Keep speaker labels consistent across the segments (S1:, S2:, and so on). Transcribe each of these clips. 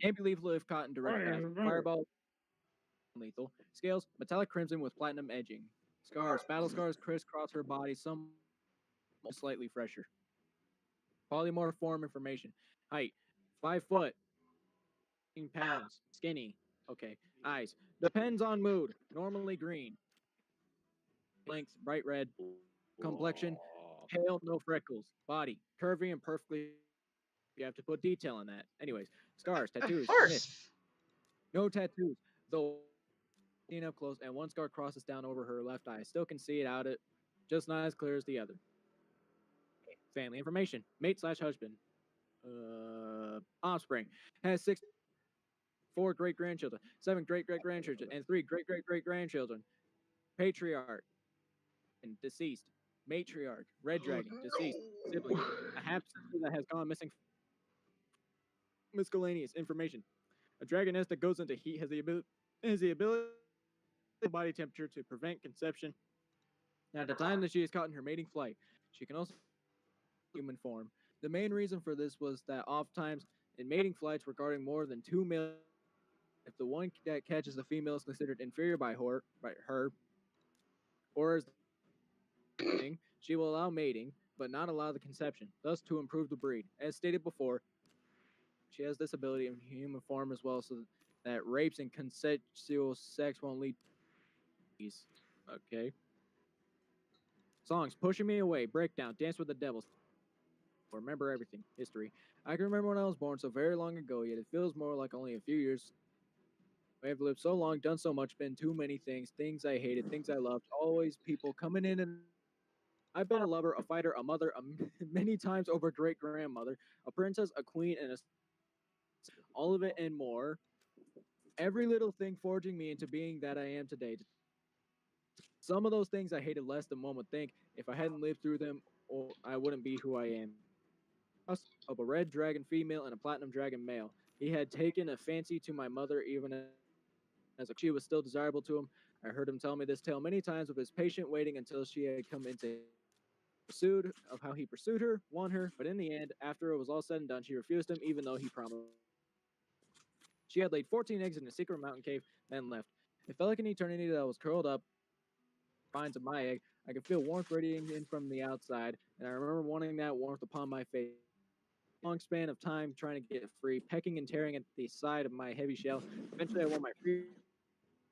S1: Can't be lethal if caught in direct path. Fireball, lethal. Scales, metallic crimson with platinum edging. Scars, battle scars crisscross her body, some slightly fresher. Polymorph form information. Height, 5 foot, 15 pounds, skinny. Okay. Eyes, depends on mood. Normally green. Length, bright red. Complexion, pale, no freckles. Body, curvy and perfectly. You have to put detail on that. Anyways, scars,
S2: Of
S1: tattoos, myth.
S2: course.
S1: No tattoos, though seen up close, and one scar crosses down over her left eye. Still can see it out it, just not as clear as the other. Family information: mate slash husband. Offspring has 4 great grandchildren, 7 great great grandchildren, and 3 great great great grandchildren. Patriarch and deceased. Matriarch, red dragon, deceased. Sibling, a half sister that has gone missing. Miscellaneous information: a dragoness that goes into heat has the ability body temperature to prevent conception. At the time that she is caught in her mating flight, she can also human form. The main reason for this was that oftentimes in mating flights regarding more than 2 males, if the one that catches the female is considered inferior by her, or as thing, she will allow mating, but not allow the conception, thus to improve the breed. As stated before, she has this ability in human form as well, so that rapes and consensual sex won't lead to peace. Okay. Songs: Pushing Me Away, Breakdown, Dance with the Devil. Remember everything. History: I can remember when I was born so very long ago, yet it feels more like only a few years. I have lived so long, done so much, been too many things, things I hated, things I loved, always people coming in and I've been a lover, a fighter, a mother, many times over a great grandmother, a princess, a queen, and all of it and more. Every little thing forging me into being that I am today. Some of those things I hated less than one would think. If I hadn't lived through them, or I wouldn't be who I am. Of a red dragon female and a platinum dragon male. He had taken a fancy to my mother, even as she was still desirable to him. I heard him tell me this tale many times of his patient waiting until she had come into pursued of how he pursued her, won her, but in the end, after it was all said and done, she refused him, even though he promised. She had laid 14 eggs in a secret mountain cave, then left. It felt like an eternity that I was curled up, spines of my egg. I could feel warmth radiating in from the outside, and I remember wanting that warmth upon my face. Long span of time trying to get free, pecking and tearing at the side of my heavy shell. Eventually, I won my free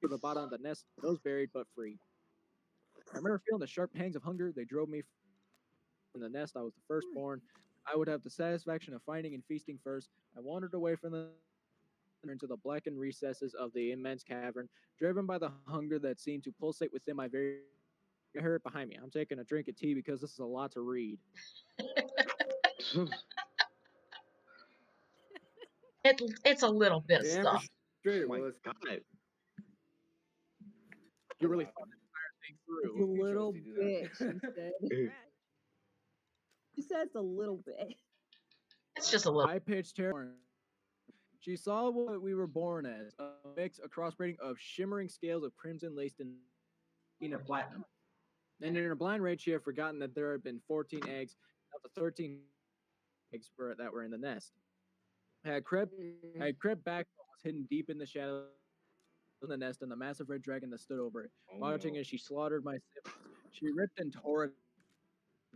S1: to the bottom of the nest, those buried but free. I remember feeling the sharp pangs of hunger. They drove me from the nest. I was the firstborn. I would have the satisfaction of finding and feasting first. I wandered away from the into the blackened recesses of the immense cavern, driven by the hunger that seemed to pulsate within my very. I heard it behind me. I'm taking a drink of tea because this is a lot to read.
S2: It's a little bit of
S1: Damn
S2: stuff.
S1: straight. Well, it's got it. You really thought the entire thing
S3: It's a
S1: through.
S3: little bit, she said. She said it's a little bit.
S2: It's just a little.
S1: High pitched terror. She saw what we were born as, a mix, a crossbreeding of shimmering scales of crimson laced in a platinum. And in her blind rage, she had forgotten that there had been 14 eggs, not the 13 eggs that were in the nest. I had crept back, was hidden deep in the shadow of the nest, and the massive red dragon that stood over it, watching as she slaughtered my siblings. She ripped and tore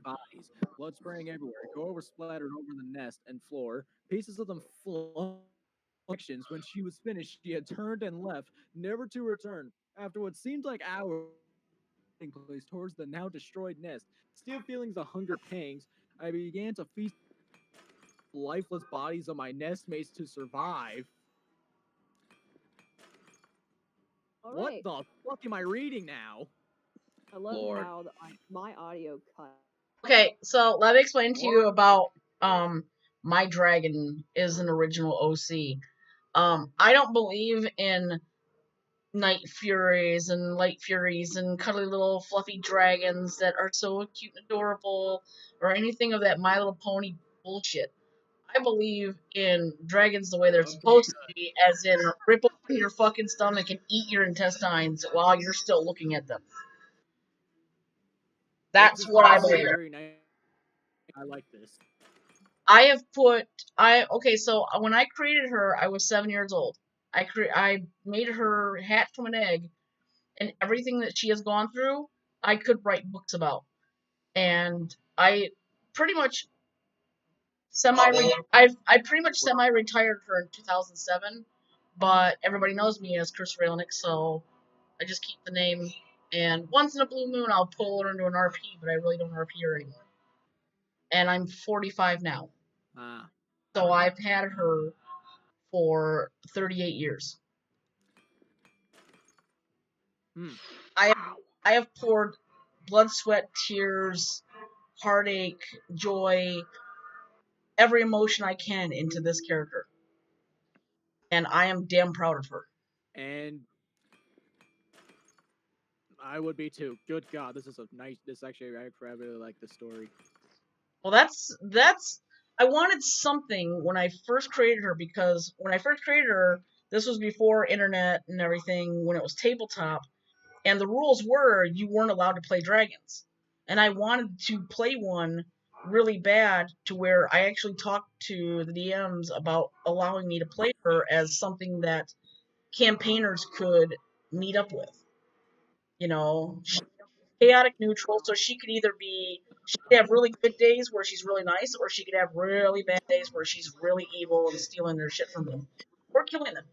S1: bodies, blood spraying everywhere. Gore was splattered over the nest and floor. Pieces of them flung. When she was finished, she had turned and left, never to return. After what seemed like hours, place towards the now destroyed nest. Still feeling the hunger pangs, I began to feast lifeless bodies of my nestmates to survive.
S3: All
S1: What
S3: right.
S1: the fuck am I reading now?
S3: I love
S4: Lord.
S3: how my audio cut.
S2: Okay, so let me explain to you about My Dragon is an original OC. I don't believe in Night Furies and Light Furies and cuddly little fluffy dragons that are so cute and adorable or anything of that My Little Pony bullshit. I believe in dragons the way they're supposed to be, as in rip open your fucking stomach and eat your intestines while you're still looking at them. That's what I believe.
S1: Very nice. I like this.
S2: I have put okay. So when I created her, I was 7 years old. I made her hatch from an egg, and everything that she has gone through, I could write books about. And I pretty much I pretty much semi retired her in 2007, but everybody knows me as Chris Railnick, so I just keep the name. And once in a blue moon, I'll pull her into an RP, but I really don't RP her anymore. And I'm 45 now,
S1: Ah.
S2: so I've had her for 38 years.
S1: Hmm.
S2: I have poured blood, sweat, tears, heartache, joy, every emotion I can into this character. And I am damn proud of her.
S1: And I would be too. Good God, this is a nice. This actually, I really like the story.
S2: Well, that's. I wanted something when I first created her, because when I first created her, this was before internet and everything. When it was tabletop, and the rules were you weren't allowed to play dragons, and I wanted to play one really bad to where I actually talked to the DMs about allowing me to play her as something that campaigners could meet up with. You know, chaotic neutral, so she could either be she could have really good days where she's really nice, or she could have really bad days where she's really evil and stealing their shit from them or killing them.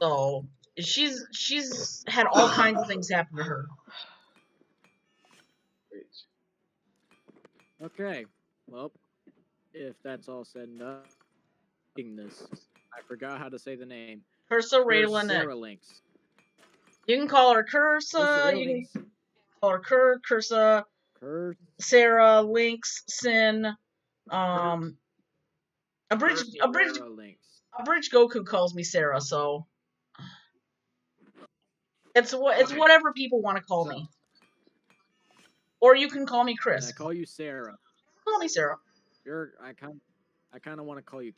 S2: So she's had all kinds of things happen to her.
S1: Okay, well, if that's all said and done, this I forgot how to say the name.
S2: Cursa Raylan.
S1: Sarah Links.
S2: You can call her Cursa. You can call her Cursa. Sarah Lynx Sin. A bridge Goku calls me Sarah, so it's whatever people want to call me. Or you can call me Chris.
S1: And I call you Sarah.
S2: Call me Sarah.
S1: I kind of want to call you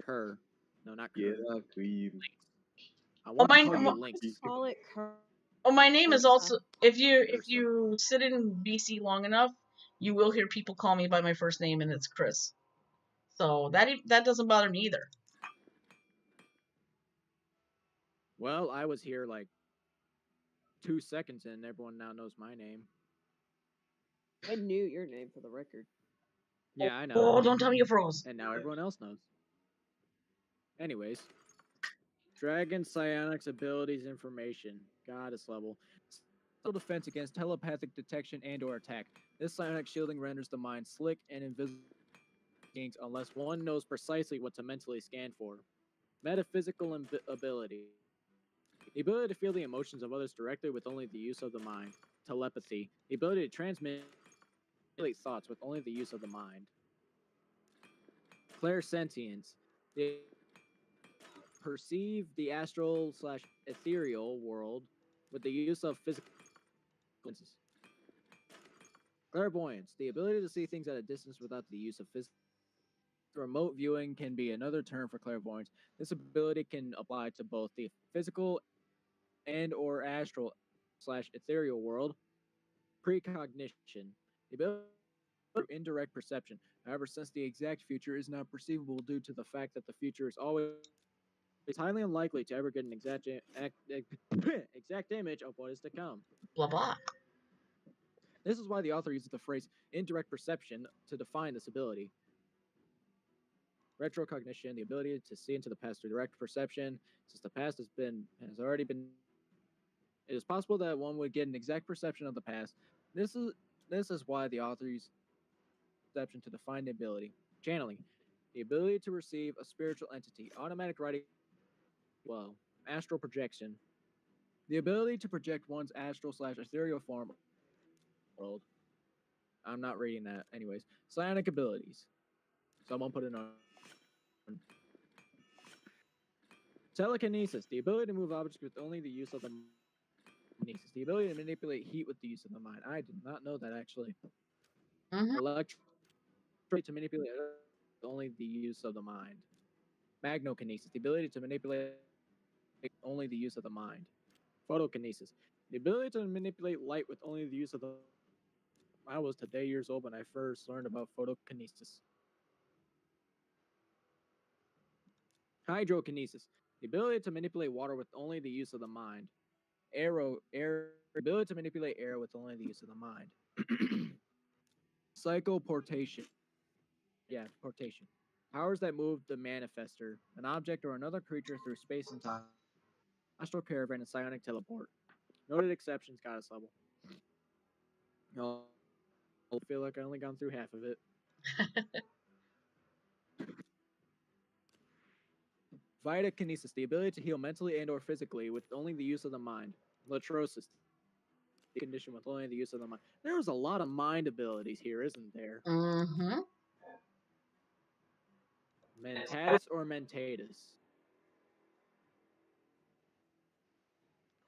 S1: her. No, not
S4: Yeah,
S1: Kurt.
S4: Queen.
S1: I want to call you Lynx.
S3: Call it Kurt.
S2: Oh, my name is also if you sit in BC long enough, you will hear people call me by my first name, and it's Chris. So that doesn't bother me either.
S1: Well, I was here like 2 seconds in. Everyone now knows my name.
S3: I knew your name for the record.
S1: Yeah, I know.
S2: Oh, don't tell me you froze.
S1: And now everyone else knows. Anyways, Dragon Psionics abilities information. Goddess level. Still defense against telepathic detection and/or attack. This psionic shielding renders the mind slick and invisible unless one knows precisely what to mentally scan for. Metaphysical ability. The ability to feel the emotions of others directly with only the use of the mind. Telepathy. The ability to transmit thoughts with only the use of the mind. Clairsentience. They perceive the astral/ethereal world with the use of physical senses. Clairvoyance. The ability to see things at a distance without the use of physical. Remote viewing can be another term for clairvoyance. This ability can apply to both the physical and/or astral/ethereal world. Precognition. The ability to indirect perception. However, since the exact future is not perceivable due to the fact that the future is always it's highly unlikely to ever get an exact image of what is to come.
S2: Blah blah.
S1: This is why the author uses the phrase indirect perception to define this ability. Retrocognition, the ability to see into the past through direct perception. Since the past has already been, it is possible that one would get an exact perception of the past. This is why the author uses perception to define the ability. Channeling, the ability to receive a spiritual entity. Automatic writing, well, astral projection, the ability to project one's astral/ethereal form. World. I'm not reading that. Anyways, psionic abilities. Someone put it on. Telekinesis, the ability to move objects with only the use of the kinesis, the ability to manipulate heat with the use of the mind. I did not know that actually. Electricity to manipulate with only the use of the mind. Magnokinesis, the ability to manipulate only the use of the mind. Photokinesis, the ability to manipulate light with only the use of the I was today years old when I first learned about photokinesis. Hydrokinesis, the ability to manipulate water with only the use of the mind. Air, ability to manipulate air with only the use of the mind. Psychoportation, yeah, portation. Powers that move the manifester, an object or another creature through space and time. Astral caravan and psionic teleport. Noted exceptions, goddess level. Oh, I feel like I only gone through half of it. Vitakinesis, the ability to heal mentally and or physically with only the use of the mind. Latrosis, the condition with only the use of the mind. There's a lot of mind abilities here, isn't there?
S2: Mm-hmm.
S1: Mentatus or mentatus.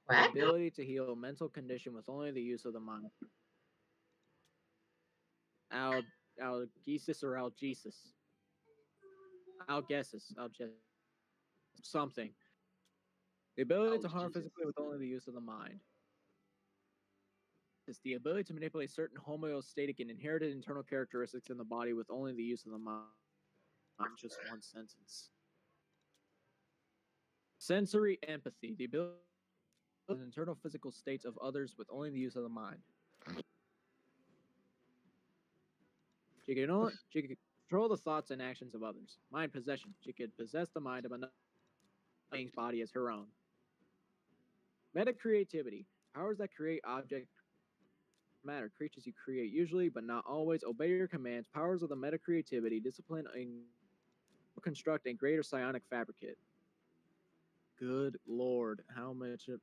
S1: The
S2: What?
S1: ability to heal a mental condition with only the use of the mind. Al Algesis or Algesis. Algesis. Algesis. Something. The ability to harm physically with only the use of the mind. Is the ability to manipulate certain homeostatic and inherited internal characteristics in the body with only the use of the mind. Just one sentence. Sensory empathy, the ability to internal physical states of others with only the use of the mind. She could control the thoughts and actions of others. Mind possession. She could possess the mind of another being's body as her own. Meta creativity. Powers that create object matter. Creatures you create usually, but not always, obey your commands. Powers of the meta creativity. Discipline and construct a greater psionic fabricate. Good lord, how much is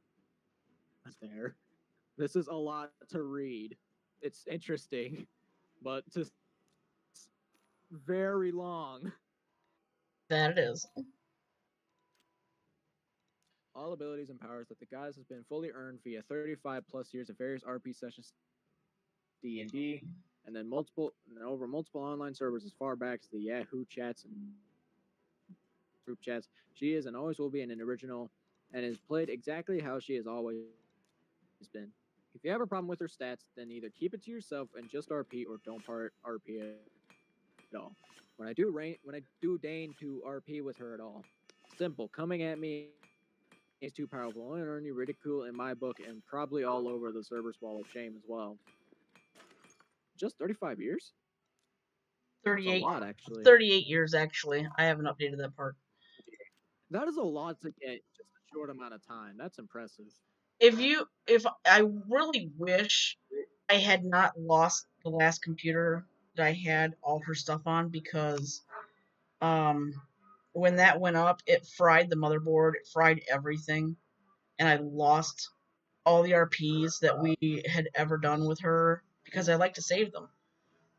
S1: there? This is a lot to read. It's interesting, but just very long.
S2: That it is.
S1: All abilities and powers that the goddess has been fully earned via 35 plus years of various RP sessions, D&D, and then over multiple online servers as far back as the Yahoo chats and group chats. She is and always will be an original, and is played exactly how she has always been. If you have a problem with her stats, then either keep it to yourself and just RP, or don't RP at all. When I do deign to RP with her at all, simple. Coming at me is too powerful. Only earn you ridicule in my book, and probably all over the server's wall of shame as well. Just 35 years? That's a
S2: 38,
S1: lot, actually.
S2: 38 years, actually. I haven't updated that part.
S1: That is a lot to get just a short amount of time. That's impressive.
S2: If I really wish I had not lost the last computer that I had all her stuff on, because when that went up, it fried the motherboard, it fried everything, and I lost all the RPs that we had ever done with her because I like to save them.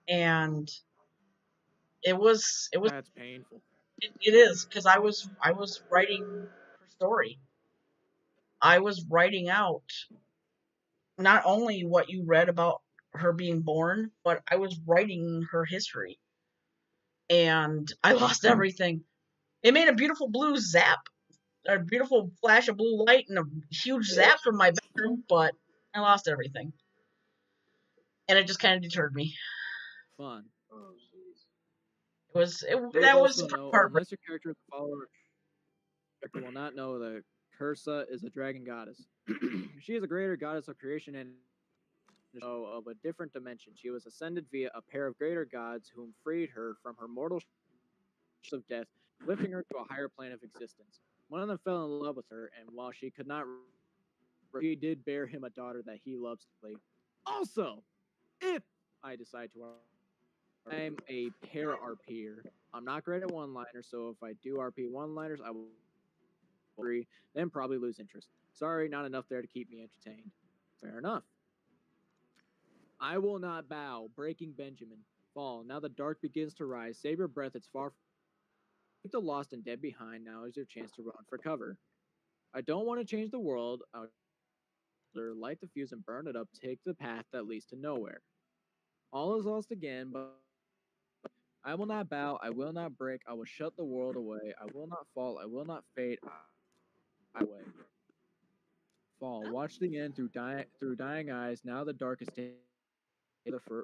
S2: And it was
S1: That's painful.
S2: it is, because I was writing her story. I was writing out not only what you read about her being born, but I was writing her history. And I lost everything. It made a beautiful blue zap, a beautiful flash of blue light, and a huge zap from my bedroom, but I lost everything. And it just kind of deterred me.
S1: Fun.
S2: That
S1: Please
S2: was
S1: also know,
S2: heartbreaking.
S1: unless your character is a follower, will not know that Cursa is a dragon goddess. She is a greater goddess of creation and of a different dimension. She was ascended via a pair of greater gods whom freed her from her mortal of death, lifting her to a higher plane of existence. One of them fell in love with her, and while she could not, she did bear him a daughter that he loves dearly. Also, if I decide to, I'm a para RPer. I'm not great at one-liners, so if I do RP one-liners, I will agree, then probably lose interest. Sorry, not enough there to keep me entertained. Fair enough. I will not bow. Breaking Benjamin. Fall. Now the dark begins to rise. Save your breath. It's far. Leave the lost and dead behind. Now is your chance to run for cover. I don't want to change the world. I'll light the fuse and burn it up. Take the path that leads to nowhere. All is lost again, but I will not bow. I will not break. I will shut the world away. I will not fall. I will not fade. Away. Fall. Watch the end through dying eyes. Now the dark is taken.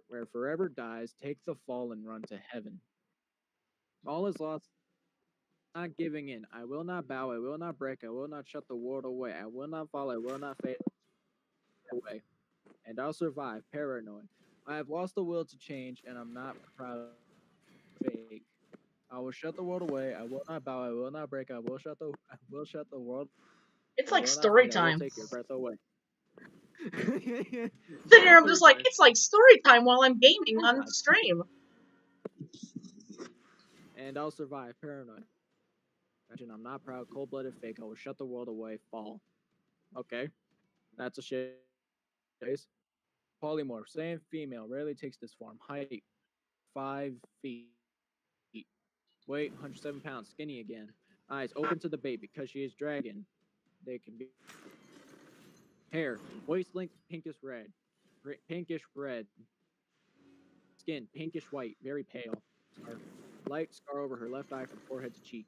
S1: where forever dies, take the fall and run to heaven. All is lost, not giving in. I will not bow, I will not break, I will not shut the world away. I will not fall, I will not fade away. And I'll survive, paranoid. I have lost the will to change, and I'm not proud of fake. I will shut the world away. I will not bow. I will not break. I will shut the world.
S2: It's
S1: I
S2: like
S1: will not
S2: story
S1: fade. I will
S2: time.
S1: take your breath away.
S2: Sitting here, I'm just like, it's like story time while I'm gaming on stream.
S1: And I'll survive, paranoid. I'm not proud, cold-blooded fake. I will shut the world away. Fall. Okay, that's a shit. Polymorph, same female, rarely takes this form. Height, 5 feet. Weight, 107 pounds. Skinny again. Eyes open to the bait because she is dragon. They can be. Hair, waist length, pinkish red. Pinkish red. Skin, pinkish white, very pale. Light scar over her left eye from forehead to cheek.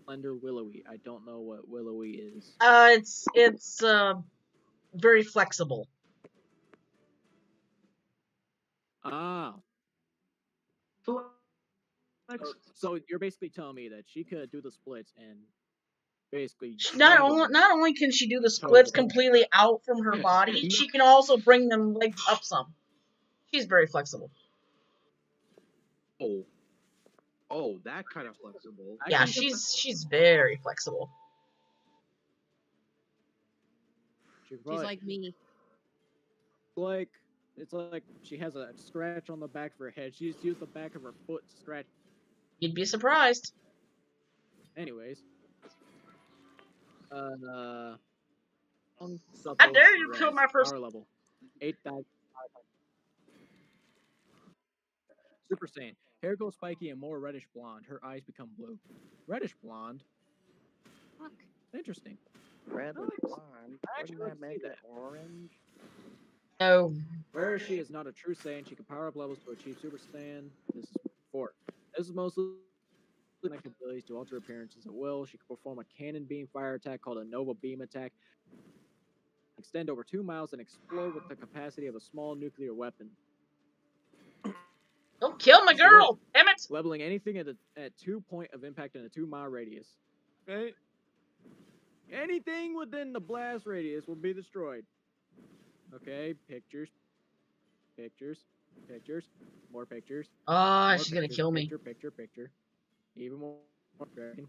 S1: Slender, willowy. I don't know what willowy is.
S2: It's very flexible.
S1: Ah. So you're basically telling me that she could do the splits and basically
S2: Not
S1: strangle me.
S2: only can she do the splits completely out from her body, she can also bring them legs up some. She's very flexible.
S4: Oh, that kind of flexible.
S2: Yeah, she's very flexible.
S1: She's
S3: like me.
S1: Like it's like she has a scratch on the back of her head. She just used the back of her foot to scratch.
S2: You'd be surprised.
S1: Anyways.
S2: How dare you kill my person?
S1: Power level 8,500. Super Saiyan. Hair goes spiky and more reddish blonde. Her eyes become blue. Reddish blonde?
S3: Fuck.
S1: Interesting.
S4: Reddish blonde. Wouldn't that make it orange?
S2: No.
S1: Whereas she is not a true Saiyan, she can power up levels to achieve Super Saiyan. This is 4. This is mostly abilities to alter appearances at will. She can perform a cannon beam fire attack called a Nova Beam attack. Extend over 2 miles and explode with the capacity of a small nuclear weapon.
S2: Don't kill my girl! Damn it!
S1: Leveling anything at 2 point of impact in a 2-mile radius. Okay? Anything within the blast radius will be destroyed. Okay, pictures. More pictures.
S2: Ah, she's gonna kill me.
S1: Picture. Even more dragon.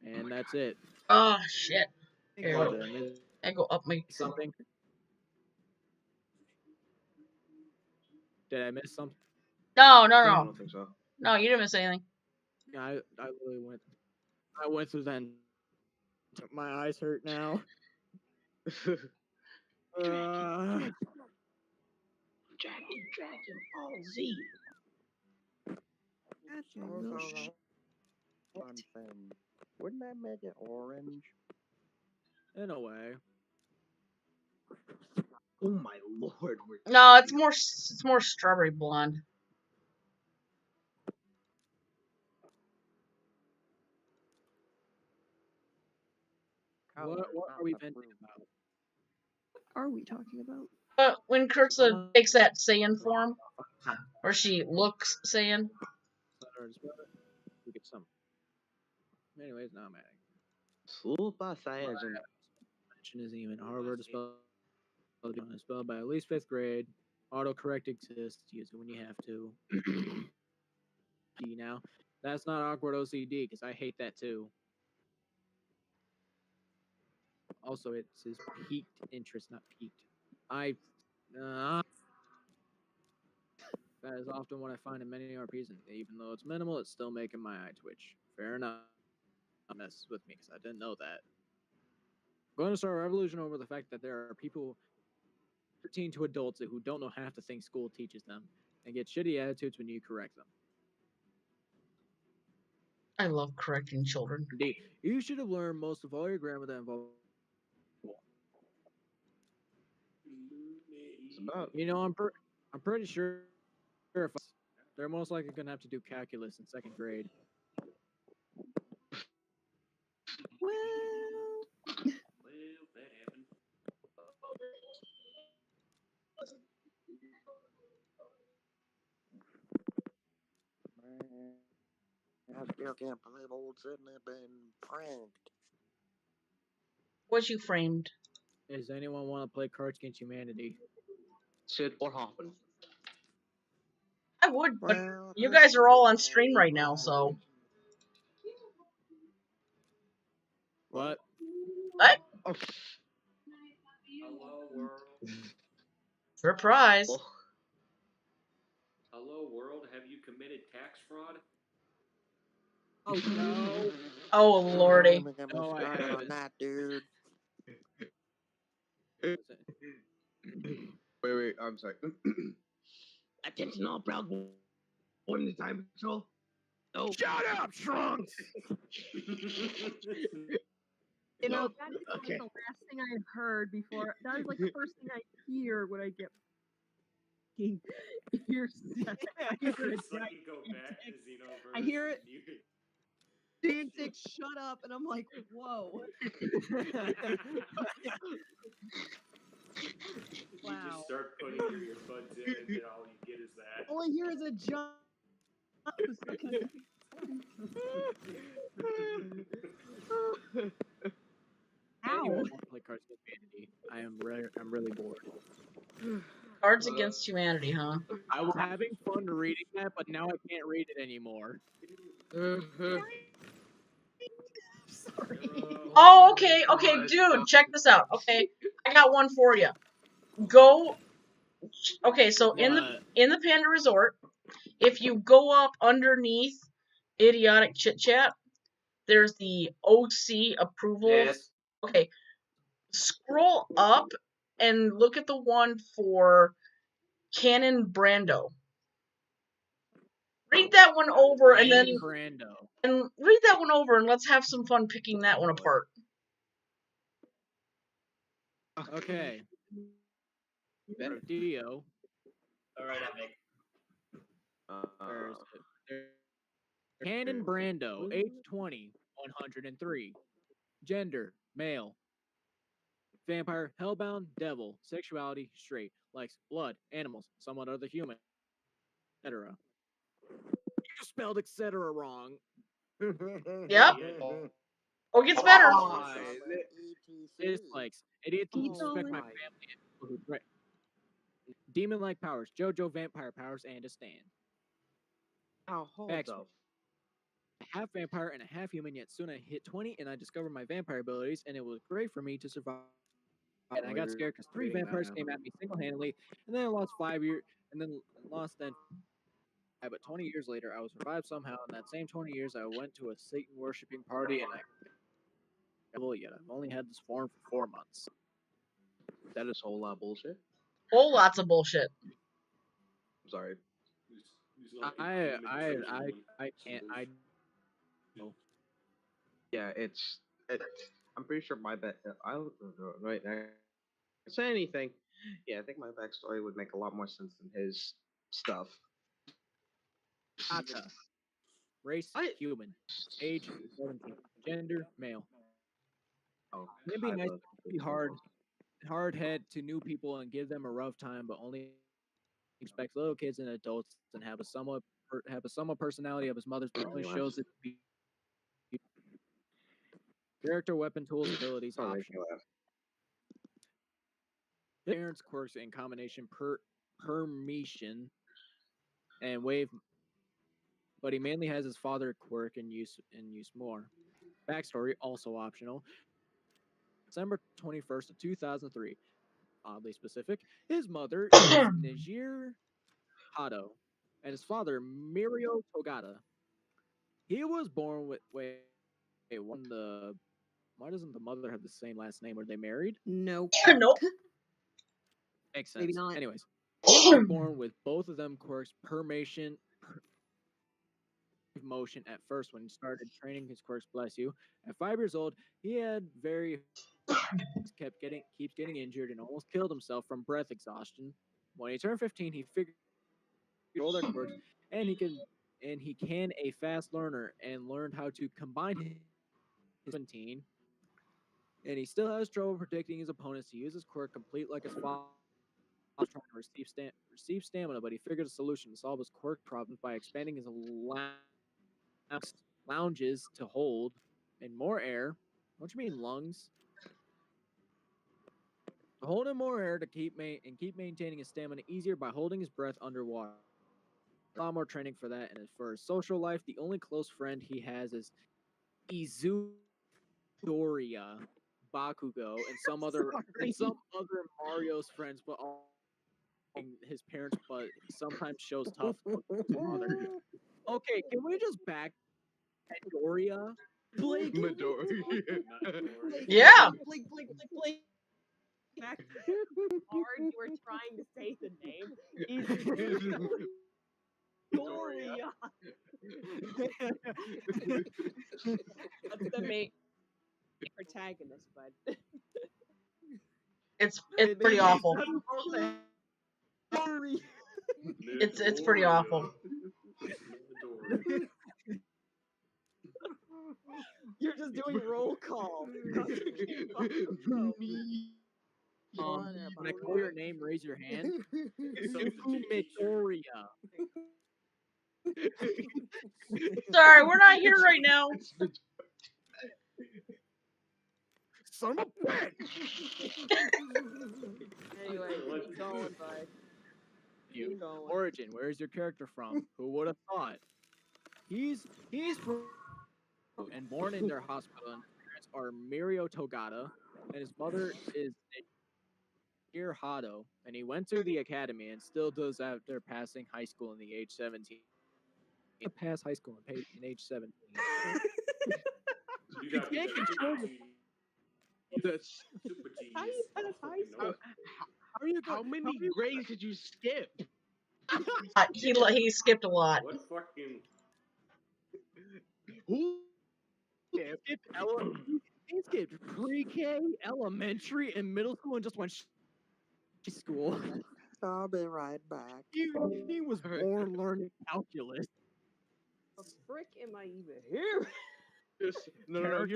S1: And that's it.
S2: Oh, shit.
S1: What, did I miss
S2: I go up my...
S1: something? Did I miss something?
S2: No.
S4: I don't think so.
S2: No, you didn't miss anything.
S1: Yeah, I literally went through that. My eyes hurt now.
S4: Dragon Ball Z. Wouldn't that make it orange?
S1: In a way.
S4: Oh my lord!
S2: No, it's more strawberry blonde.
S1: What are we venting about?
S3: What are we talking about?
S2: When Kurtza takes that Saiyan form, or she looks Saiyan.
S1: We get some. Anyways, now I'm adding.
S4: Super Saiyan.
S1: Mention isn't even hard to spell. Spelled by at least 5th grade. Autocorrect exists. Use it when you have to. Now, that's not awkward OCD because I hate that too. Also, it says peaked interest, not peaked. That is often what I find in many RPs, and even though it's minimal, it's still making my eye twitch. Fair enough. Mess with me because I didn't know that. I'm going to start a revolution over the fact that there are people 13 to adults who don't know half the things school teaches them and get shitty attitudes when you correct them.
S2: I love correcting children.
S1: Indeed, you should have learned most of all your grammar that involves. You know, I'm pretty sure if they're most likely going to have to do calculus in 2nd grade.
S3: Well,
S4: that happened. I still can't believe old Sydney been pranked.
S2: Was you framed?
S1: Does anyone want to play Cards Against Humanity?
S5: Shit, what happened?
S2: I would, but
S4: Well,
S2: you guys are all on stream right now,
S4: well,
S2: so.
S1: What?
S2: What?
S5: Oh,
S6: Hello world.
S2: Surprise.
S5: oh.
S6: Hello world. Have you committed tax fraud?
S3: Oh no.
S2: Oh,
S4: Don't
S2: lordy.
S4: even get me
S1: No, I
S4: started on
S1: haven't.
S4: that, dude.
S5: Wait, I'm sorry. Attention all proud boys in the time patrol. No.
S1: Shut up, Trunks!
S3: You know,
S5: No.
S3: that is like
S5: Okay.
S3: the last thing I heard before. That is like the first thing I hear when I get hear I hear a
S6: It's like you go back to Xenoverse.
S3: I hear it.
S6: You,
S3: gigantic shut up, and I'm like, whoa.
S6: you
S3: Wow.
S6: just start putting your earbuds in, and then all you get is that.
S3: All I hear is a jump.
S1: Anyone
S3: Ow.
S1: want to play Cards Against Humanity? I'm really bored.
S2: Cards Against Humanity, huh?
S1: I was having fun reading that, but now I can't read it anymore.
S3: Sorry.
S2: Oh, okay, dude, check this out. Okay, I got one for you. Go. Okay, so in the Panda Resort, if you go up underneath Idiotic Chit Chat, there's the OC approval.
S6: Yes.
S2: Okay, scroll up and look at the one for Canon Brando. Read that one over and then
S1: Brando.
S2: read that one over and let's have some fun picking that one apart.
S1: Okay. Dio.
S6: All right, I'll make.
S1: There's Canon Brando, age 20, 103. Gender, male. Vampire, hellbound, devil. Sexuality, straight. Likes blood, animals, somewhat other human, etc. You spelled etc. wrong.
S2: Yep. Oh, it gets better.
S1: Dislikes idiots who disrespect my
S3: Oh
S1: family and people who threaten. Demon-like powers, JoJo vampire powers, and a stand.
S5: Oh, hold
S1: Backstory.
S5: up.
S1: Half vampire and a half human, yet soon I hit 20 and I discovered my vampire abilities, and it was great for me to survive. And I got scared because 3 vampires came at me single-handedly, and then I lost 5 years, and then lost then. But 20 years later, I was revived somehow. In that same 20 years, I went to a Satan worshipping party, and yet I've only had this form for 4 months.
S5: That is a whole lot of bullshit.
S2: Whole lots of bullshit.
S5: I'm sorry.
S1: I can't.
S5: Yeah, it's. I'm pretty sure my right now. Say anything. Yeah, I think my backstory would make a lot more sense than his stuff.
S1: Ata. Race, human. Age, 17. Gender, male.
S5: Oh,
S1: It'd be nice
S5: love
S1: to be hard head to new people and give them a rough time, but only respects little kids and adults and have a somewhat personality of his mother's, but only shows it to be character, weapon, tools, abilities,
S5: Don't make
S1: options.
S5: me laugh.
S1: Parents' quirks in combination permission and wave, but he mainly has his father quirk and use more. Backstory also optional. December 21st of 2003. Oddly specific. His mother is Najir Hado, and his father Mirio Togata. He was born with why doesn't the mother have the same last name? Were they married?
S3: Nope.
S2: Nope.
S1: Makes sense.
S3: Maybe not.
S1: Anyways, he was born with both of them quirks permission motion at first when he started training his quirks, bless you. At 5 years old, he had keeps getting injured and almost killed himself from breath exhaustion. When he turned 15, he figured all their quirks and he can a fast learner and learned how to combine his 17. And he still has trouble predicting his opponents to use his quirk complete like his father was trying to receive stamina, but he figured a solution to solve his quirk problems by expanding his allowance lounges to hold, and more air. What you mean lungs? To hold in more air to keep maintaining his stamina easier by holding his breath underwater. A lot more training for that, and as for his social life, the only close friend he has is Izudoria, Bakugo, and some other Mario's friends, but all his parents, but he sometimes shows tough to his father. Okay, can we just back at Doria? Blake,
S5: Midori.
S3: Blake,
S2: Yeah.
S3: Blake. Back hard you were trying to say the name. Doria. That's the main protagonist, bud.
S2: It's pretty awful.
S1: Doria.
S2: It's pretty awful.
S3: You're just doing roll call.
S1: When I call your name, raise your hand. Zuku Midoriya.
S2: Sorry, we're not here right now.
S1: Son of a bitch!
S3: Anyway, keep going, bud. Keep going.
S1: Origin, where's your character from? Who would have thought? He's from and born in their hospital, and his parents are Mirio Togata, and his mother is Akira Hado, and he went to the academy and still does after passing high school in the age 17. He passed high school in age 17.
S6: You gotta be
S1: can't
S6: that
S1: control
S6: super
S1: That's
S6: super
S3: How
S6: genius.
S3: you pass high school?
S5: How many grades did you skip?
S2: He skipped a lot.
S6: What fucking
S5: Who?
S1: He skipped pre-K, elementary, and middle school, and just went school.
S4: I'll be right back.
S1: He was born learning calculus.
S3: The frick am I even here?
S5: No.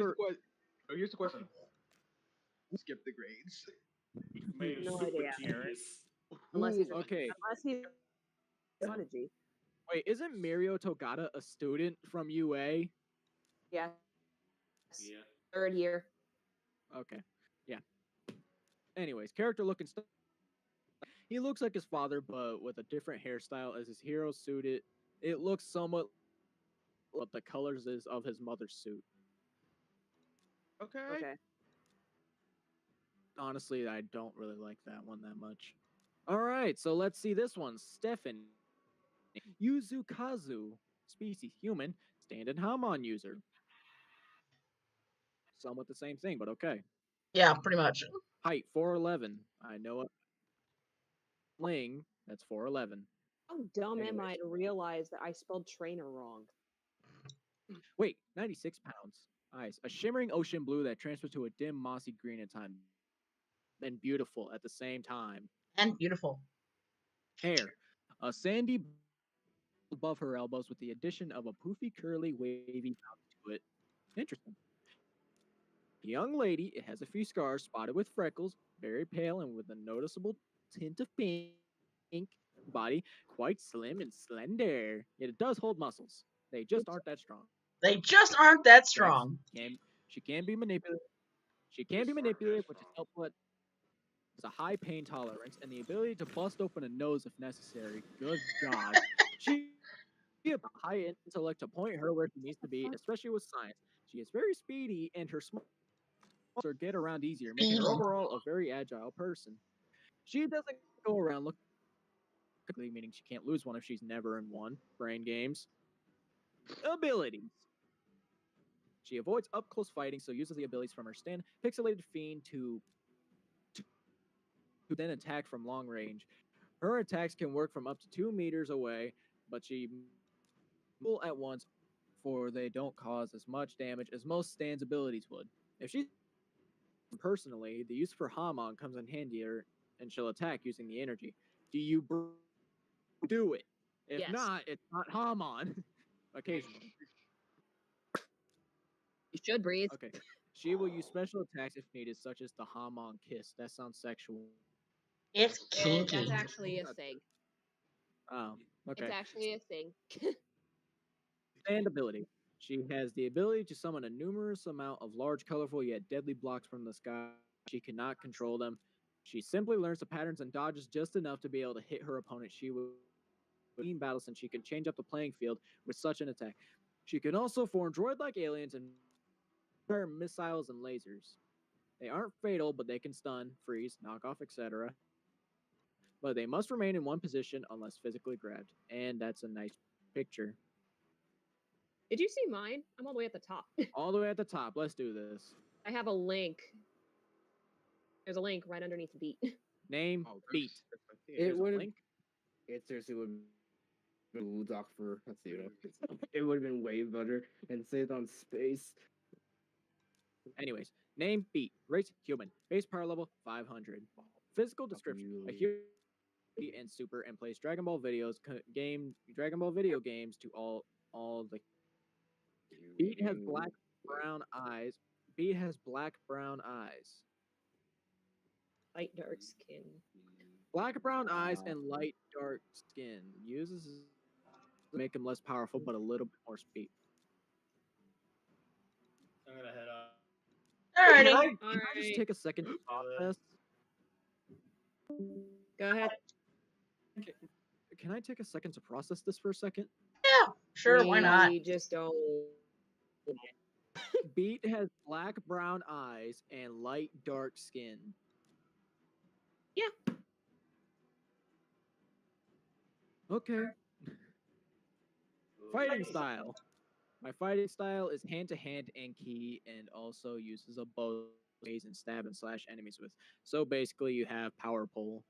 S5: Here's the question. Who skipped the grades?
S6: made a
S3: No
S6: super
S3: idea.
S6: genius?
S3: Unless he's
S1: Okay,
S3: unless he's prodigy.
S1: wait, isn't Mirio Togata a student from UA?
S3: Yeah.
S6: Yeah.
S3: Third year.
S1: Okay, yeah. Anyways, character looking stuff. He looks like his father, but with a different hairstyle as his hero suited. It looks somewhat what the colors is of his mother's suit.
S3: Okay.
S1: Honestly, I don't really like that one that much. All right, so let's see this one. Stefan. Yuzukazu. Species human. Stand-in Hamon user. Somewhat the same thing, but okay.
S2: Yeah, pretty much.
S1: Height 4'11. I know it. Ling. That's 4'11.
S3: How dumb am I
S1: Anyways.
S3: to realize that I spelled trainer wrong?
S1: Wait, 96 pounds. Eyes. A shimmering ocean blue that transfers to a dim mossy green at time. And beautiful at the same time.
S2: And beautiful.
S1: Hair. A sandy above her elbows with the addition of a poofy, curly, wavy bounce to it. Interesting. Young lady, it has a few scars spotted with freckles, very pale and with a noticeable tint of pink. Body quite slim and slender. Yet it does hold muscles. They just aren't that strong.
S2: They just aren't that
S1: Sex.
S2: strong.
S1: She can be manipulated. She can be manipulated, which is helpful. Has a high pain tolerance and the ability to bust open a nose if necessary. Good God. She has high intellect to point her where she needs to be, especially with science. She is very speedy and her small muscles get around easier, making her
S2: Speedy.
S1: overall a very agile person. She doesn't go around looking, meaning she can't lose one if she's never in one. Brain games. Abilities. She avoids up close fighting, so uses the abilities from her stand pixelated fiend to then attack from long range. Her attacks can work from up to 2 meters away, but she pull at once, for they don't cause as much damage as most stands abilities would. If she's personally, the use for Hamon comes in handier, and she'll attack using the energy. Do you do it? If
S3: Yes.
S1: not, it's not Hamon. Occasionally.
S3: You should breathe.
S1: Okay. She will use special attacks if needed, such as the Hamon kiss. That sounds sexual.
S2: It's
S3: That's
S2: kinky.
S3: actually a thing.
S1: Oh, okay.
S3: It's actually a thing.
S1: And ability. She has the ability to summon a numerous amount of large, colorful, yet deadly blocks from the sky. She cannot control them. She simply learns the patterns and dodges just enough to be able to hit her opponent. She will in battle since she can change up the playing field with such an attack. She can also form droid-like aliens and fire missiles and lasers. They aren't fatal, but they can stun, freeze, knock off, etc. But they must remain in one position unless physically grabbed. And that's a nice picture.
S3: Did you see mine? I'm all the way at the top.
S1: All the way at the top. Let's do this.
S3: I have a link. There's a link right underneath Beat.
S1: Name, Beat.
S4: It
S1: There's a
S4: would have.
S1: link.
S4: It seriously would have been Doc for. Let's see. It would have been way better and saved on space.
S1: Anyways, name, Beat. Race, human. Base power level, 500. Physical description. A human and super and plays Dragon Ball videos, Dragon Ball video games to all the. Beat has black brown eyes. Beat has black brown eyes.
S3: Light dark skin.
S1: Black brown eyes and light dark skin. Uses to make him less powerful, but a little bit more speed.
S6: I'm gonna head up.
S2: Alrighty.
S1: Can I just take a second to process?
S3: Go ahead.
S1: Can I take a second to process this for a second?
S2: Yeah, sure, why not?
S3: We just don't.
S1: Beat has black brown eyes and light dark skin.
S3: Yeah.
S1: Okay. Fighting style. My fighting style is hand-to-hand and key, and also uses a bow and stab and slash enemies with. So basically, you have power pole.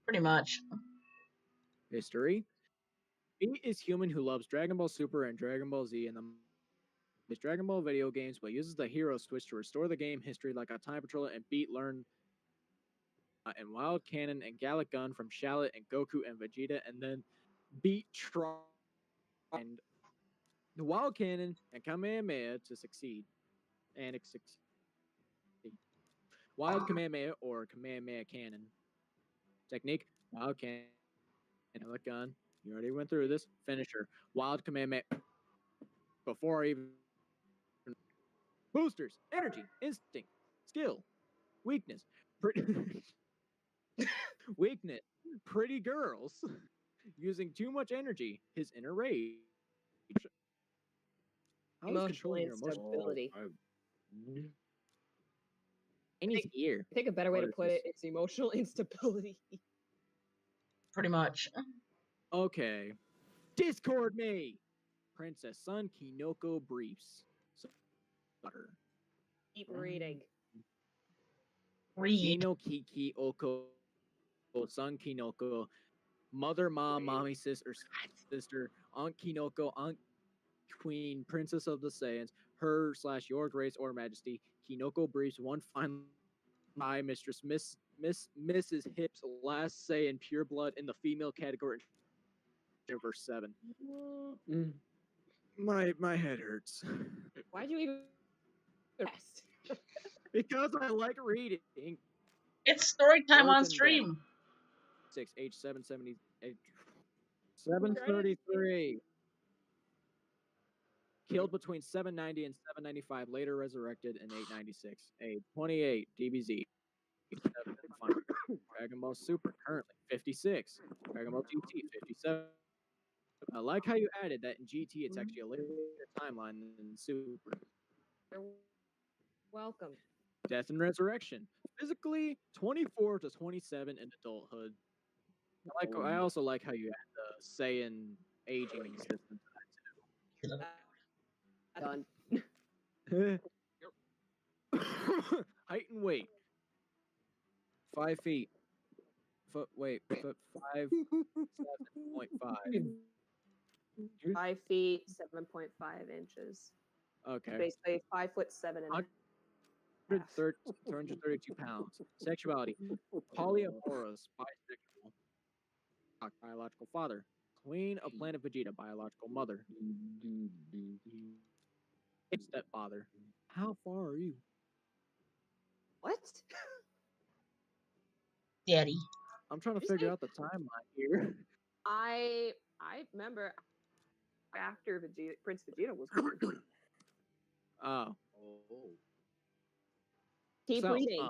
S2: Pretty much.
S1: History. Beat is human who loves Dragon Ball Super and Dragon Ball Z and his Dragon Ball video games, but uses the hero switch to restore the game history like a time patroller, and Beat learn and Wild Cannon and Gallic Gun from Shallot and Goku and Vegeta, and then Beat try and the Wild Cannon and Kamehameha to succeed. And succeed. Wild Kamehameha or Kamehameha Cannon. Technique, Wild Cannon, Gallic Gun. You already went through this. Finisher, Wild Kamehameha. Before I even boosters, energy, instinct, skill, weakness, weakness, pretty girls, using too much energy, his inner rage. How is
S3: Emotional
S1: controlling your emotions?
S3: instability.
S1: And he's here.
S3: I think a better way
S1: What
S3: to
S1: is
S3: put
S1: this?
S3: it is emotional instability.
S2: Pretty much.
S1: Okay. Discord me! Princess Sun Kinoko Briefs. Butter.
S3: Keep reading.
S2: Read.
S1: Kino Kiki Oko Sun Kinoko. Mother, mom, mommy, sister, Aunt Kinoko, Aunt Queen, Princess of the Saiyans, her/your Grace or Majesty, Kinoko Briefs, one fine my mistress, Mrs. Hips, last say in pure blood in the female category. Verse 7. My head hurts.
S3: Why'd you even rest?
S1: Because I like reading.
S2: It's story time on
S1: Birth and
S2: stream.
S1: 6, age 733. Killed between 790 and 795, later resurrected in 896. Age 28, DBZ. Dragon Ball Super, currently 56. Dragon Ball GT, 57. I like how you added that in GT it's actually a later timeline than Super.
S3: You're welcome.
S1: Death and Resurrection. Physically, 24 to 27 in adulthood. I also like how you add the Saiyan aging system
S3: Done.
S1: to that. Height and weight. 5 feet. Foot 7.5.
S3: 5 feet, 7.5 inches.
S1: Okay.
S3: Basically 5'7" and a half.
S1: 232 pounds. Sexuality. Polyamorous. Bisexual. Biological father. Queen of Planet Vegeta. Biological mother. Stepfather. How far are you?
S3: What?
S2: Daddy.
S1: I'm trying to
S3: Did you
S1: figure
S3: say-
S1: out the timeline here.
S3: I remember after Vegeta, Prince Vegeta was born.
S1: Oh.
S5: Oh.
S3: Keep
S1: So,
S3: reading.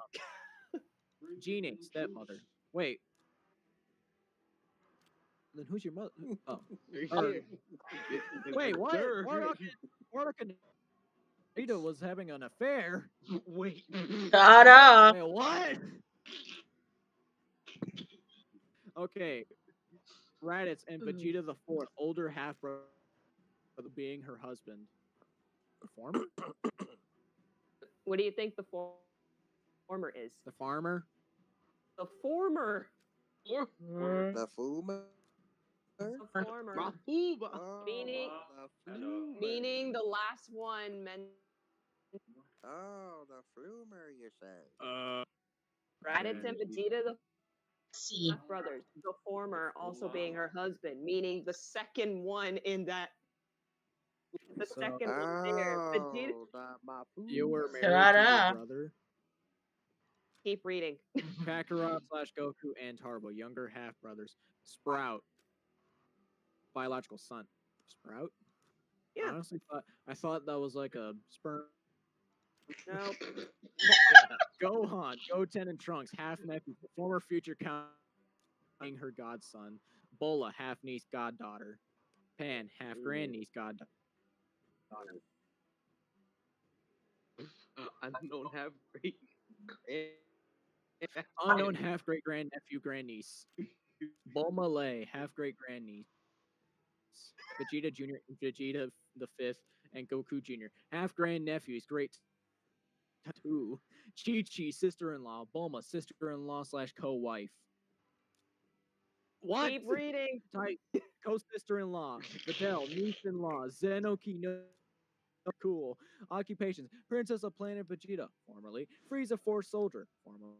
S1: Genie, stepmother. Wait. Then who's your mother? Oh. Wait, what? Warlock and Vegeta was having an affair.
S5: Wait.
S2: Ta-da!
S1: Wait, what? Okay. Raditz and Vegeta the Fourth, older half brother, being her husband. Performer?
S3: What do you think the former is?
S1: The farmer?
S3: The former.
S7: The Fuma?
S3: The former.
S5: Mahuba.
S3: Meaning-
S7: The
S3: Meaning the last one meant
S7: Oh, the Flumer, you say?
S3: Raditz and Vegeta the
S2: See.
S3: half brothers. The former also being her husband, meaning the second one in that. The
S1: So-
S3: second one there. Vegeta.
S7: Oh, the Mapu.
S1: You were married to
S2: Ta-da.
S1: your brother?
S3: Keep reading.
S1: Kakarot / Goku and Tarbo, younger half brothers. Sprout, biological son. Sprout?
S3: Yeah.
S1: Honestly, I thought that was like a sperm.
S3: No.
S1: Gohan, Goten, and Trunks, half nephew, former future count, being her godson. Bola, half niece, goddaughter. Pan, half grandniece, goddaughter.
S5: Unknown have great.
S1: Unknown half great grandnephew, grandniece. Bulma Lay, half great grandniece. Vegeta Jr., Vegeta the Fifth, and Goku Jr. Half grandnephews, great tattoo. Chi Chi, sister-in-law. Bulma, sister-in-law / co-wife. What?
S3: Keep reading.
S1: Type co-sister-in-law. Videl, niece-in-law. Zenoki, no. Cool. Occupations: Princess of Planet Vegeta, formerly. Frieza Force Soldier, formerly.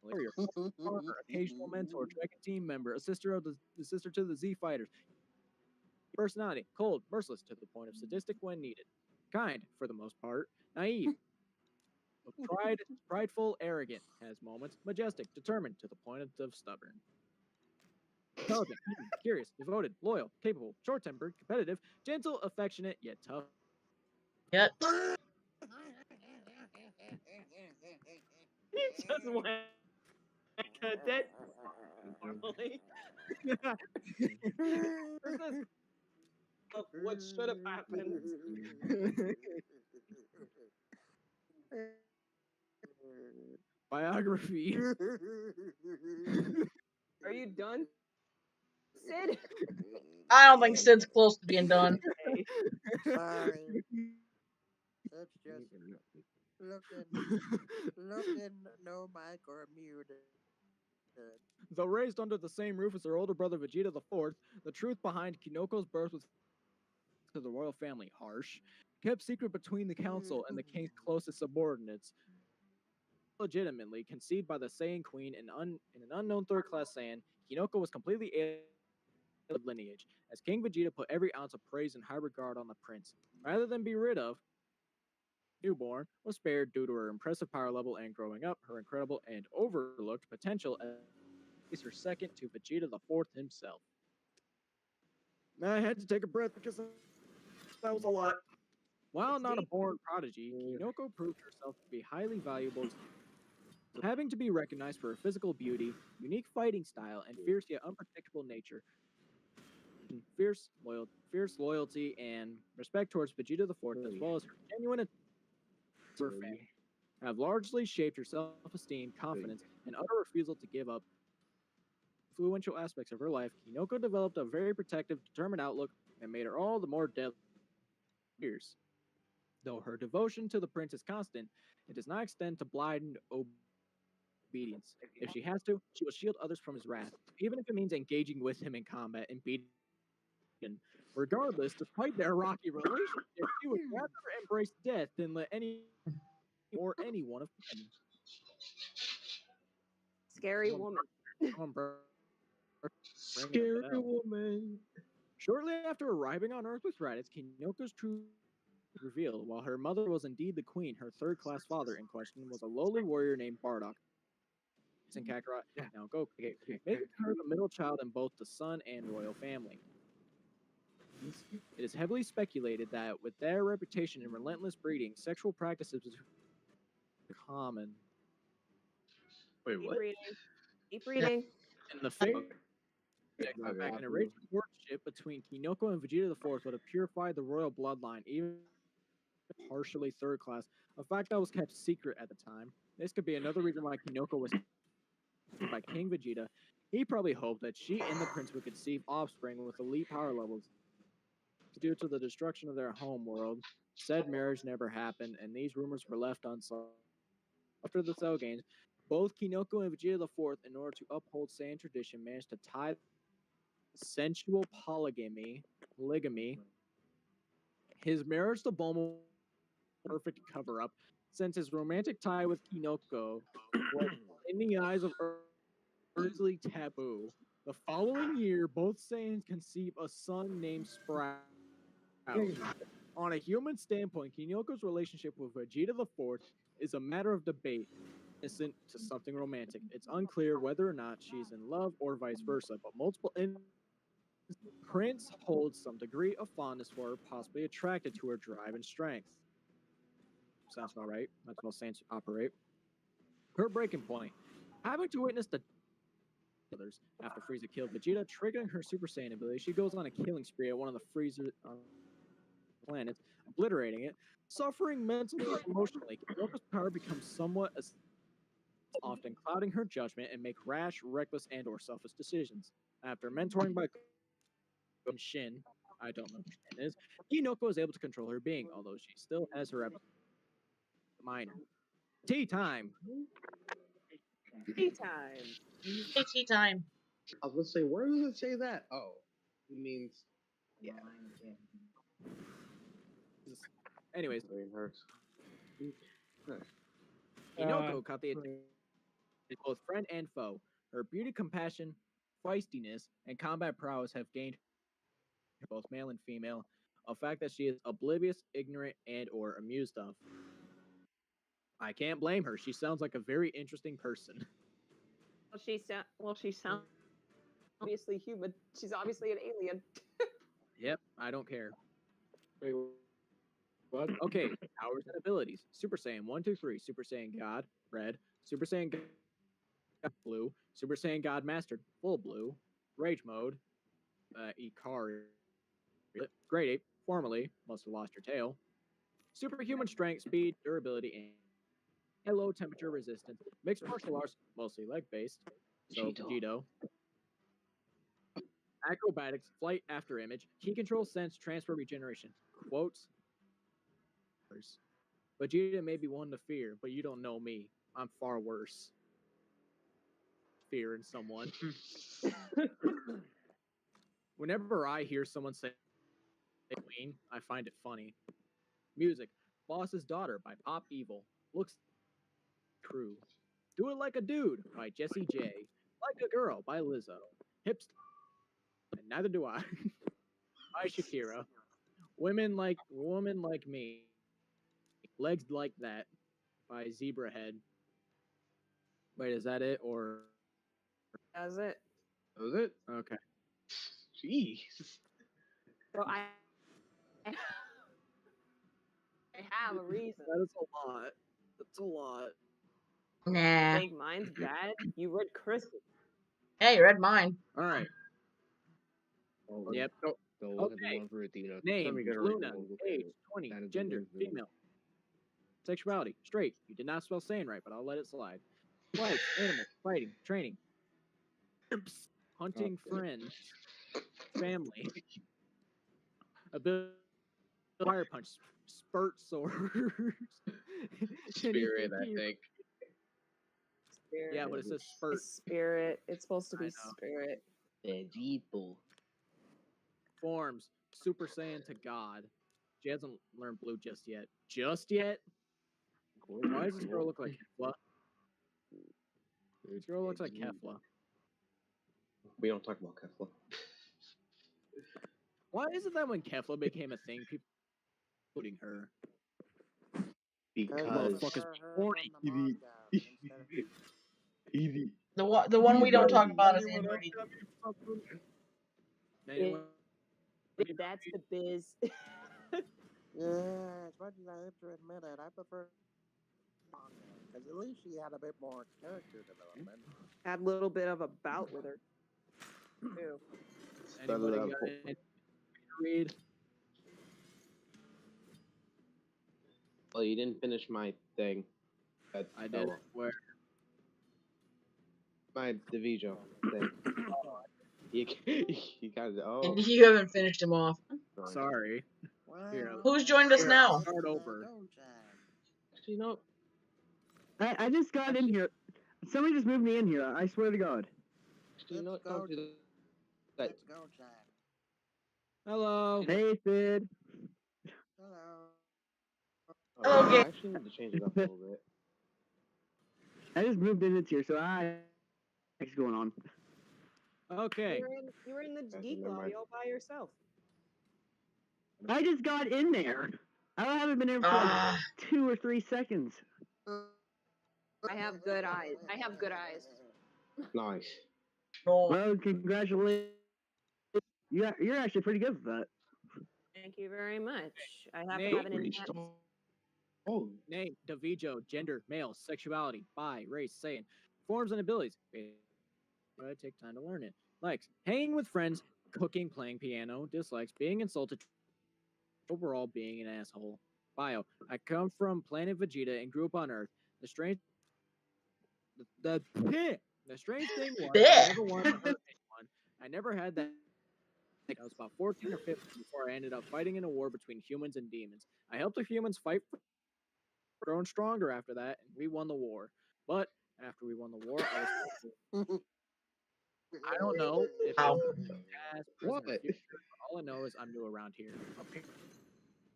S1: Warrior, farmer, occasional mentor, Dragon team member, a sister of the sister to the Z Fighters. Personality: cold, merciless to the point of sadistic when needed. Kind, for the most part. Naive. Prideful, arrogant. Has moments. Majestic, determined to the point of stubborn. Intelligent, curious, devoted, loyal, capable, short-tempered, competitive, gentle, affectionate, yet tough.
S2: Yet.
S3: He just went cadet formally. What should have happened?
S1: Biography.
S3: Are you done, Sid?
S2: I don't think Sid's close to being done.
S3: Okay.
S7: Sorry. That's just looking, no mic or muted.
S1: Though raised under the same roof as her older brother Vegeta the Fourth, the truth behind Kinoko's birth was to the royal family harsh, kept secret between the council and the king's closest subordinates. Legitimately conceived by the Saiyan Queen in an unknown third-class Saiyan, Kinoko was completely alien of lineage, as King Vegeta put every ounce of praise and high regard on the prince. Rather than be rid of, newborn was spared due to her impressive power level and growing up, her incredible and overlooked potential as her second to Vegeta the Fourth himself. I had to take a breath because that was a lot. While not a born prodigy, Kinoko proved herself to be highly valuable, having to be recognized for her physical beauty, unique fighting style, and fierce yet unpredictable nature. Fierce loyalty, and respect towards Vegeta the Fourth, as well as her genuine her family, have largely shaped her self-esteem, confidence, and utter refusal to give up. Influential aspects of her life, Kinoko developed a very protective, determined outlook that made her all the more deadly. Years. Though her devotion to the prince is constant, it does not extend to blind obedience. If she has to, she will shield others from his wrath, even if it means engaging with him in combat and beating him. Regardless, despite their rocky relationship, she would rather embrace death than let any or anyone offend.
S3: Scary woman.
S5: Scary woman.
S1: Shortly after arriving on Earth with Raditz, Kinoko's true revealed. While her mother was indeed the queen, her third-class father in question was a lowly warrior named Bardock. And Kakarot, now Goku, making her the middle child in both the Sun and royal family. It is heavily speculated that with their reputation in relentless breeding, sexual practices are common.
S5: Wait,
S3: Keep
S5: what?
S3: reading. Keep reading.
S1: In the face,
S5: Okay,
S1: in fact, an
S5: okay.
S1: arranged courtship between Kinoko and Vegeta IV would have purified the royal bloodline, even partially third class, a fact that was kept secret at the time. This could be another reason why Kinoko was by King Vegeta. He probably hoped that she and the prince would conceive offspring with elite power levels. Due to the destruction of their home world, said marriage never happened, and these rumors were left unsolved. After the Cell Games, both Kinoko and Vegeta IV, in order to uphold Saiyan tradition, managed to tie sensual polygamy. His marriage to Bulma was a perfect cover-up, since his romantic tie with Kinoko was, in the eyes of earthly taboo. The following year, both Saiyans conceive a son named Sprout. On a human standpoint, Kinoko's relationship with Vegeta IV is a matter of debate, innocent to something romantic. It's unclear whether or not she's in love or vice versa, but multiple Prince holds some degree of fondness for her, possibly attracted to her drive and strength. Sounds about right. That's how Saiyans operate. Her breaking point: having to witness the others after Frieza killed Vegeta, triggering her Super Saiyan ability, she goes on a killing spree at one of the Frieza planets, obliterating it, suffering mentally and emotionally. Kyoko's power becomes somewhat often clouding her judgment and make rash, reckless, and/or selfish decisions. After mentoring by Shin, I don't know who Shin is, Kinoko is able to control her being, although she still has her minor. Tea time.
S3: Tea time.
S2: Tea time.
S5: I was gonna say, where does it say that? Oh, it means yeah.
S1: Anyways,
S5: Brain hurts.
S1: Kinoko caught the attention of both friend and foe. Her beauty, compassion, feistiness, and combat prowess have gained both male and female, a fact that she is oblivious, ignorant, and/or amused of. I can't blame her. She sounds like a very interesting person.
S3: She sounds obviously human. She's obviously an alien.
S1: Yep, I don't care. Wait, what? Okay, powers and abilities. Super Saiyan 1, 2, 3. Super Saiyan God, red. Super Saiyan God, blue. Super Saiyan God Mastered, full blue. Rage mode, Ikari. Grade 8, formerly, must have lost your tail. Superhuman strength, speed, durability, and low temperature resistance. Mixed martial arts, mostly leg based. So, Vegito. Acrobatics, flight after image, key control, sense, transfer, regeneration. Quotes. Vegeta may be one to fear, but you don't know me. I'm far worse. Fearing someone. Whenever I hear someone say Queen, I find it funny. Music. Boss's Daughter by Pop Evil. Looks true. Do It Like a Dude by Jesse J. Like a Girl by Lizzo. Hips. And neither do I. By Shakira. Woman Like Me. Legs Like That by Zebrahead. Wait, is that it or
S3: That's it.
S5: That was it?
S1: okay?
S5: Jeez.
S3: So I have a reason.
S1: That is a lot. That's a lot.
S2: Nah.
S3: Think mine's bad? You read Chris's.
S2: Hey, you read mine.
S1: All right. Yep.
S4: So look at the
S1: Okay.
S4: one for Athena.
S1: Name,
S5: Let me get a read
S1: Luna,
S5: the whole
S1: age,
S5: book.
S1: 20,
S4: That is
S1: gender,
S4: the reason.
S1: female. Sexuality, straight. You did not spell sane right, but I'll let it slide. Life, animal, fighting, training. Hunting, friends, family. Ability, fire punch, spurt swords.
S5: Spirit, I think.
S3: Spirit.
S1: Yeah, but it says spurt.
S3: It's spirit. It's supposed to
S1: I
S3: be
S1: know.
S3: spirit.
S5: Vegito.
S1: Forms, Super Saiyan to God. She hasn't learned blue just yet. Just yet? Why does this girl look like Kefla? This girl looks like Kefla.
S5: We don't talk about Kefla.
S1: Why is it that when Kefla became a thing, people including her?
S5: Because
S1: Motherfucker's horny.
S5: Easy.
S2: The one we don't talk about is
S1: Anyone else
S2: Android.
S1: got me something? Anyone
S3: That's the biz.
S7: Yeah, as much as I hate to admit it, I prefer because at least she had a bit more character development.
S3: Had a little bit of a bout with her. Too.
S1: Anybody got anything to read?
S5: Well, you didn't finish my thing.
S1: I did. Where?
S5: My Divijo thing. You guys. Oh,
S2: You haven't finished him off.
S1: Sorry. Here,
S7: Well,
S2: Who's joined us
S1: here,
S2: now?
S1: Start over.
S7: Don't I?
S5: actually, no.
S8: I just got in here. Somebody just moved me in here. I swear to God.
S5: Actually, no.
S7: Let's
S5: Don't
S7: go.
S5: do that.
S7: Let's go, Chad.
S1: Hello.
S8: Hey, Sid.
S7: Hello.
S2: Hello,
S5: I
S2: Gabe.
S5: actually need to change it up a little bit.
S8: I just moved in here, so what's going on?
S1: Okay.
S3: You were in the
S5: Okay,
S3: geek
S5: never
S3: lobby
S5: mind.
S3: all by yourself.
S8: I just got in there. I haven't been there for like 2 or 3 seconds.
S3: I have good eyes. I have good eyes.
S5: Nice.
S2: Roll.
S8: Well, congratulations. You're actually pretty good at that.
S3: Thank you very much. I have to
S1: Nate.
S3: have an
S5: Pretty
S3: intense.
S5: strong. Oh,
S1: Name, Davijo, gender, male, sexuality, bi, race, saying, forms and abilities. But take time to learn it. Likes, hanging with friends, cooking, playing piano. Dislikes, being insulted, overall being an asshole. Bio, I come from planet Vegeta and grew up on Earth. The strange the strange thing was I never wanted to hurt anyone. I never had that. I was about 14 or 15 before I ended up fighting in a war between humans and demons. I helped the humans fight, grown stronger after that, and we won the war. But after we won the war, I don't know if
S2: Ow.
S1: it's past, present, or
S5: What?
S1: future. All I know is I'm new around here.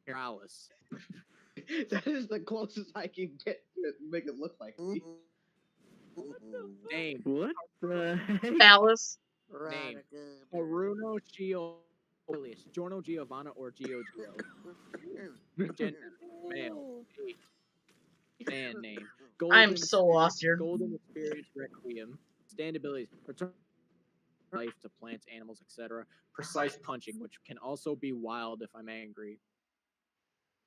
S1: Here, Alice.
S5: that is the closest I can get to make it look like me.
S1: Name,
S8: What the heck?
S2: Alice.
S1: Name.
S7: Radical.
S1: Bruno Gio, alias Giorno Giovanna or Gio Gio. Gender, male. Age. Fan name.
S2: I'm so lost here.
S1: Golden Experience Requiem. Stand abilities. Return life to plants, animals, etc. Precise punching, which can also be wild if I'm angry.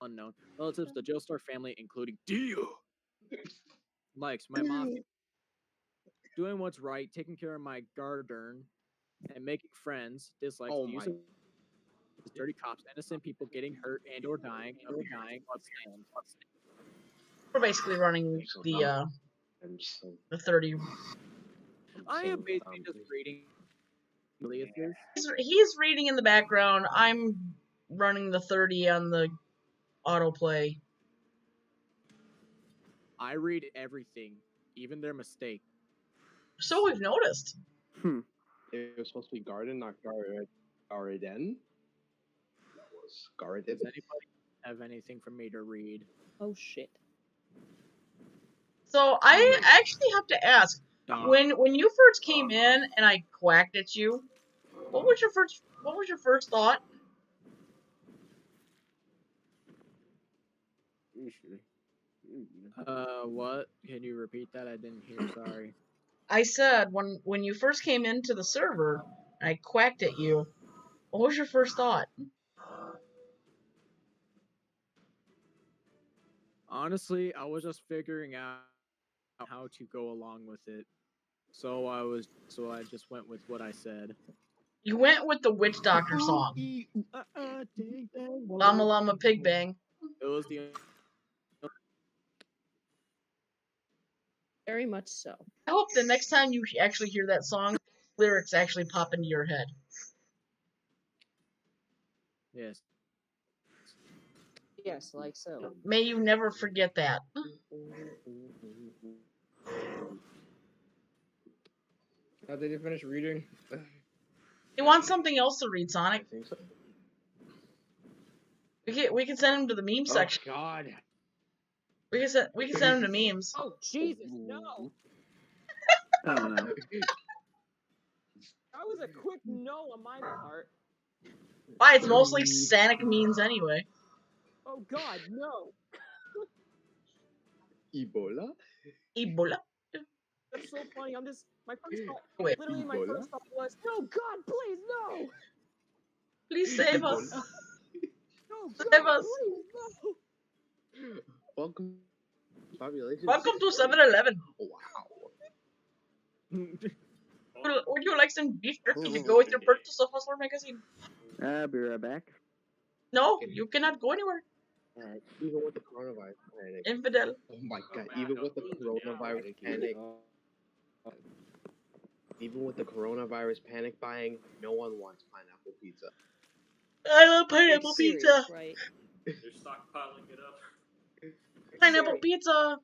S1: Unknown. Relatives, the Joestar family, including Dio. Likes, my mafia. Doing what's right, taking care of my garden, and making friends. Dislikes,
S5: Oh
S1: the use
S5: my.
S1: of dirty cops, innocent people getting hurt and or dying, upstand.
S2: We're basically running the
S5: I'm so.
S2: the 30.
S1: I am basically just reading aliases.
S2: He's reading in the background. I'm running the 30 on the autoplay.
S1: I read everything, even their mistake.
S2: So we've noticed.
S5: It was supposed to be Garden, not Garden. That was Garden.
S1: Does anybody have anything for me to read?
S3: Oh shit.
S2: So I actually have to ask,
S1: Dog.
S2: when you first came in and I quacked at you, what was your first thought?
S1: What? Can you repeat that? I didn't hear. Sorry.
S2: I said when you first came into the server and I quacked at you, what was your first thought?
S1: Honestly, I was just figuring out how to go along with it. So I just went with what I said.
S2: You went with the witch doctor song. Llama Llama Pig Bang.
S1: It was the
S3: Very much so.
S2: I hope the next time you actually hear that song, lyrics actually pop into your head.
S1: yes.
S3: Yes, like so.
S2: May you never forget that.
S4: Did you finish reading?
S2: You want something else to read,
S5: I
S2: Sonic?
S5: think so.
S2: We can send him to the meme section.
S4: Oh God.
S2: We can send him to memes.
S3: Oh Jesus, no!
S8: I don't know.
S3: That was a quick no on my part.
S2: Why? It's mostly Sonic memes anyway.
S3: Oh God, no!
S5: Ebola?
S2: Ebola.
S3: That's so funny. My first thought,
S2: Wait.
S3: literally my
S5: Ebola?
S3: first thought was, no, God, please, no!
S2: Please save us.
S1: No,
S2: Save
S1: God,
S2: us.
S1: please, no.
S5: Welcome, population.
S2: Welcome to
S5: 640.
S2: 7-Eleven.
S5: Wow.
S2: Would you like some beef jerky to go with your purchase of Hustler magazine?
S8: I'll be right back.
S2: No, you cannot go anywhere.
S5: Alright, even with the coronavirus panic.
S2: Infidel.
S5: Oh my god, even with the coronavirus panic. Even with the coronavirus panic buying, no one wants pineapple pizza.
S2: I love pineapple
S3: You're
S2: pizza.
S3: serious, right?
S6: They're stockpiling it up.
S2: Pineapple pizza.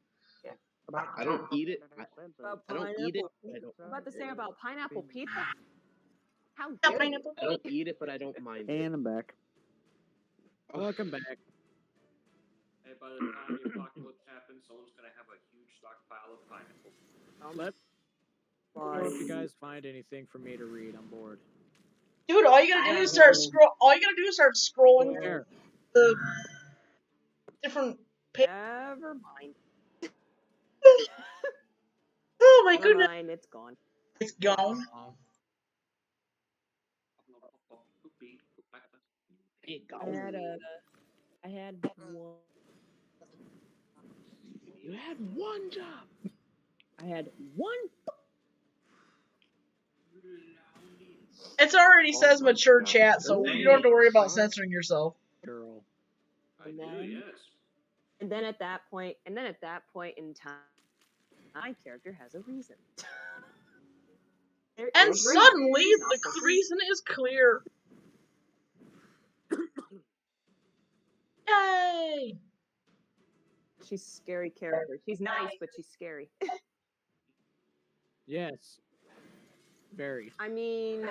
S5: I don't eat it. I don't eat it.
S3: Pineapple.
S5: But I don't.
S3: I'm about to say about pineapple pizza. How
S2: Yeah,
S3: dare you?
S2: pineapple.
S5: I don't eat it, but I don't mind it.
S8: And I'm back.
S1: Welcome back.
S6: And by the time the apocalypse happens, someone's gonna have a huge stockpile of pineapple.
S1: Let know if you guys find anything for me to read. I'm bored.
S2: Dude, all you gotta do is start scrolling
S1: Where?
S2: the different pages.
S3: Never mind.
S2: Oh my
S3: Never
S2: goodness.
S3: mind. It's gone.
S2: It's gone.
S3: I had one.
S5: You had one job.
S3: I had one.
S2: It's already
S5: Oh
S2: says
S5: my
S2: mature
S5: God.
S2: chat, so you don't have to worry about censoring yourself.
S1: Girl.
S6: I do,
S3: Man.
S6: yes.
S3: And then at that point in time, my character has a reason. There
S2: And
S3: is
S2: suddenly,
S3: reason.
S2: the reason is clear. Yay!
S3: She's a scary character. She's nice, but she's scary.
S1: Yes. Very.
S3: I mean,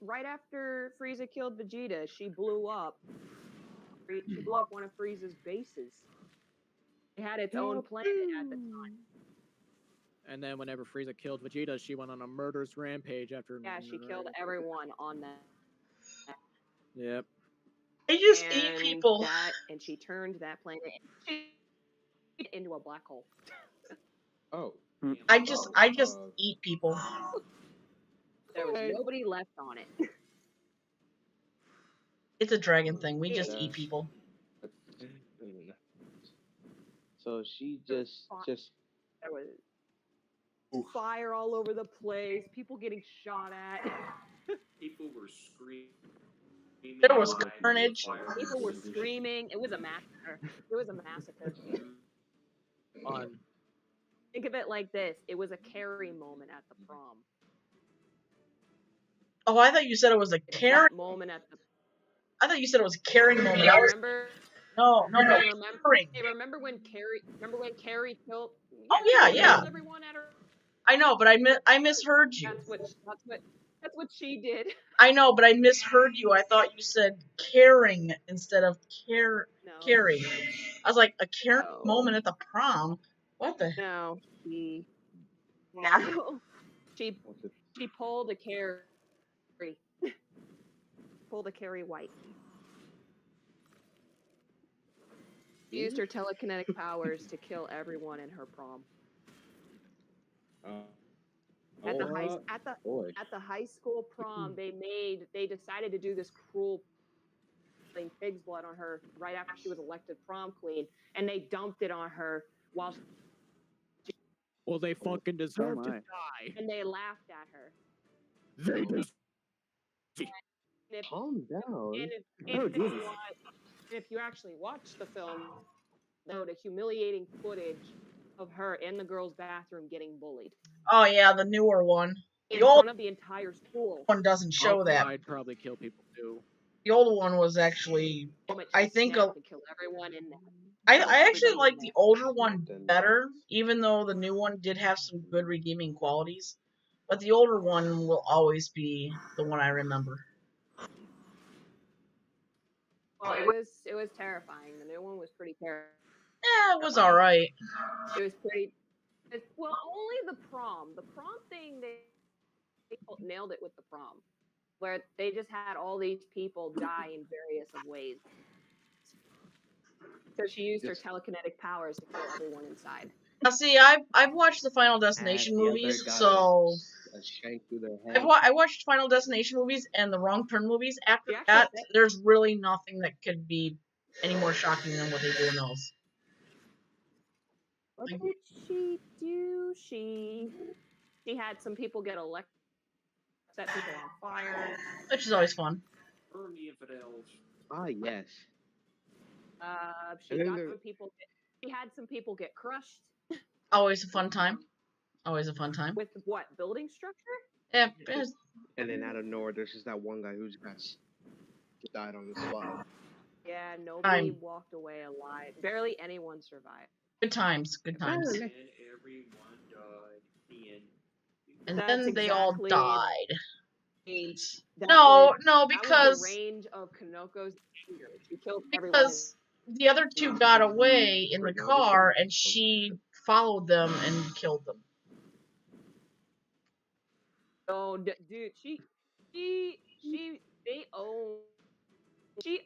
S3: right after Frieza killed Vegeta, she blew up. She blew up one of Frieza's bases. It had its own planet at the time.
S1: And then whenever Frieza killed Vegeta, she went on a murderous rampage after.
S3: Yeah, she killed everyone on that.
S1: Yep.
S2: They just eat people.
S3: And she turned that planet into a black hole.
S5: Oh.
S2: I just eat people.
S3: There was nobody left on it.
S2: It's a dragon thing. We just eat people.
S5: So she just
S3: There was fire all over the place. People getting shot at.
S6: People were screaming.
S2: There was
S6: hiding,
S2: carnage.
S6: fire.
S3: People were screaming. It was a massacre. It was a massacre.
S1: Fun.
S3: Think of it like this. It was a Carrie moment at the prom.
S2: Oh, I thought you said it was a caring
S3: moment at the.
S2: I thought you said it was a caring moment.
S3: Hey, remember?
S2: No.
S3: Remember when Carrie? Remember when Carrie killed?
S2: Oh yeah.
S3: Killed everyone at her.
S2: I know, but I misheard you.
S3: That's what she did.
S2: I know, but I misheard you. I thought you said caring instead of caring. I was like, a caring moment at the prom. What the?
S3: No, she pulled a Carrie. Pulled a Carrie White. She used her telekinetic powers to kill everyone in her prom. At the high school prom, they decided to do this cruel thing, pig's blood on her right after she was elected prom queen, and they dumped it on her while.
S1: Well, they fucking deserve to die.
S3: And they laughed at her.
S1: They just.
S5: Calm down.
S3: And if you actually watch the film, the humiliating footage of her in the girls' bathroom getting bullied.
S2: Oh yeah, the newer one.
S3: In front of the entire school.
S2: One doesn't show that.
S1: I'd probably kill people too.
S2: The older one was actually, I think,
S3: to kill everyone in that.
S2: I actually like the older one better, even though the new one did have some good redeeming qualities. But the older one will always be the one I remember.
S3: Well, it was terrifying. The new one was pretty terrifying.
S2: Yeah, it was alright.
S3: It was pretty. Well, only the prom. The prom thing, they nailed it with the prom, where they just had all these people die in various ways. So she used her telekinetic powers to kill everyone inside.
S2: Now, see, I've watched the Final Destination movies, so
S5: a shank through their
S2: I,
S5: head.
S2: I watched Final Destination movies and the Wrong Turn movies. After
S3: She actually
S2: that,
S3: said-
S2: there's really nothing that could be any more shocking than what they do in those.
S3: What did she do? She had some people get elected, set people on fire.
S2: Which is always fun.
S6: Burn the infidels.
S5: Ah, yes.
S3: She
S5: And then
S3: got
S5: there-
S3: some people. She had some people get crushed
S2: Always a fun time. Always a fun time.
S3: with what building structure?
S2: Yeah,
S5: And then out of nowhere, there's just that one guy who's died on the spot.
S3: Yeah, nobody
S2: I'm-
S3: walked away alive. Barely anyone survived.
S2: good times. Good times.
S6: And everyone died. The end.
S2: And
S3: That's
S2: then they all
S3: exactly-
S2: died.
S3: That
S2: No,
S3: was-
S2: no,
S3: that was
S2: because
S3: the range of Kanoko's anger. She killed everyone.
S2: because the other two got away in the car, and she followed them and killed them.
S3: Oh, dude, she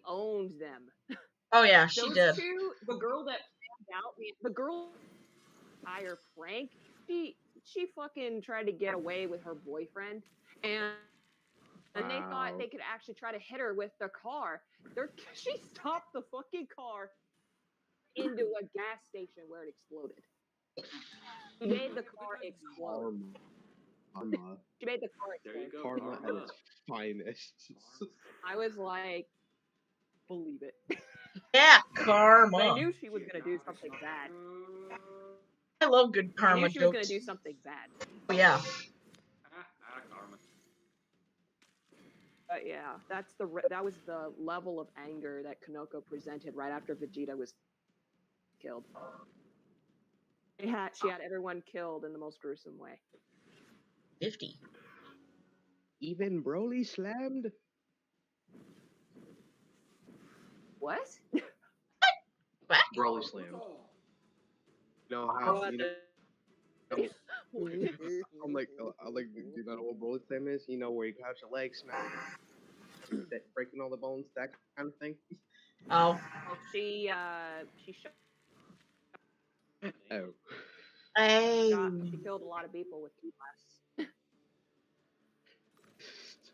S3: owned them.
S2: Oh yeah, she
S3: Those
S2: did.
S3: two, the girl that found out, the girl, higher prank, she fucking tried to get away with her boyfriend, and they thought
S5: Wow.
S3: they could actually try to hit her with the car. She stopped the fucking car into a gas station where it exploded. She made the car explode.
S5: Karma.
S3: She made the car
S6: There you
S3: explode.
S6: go.
S5: Karma at its finest.
S3: I was like, believe it.
S2: Yeah,
S3: But I
S2: karma.
S3: knew she was gonna do something bad.
S2: I love good
S3: I
S2: karma
S3: knew she was gonna
S2: jokes.
S3: do something bad.
S2: Oh, yeah.
S6: Karma.
S3: But yeah, that was the level of anger that Kanoko presented right after Vegeta was killed. She had everyone killed in the most gruesome way.
S2: 50.
S5: Even Broly slammed.
S3: What?
S5: Broly slammed. No, how? You know, I'm like, do you know what Broly slam is? You know, where you crouch your legs, smash, breaking all the bones, that kind of thing.
S2: Oh.
S3: Well, she shot,
S5: Oh.
S2: Hey.
S3: she killed a lot of people with two blasts.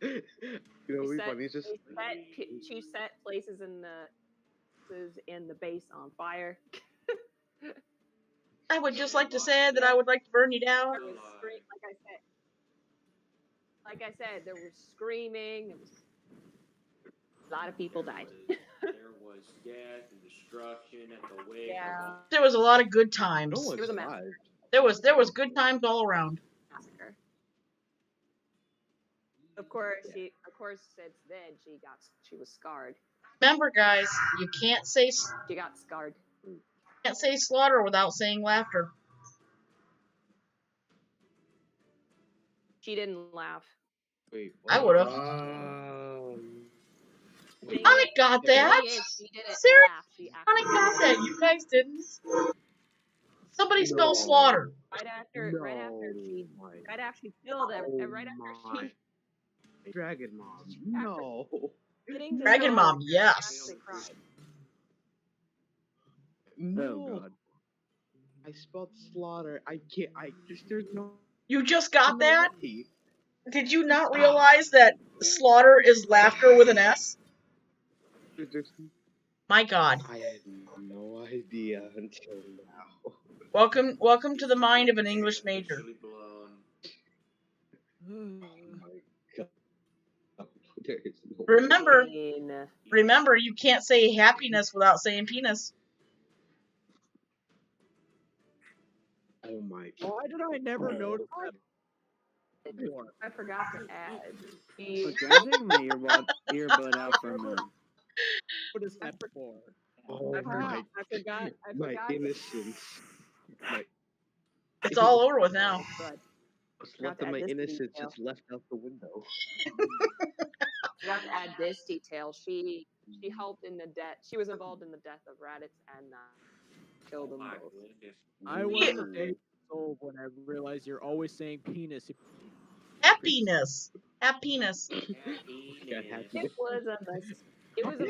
S5: You know, what's funny? It's just
S3: She set places in the base on fire.
S2: I would just like to say that I would like to burn you down.
S3: There was like I said, there was screaming. A lot of people died.
S6: There was death and destruction at the wake.
S3: Yeah.
S2: There was a lot of good times.
S5: no one
S3: It was a
S5: survived.
S2: There was good times all around.
S3: Massacre. Of course, since then she was scarred.
S2: Remember, guys, you can't say
S3: She got scarred.
S2: slaughter without saying laughter.
S3: She didn't laugh.
S5: Wait,
S2: I
S5: what?
S2: would've. Sonic got that.
S3: She didn't
S2: Seriously?
S3: laugh. She
S2: Sonic got that. You guys didn't. Somebody spell slaughter.
S3: right after she killed him, and right after she
S5: Dragon Mom. No.
S3: getting the
S2: Dragon
S3: scar,
S2: Mom, yes.
S3: they cried.
S5: No.
S1: Oh god.
S5: I spelled slaughter. I can't. There's no.
S2: You just got that?
S5: way.
S2: Did you not realize that slaughter is laughter with an S?
S5: There's-
S2: My God.
S5: I had no idea until now.
S2: Welcome to the mind of an English major.
S6: Officially blown.
S5: Oh my god. There is no
S2: Remember,
S3: In,
S2: remember, you can't say happiness without saying penis.
S5: Oh my.
S1: Why did I never notice that before?
S3: I forgot to add.
S8: Okay, I'm taking my earbud out for a minute.
S1: Notice that before.
S5: Oh
S3: I
S5: my.
S3: forgot.
S5: My innocence. My.
S2: It's all over with now.
S3: But
S5: What's
S3: forgot
S5: left
S3: to
S5: of
S3: add
S5: my
S3: this
S5: innocence
S3: detail.
S5: is left out the window.
S3: I forgot to add this detail. She helped in the death. She was involved in the death of Raditz and killed them
S6: My
S3: both.
S6: goodness.
S1: I was 8 years old when I realized you're always saying penis.
S2: Happiness. Happiness.
S5: Yeah, happy.
S3: It was a mis- It was a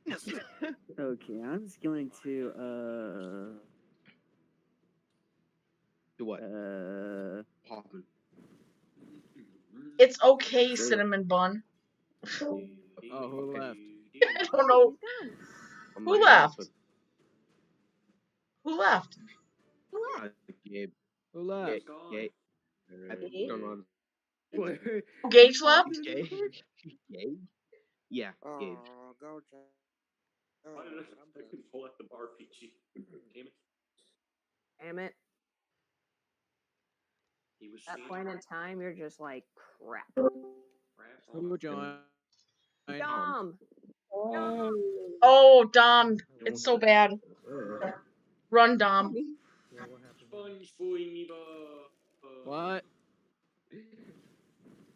S3: mis-
S8: Okay, I'm just going to
S5: Do what?
S8: uh
S5: Poppin'.
S2: It's okay, cinnamon bun.
S1: Oh, who left?
S2: I don't know.
S5: I'm
S2: Who
S5: not
S2: left?
S5: honest,
S2: Who left?
S5: but, Gabe.
S1: Who left?
S5: Gabe. I don't know.
S2: Gage left?
S5: Gabe? Gabe? Yeah, Gabe.
S7: Oh, go Jack.
S6: Why did I control at the bar, Peachy? Damn it.
S3: Damn it.
S6: He was
S3: At that
S6: seeing
S3: point in time, you're just like, crap.
S6: crap.
S1: Who joined?
S3: Dumb.
S2: Oh, Dom. It's so bad. Run, Dom.
S6: Sponge boy,
S1: What?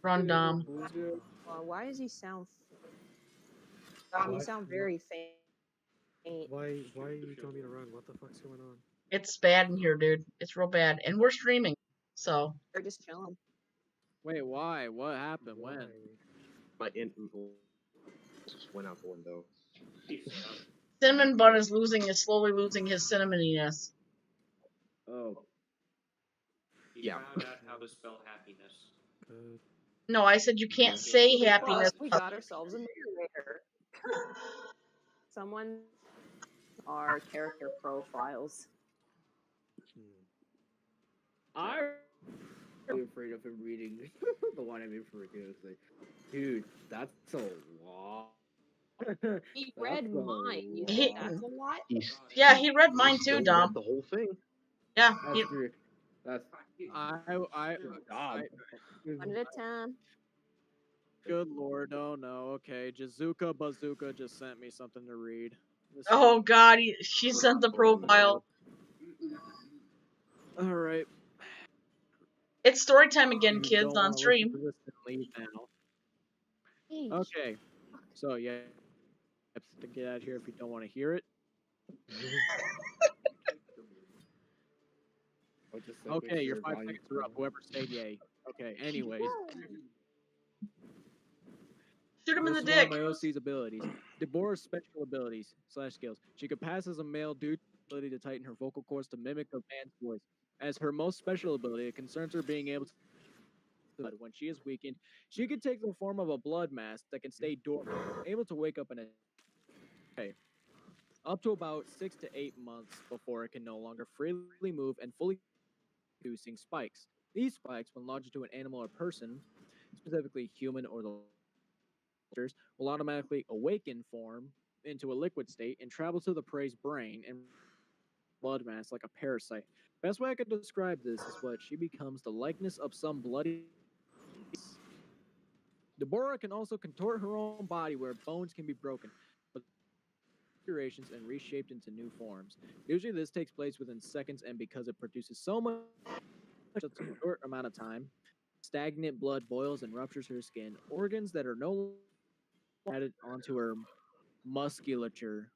S2: Run, Dom.
S3: Why does he sound? You sound very faint.
S9: Why are you telling me to run? What the fuck's going on?
S2: It's bad in here, dude. It's real bad. And we're streaming. So.
S3: We're just chilling.
S1: Wait, why? What happened? When?
S5: My infant just went out the window.
S2: Cinnamon Bun is slowly losing his cinnamoniness.
S5: Oh.
S6: He found out how to spell happiness.
S2: No, I said you can't say happiness.
S3: Plus, we got ourselves a narrator. Someone. Our character profiles.
S4: I'm really afraid of him reading the one I made for Ricky. Dude, that's a lot.
S3: He read mine. You
S2: He-
S3: think that's a lot?
S2: Yeah, he read mine too,
S5: Still
S2: Dom.
S5: read the whole thing.
S2: Yeah.
S4: That's true. That's
S1: I
S3: One at a time.
S1: good lord, oh no, okay. Jazuka Bazooka just sent me something to read. This
S2: Oh God, she sent the profile.
S1: Alright.
S2: It's story time again,
S1: You
S2: kids,
S1: don't
S2: on
S1: wanna
S2: stream.
S1: listen to this, then leave now. Okay. So yeah. I have to get out of here if you don't want to hear it. Okay, your 5 seconds are up. Whoever said yay. Okay, anyways.
S2: Shoot him in the
S1: This is one
S2: dick.
S1: of my OC's abilities. Deborah's special abilities / skills. She could pass as a male due to the ability to tighten her vocal cords to mimic a man's voice. As her most special ability, it concerns her being able to when she is weakened. She can take the form of a blood mass that can stay dormant, able to wake up in up to about 6 to 8 months before it can no longer freely move and fully producing spikes. These spikes, when lodged into an animal or person, specifically human or the will automatically awaken form into a liquid state and travel to the prey's brain and blood mass like a parasite. Best way I could describe this is what she becomes the likeness of some bloody. Deborah can also contort her own body where bones can be broken, but durations and reshaped into new forms. Usually this takes place within seconds, and because it produces so much in such a short amount of time, stagnant blood boils and ruptures her skin. Organs that are no longer added onto her musculature,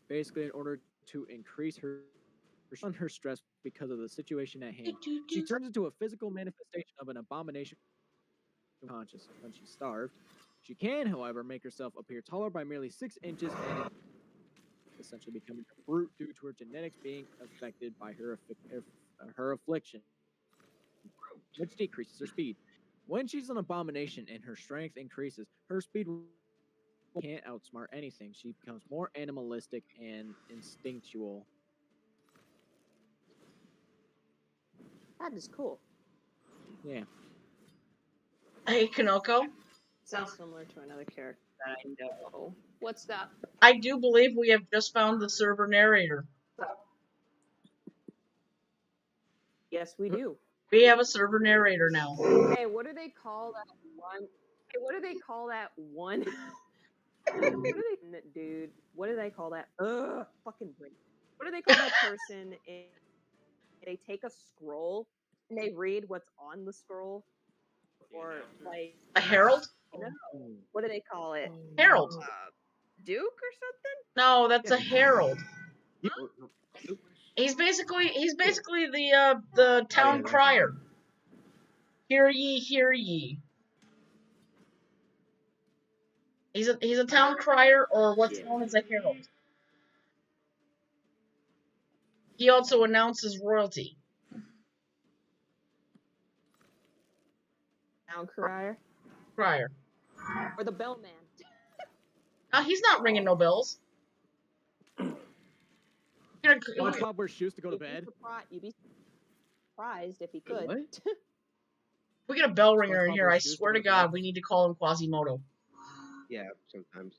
S1: basically in order to increase her stress because of the situation at hand. She turns into a physical manifestation of an abomination conscious when she's starved. She can, however, make herself appear taller by merely 6 inches and essentially becoming a brute due to her genetics being affected by her affliction, which decreases her speed. When she's an abomination and her strength increases, her speed can't outsmart anything. She becomes more animalistic and instinctual.
S3: That is cool.
S1: Yeah.
S2: Hey, Kanoko.
S3: Sounds similar to another character that I know. What's that?
S2: I do believe we have just found the server narrator.
S3: Yes, we do.
S2: We have a server narrator now.
S3: Hey, what do they call that one? Hey, what do they call that one? Dude, what do they call that? Fucking brain. What do they call that person? They take a scroll and they read what's on the scroll, or like
S2: a herald?
S3: No, what do they call it?
S2: Herald.
S3: Duke or something?
S2: No, that's a herald. He's basically the town crier. Hear ye, hear ye. He's a town crier, or what's known as a herald. He also announces royalty.
S3: Town crier.
S2: Crier.
S3: Or the bellman.
S2: He's not ringing no bells.
S1: SpongeBob wears shoes to go to bed.
S3: You'd be surprised if he could.
S5: What?
S2: We get a bell ringer in
S1: SpongeBob
S2: here.
S1: wears
S2: I
S1: shoes to
S2: swear
S1: go
S2: to
S1: to
S2: God,
S1: bed.
S2: we need to call him Quasimodo.
S5: Yeah, sometimes.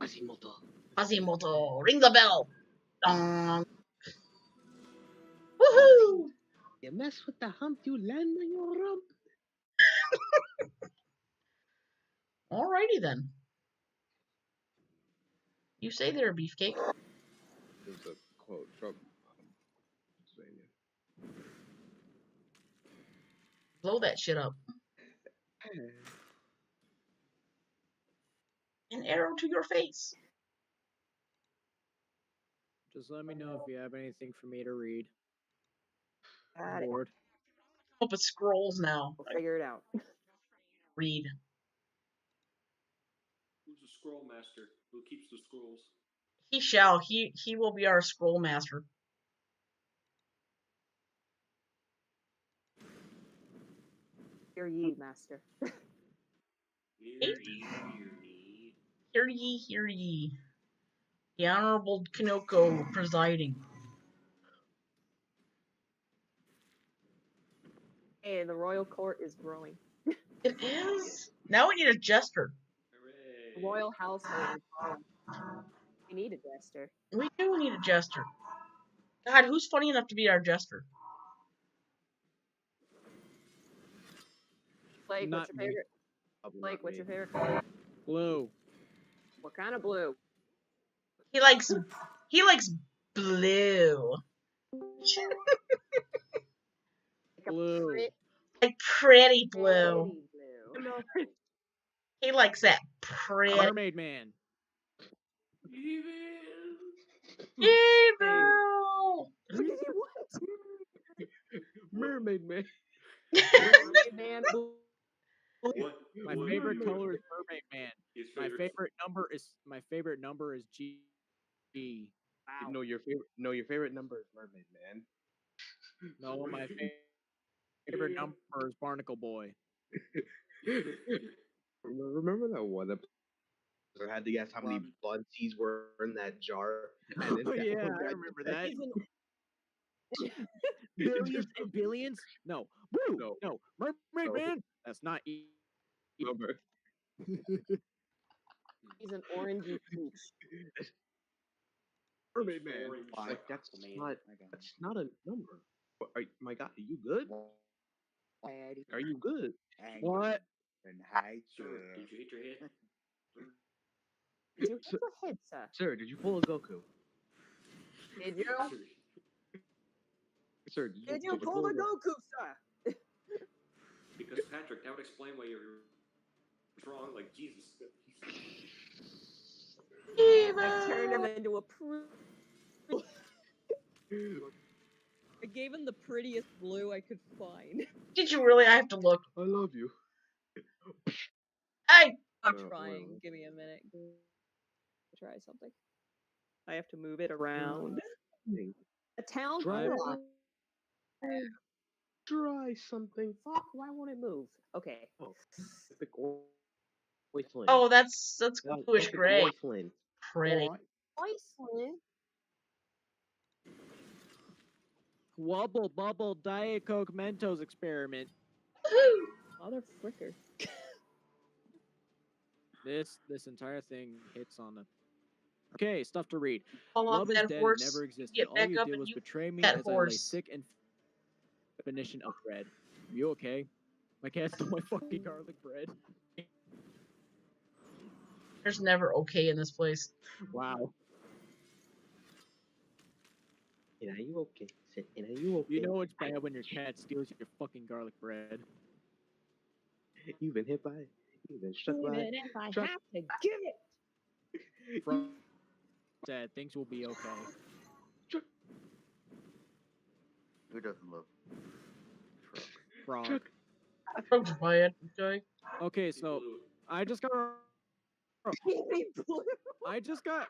S5: Quasimodo.
S2: Quasimodo, ring the bell. Dong. Woohoo!
S5: You mess with the hump, you land on your rump.
S2: Alrighty then. You say there, Beefcake.
S5: There's a quote from Pennsylvania.
S2: Blow that shit up. An arrow to your face.
S1: Just let me know if you have anything for me to read.
S3: Got it.
S1: Bored.
S2: Hope it scrolls now.
S3: We'll figure it out.
S2: Read.
S6: Who's the scroll master? Who keeps the scrolls?
S2: He shall. He will be our scroll master.
S3: Hear ye, master.
S6: Hear ye, hear ye.
S2: Hear ye, hear ye. The Honorable Kinoko presiding.
S3: Hey, the royal court is growing.
S2: It is. Now we need a jester.
S3: The royal household is growing. We need a jester.
S2: We do need a jester. God, who's funny enough to be our jester?
S3: Blake,
S1: Not
S3: what's your
S1: me.
S3: favorite? Blake, what's your favorite color?
S1: Blue.
S3: What kind of blue?
S2: He likes blue.
S1: Blue.
S2: Like pretty blue.
S3: Pretty blue.
S2: He likes that pretty.
S1: Mermaid Man.
S2: Evil.
S5: Mermaid Man.
S3: Mermaid Man.
S1: My favorite color is Mermaid Man.
S6: His
S1: My
S6: favorite
S1: favorite number is G.
S3: Wow.
S5: No, your favorite number is Mermaid Man.
S1: No, my favorite number is Barnacle Boy.
S5: Remember that one episode I had to guess how many bunsies were in that jar? And then
S1: Oh
S5: that
S1: yeah,
S5: one
S1: I
S5: guy
S1: remember that. Billions and billions? No. Blue. No. Mermaid
S5: No.
S1: Man? That's not
S5: number.
S3: He's an orangey peach.
S5: Mermaid Man.
S6: Orange.
S5: Like that's not a number. My God, are you good? Are you good?
S1: What?
S6: Sir, did you hit your head?
S3: Did you hit your head, sir?
S5: Sir, did you pull a Goku?
S3: Did you?
S5: Sir,
S3: Did you pull the Goku, sir?
S6: Because Patrick, that would explain why you're wrong. Like Jesus.
S3: I turned him into a
S10: I gave him the prettiest blue I could find.
S2: Did you really? I have to look.
S5: I love you.
S2: Hey!
S10: I'm
S5: No,
S10: trying.
S5: well.
S10: Give me a minute. Try something. I have to move it around.
S3: A town
S5: Try
S3: clock.
S5: Try something.
S3: Fuck, why won't it move? Okay.
S2: Oh, that's bluish gray.
S5: Flynn.
S2: Pretty.
S3: Iceland.
S1: Wubble Bubble Diet Coke Mentos experiment.
S10: Mother fricker.
S1: This entire thing hits on the. Okay, stuff to read.
S2: Fall off
S1: Love is
S2: that
S1: dead
S2: horse.
S1: and never existed.
S2: Get
S1: All
S2: back
S1: you
S2: up
S1: did
S2: and
S1: was
S2: you
S1: betray me
S2: that
S1: as I lay
S2: horse.
S1: sick and definition of bread. You okay? My cat stole my fucking garlic bread.
S2: There's never okay in this place.
S1: Wow.
S5: And are you okay? And are you okay?
S1: You know it's bad when your cat steals your fucking garlic bread.
S5: You've been hit by it. You've been struck by it.
S10: If I
S5: Struck-
S10: have to give it.
S1: From said things will be okay.
S7: Who doesn't love
S1: Frog.
S5: Chuck.
S2: I broke by it, okay?
S1: Okay, so I just got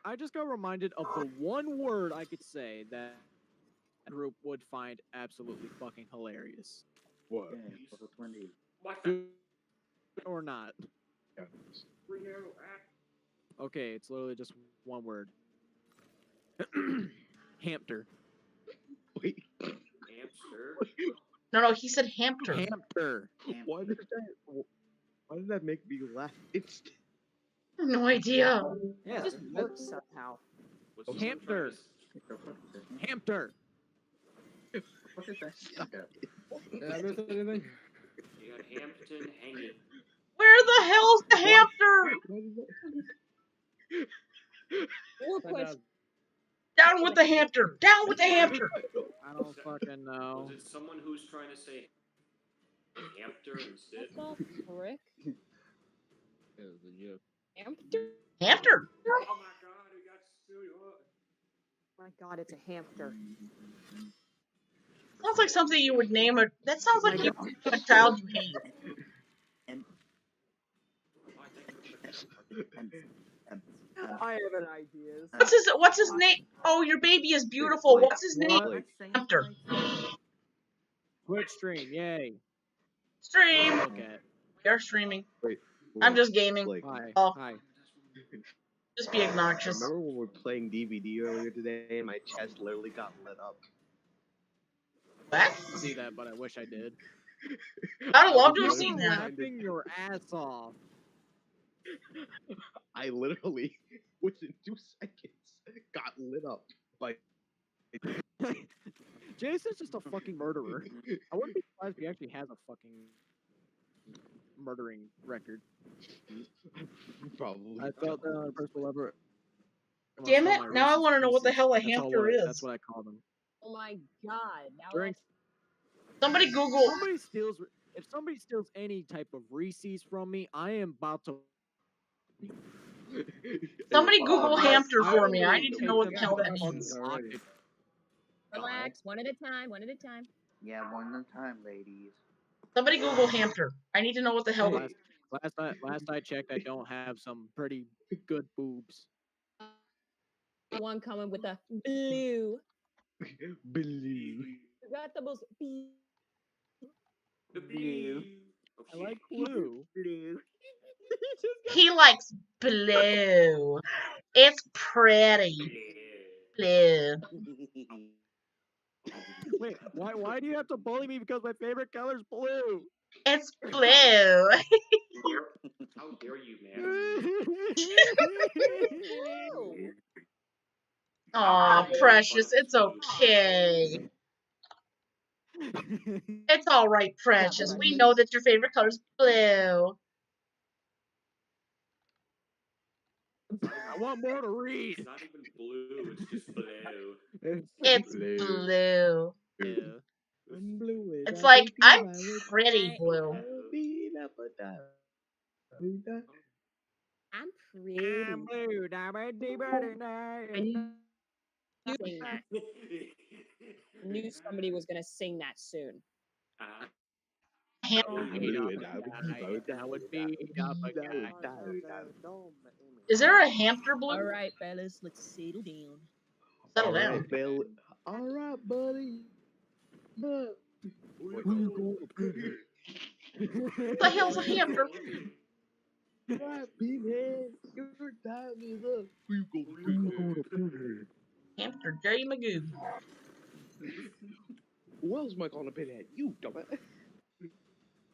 S1: I just got reminded of the one word I could say that a group would find absolutely fucking hilarious.
S5: What?
S6: What the?
S1: Or not? Okay, it's literally just one word. Hamster.
S5: Wait.
S6: Hamster?
S2: No, he said hamster.
S1: Hamster.
S5: Why did that make me laugh? It's
S2: No idea.
S1: Yeah,
S3: It just works somehow.
S6: Was someone trying
S1: hamster.
S6: to-
S1: Hamster.
S4: Did I miss anything?
S6: You got Hampton hanging.
S2: Where the hell's the hamster?
S3: Or push.
S2: Down with the hamster. Down with the hamster.
S1: I don't fucking know.
S6: Was it someone who's trying to say hamster instead?
S3: That's all frick.
S4: It was a joke.
S3: Hamster?
S2: Hamster.
S6: Oh my god, it got so hot.
S3: My god, it's a hamster.
S2: Sounds like something you would name a. That sounds like you, a child you hate.
S3: I have an idea.
S2: What's his name? Oh, your baby is beautiful. What's his name?
S1: What?
S2: Hamster.
S1: Twitch stream, yay.
S2: Stream.
S1: Look at.
S2: We are streaming.
S5: Wait.
S2: I'm just gaming.
S5: Like,
S1: Hi.
S2: Oh.
S1: Hi.
S2: Just be obnoxious.
S5: remember when we were playing DVD earlier today and my chest literally got lit up?
S2: What?
S1: See that, but I wish I did.
S2: I'd love to have
S1: You
S2: seen
S1: were
S2: that.
S1: laughing your ass off.
S5: I literally, within 2 seconds, got lit up by.
S1: Jason's just a fucking murderer. I wouldn't be surprised if he actually has a fucking murdering record.
S5: Probably.
S1: I felt that on a personal level.
S2: Damn it!
S1: amongst all my
S2: Now I
S1: racist
S2: want to know what the
S1: species.
S2: hell a
S1: That's all
S2: hamster
S1: what I-
S2: is.
S1: That's what I call them.
S3: Oh my god. Now
S1: During
S2: Somebody
S1: if
S2: Google.
S1: somebody steals any type of Reese's from me, I am about to.
S2: Somebody Google
S5: I-
S2: hamster
S5: I
S2: for me. I
S5: already
S2: need to
S1: take
S2: know what
S1: them
S2: the hell
S1: to
S2: that
S1: fucking
S2: means.
S1: pocket.
S3: Relax, one at a time, one at a time.
S11: Yeah, one at a time, ladies.
S2: Somebody Google hamster. I need to know what the hell.
S1: Last I checked, I don't have some pretty good boobs.
S3: One coming with a blue.
S5: Believe.
S3: You got the most
S6: The blue.
S1: I like blue.
S2: He likes blue. It's pretty. Blue.
S1: Wait, why do you have to bully me because my favorite color is blue?
S2: It's blue.
S6: How dare you, man?
S2: Aw, precious. It's okay. It's alright, precious. We know that your favorite color is blue.
S1: I want more to read.
S6: It's not even blue, it's just blue.
S2: It's blue.
S1: Yeah.
S5: I'm blue.
S2: It's like, I'm pretty blue.
S3: I'm pretty.
S1: I'm blue, diamond, deeper tonight.
S3: I knew that. I knew somebody was gonna sing that soon.
S1: That would be
S2: Is there a hamster blue?
S3: All right, fellas, let's settle down.
S2: Settle down.
S5: Alright, buddy. But
S2: What the hell's a hamster?
S5: Alright, Pinhead. Your time is up. We go
S2: Hamster J. Magoo.
S5: Who else am I calling a pinhead? You, dumbass.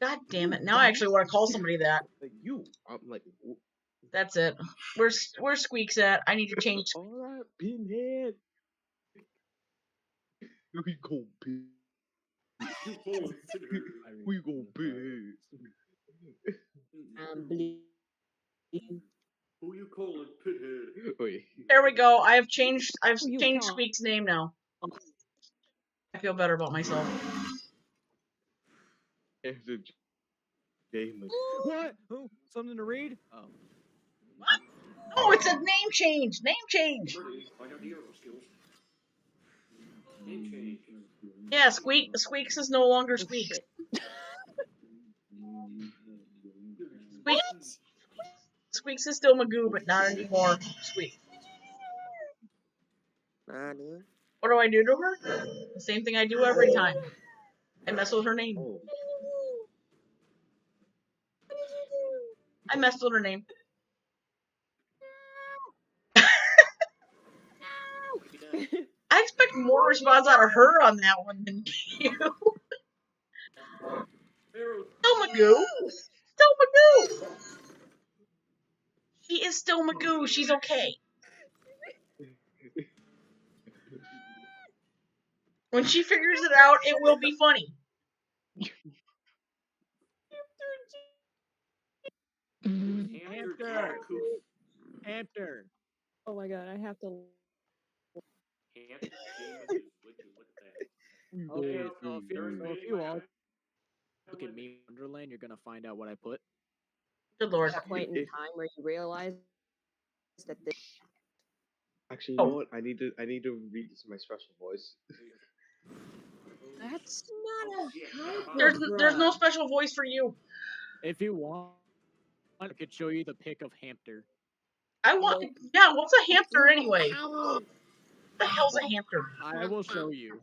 S2: God damn it. Now I actually want to call somebody that.
S5: Like, you. I'm like,
S2: That's it. Where's Squeaks at? I need to change.
S5: alright, pinhead. We go pinhead. We go pinhead.
S3: Blue.
S6: Who you calling Pinhead?
S5: Wait.
S2: There we go. I've changed
S3: you
S2: changed
S3: call?
S2: Squeak's name now. I feel better about myself.
S5: After game.
S1: What? Oh, something to read? Oh.
S2: Oh, it's a name change. Name change.
S6: I have hero skills. Name change.
S2: Yeah, Squeaks is no longer Squeaks. Squeaks is still Magoo, but not anymore Squeak. What do I do to her? The same thing I do every time. I mess with her name.
S5: Oh.
S2: I messed with her name. I expect more response out of her on that one than you. Still Magoo. Still Magoo. She is still Magoo. She's okay. When she figures it out, it will be funny.
S1: Hamster. Hamster.
S10: Oh my god, I have to.
S6: Hamster Jameson, would you look at that?
S1: Okay, so if you all
S6: Darth
S1: look at me, Wonderland, you're gonna find out what I put.
S2: Good lord.
S3: That point in time where you realize that this.
S5: Actually, you know what? I need to read this in my special voice.
S3: That's not a
S2: There's no special voice for you.
S1: If you want, I could show you the pic of hamster.
S2: I want. Yeah, what's a hamster anyway? What the hell's a hamster?
S1: I will show you.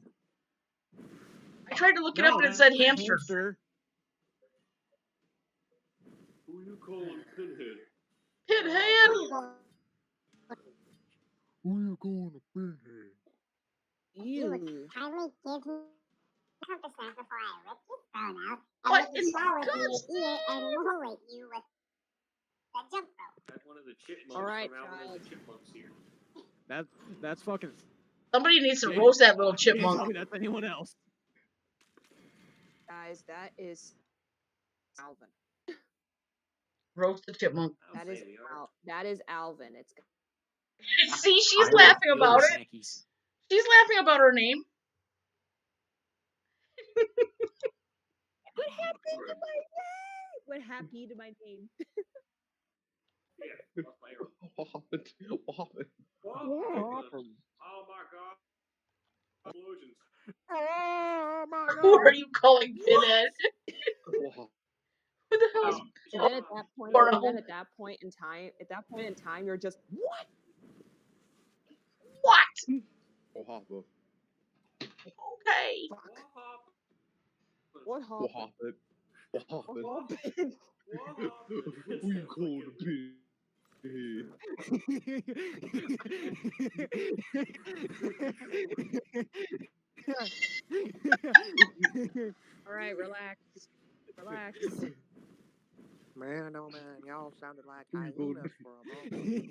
S2: I tried to look it up and it said hamster.
S6: Who you calling Pinhead?
S2: Pinhead.
S9: Who you going to Pinhead?
S12: You would kindly give me 100% before I rip your phone out
S2: What
S12: and
S2: is
S12: blow it in your ear and roll at you with the jump rope.
S6: That's one of the chipmunks
S3: All right,
S6: from Alvin and
S3: child.
S6: the Chipmunks here.
S1: That's fucking.
S2: Somebody needs to roast that little
S1: Can't tell
S2: chipmunk.
S1: me that's anyone else.
S3: Guys, that is Alvin.
S2: Roast the chipmunk.
S3: That is Alvin. It's
S2: See, she's laughing about it. She's laughing about her name.
S10: What happened to my name? What happened to my name?
S6: Yeah, lost my arrow.
S5: What happened? What happened?
S6: Oh my god. Explosions.
S1: Oh my god.
S2: Who are you calling Pinhead? Who the hell is
S3: And then at that point,
S2: Porno.
S3: and then at that point in time, you're just what?
S2: What?
S5: What happened?
S2: Okay.
S3: What
S5: What
S3: happened?
S5: happened? What happened? Who you calling a pig?
S10: All right, relax. Relax.
S7: Man, oh man, y'all sounded like hyenas for a moment.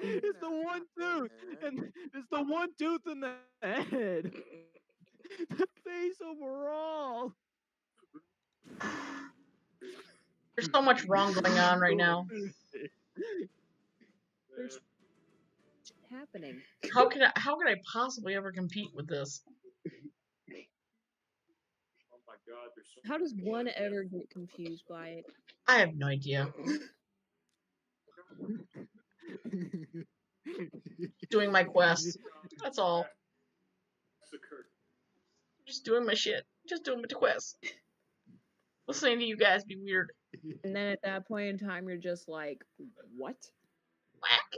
S1: It's the one tooth, and it's the one tooth in the head. The face overall.
S2: There's so much wrong going on right now.
S10: There's happening.
S2: How could I possibly ever compete with this?
S6: Oh my god, there's so
S10: How does one ever get confused by it?
S2: I have no idea. Doing my quest. That's all. Just doing my shit. Just doing my quest. Listening to you guys be weird.
S10: And then at that point in time, you're just like, what?
S2: Whack.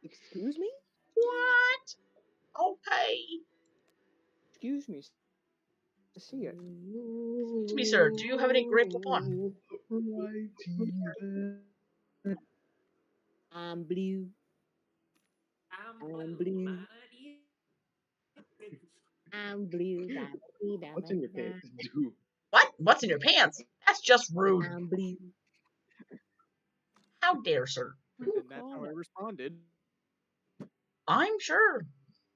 S10: Excuse me?
S2: What? Okay.
S10: Excuse me. To see it.
S2: Excuse me, sir. Do you have any grape Poupon?
S10: I'm blue. I'm blue. I'm blue.
S5: What's in your pants, dude?
S2: What? What's in your pants? That's just rude.
S10: I'm blue.
S2: How dare, sir?
S1: And that's how I responded.
S2: I'm sure.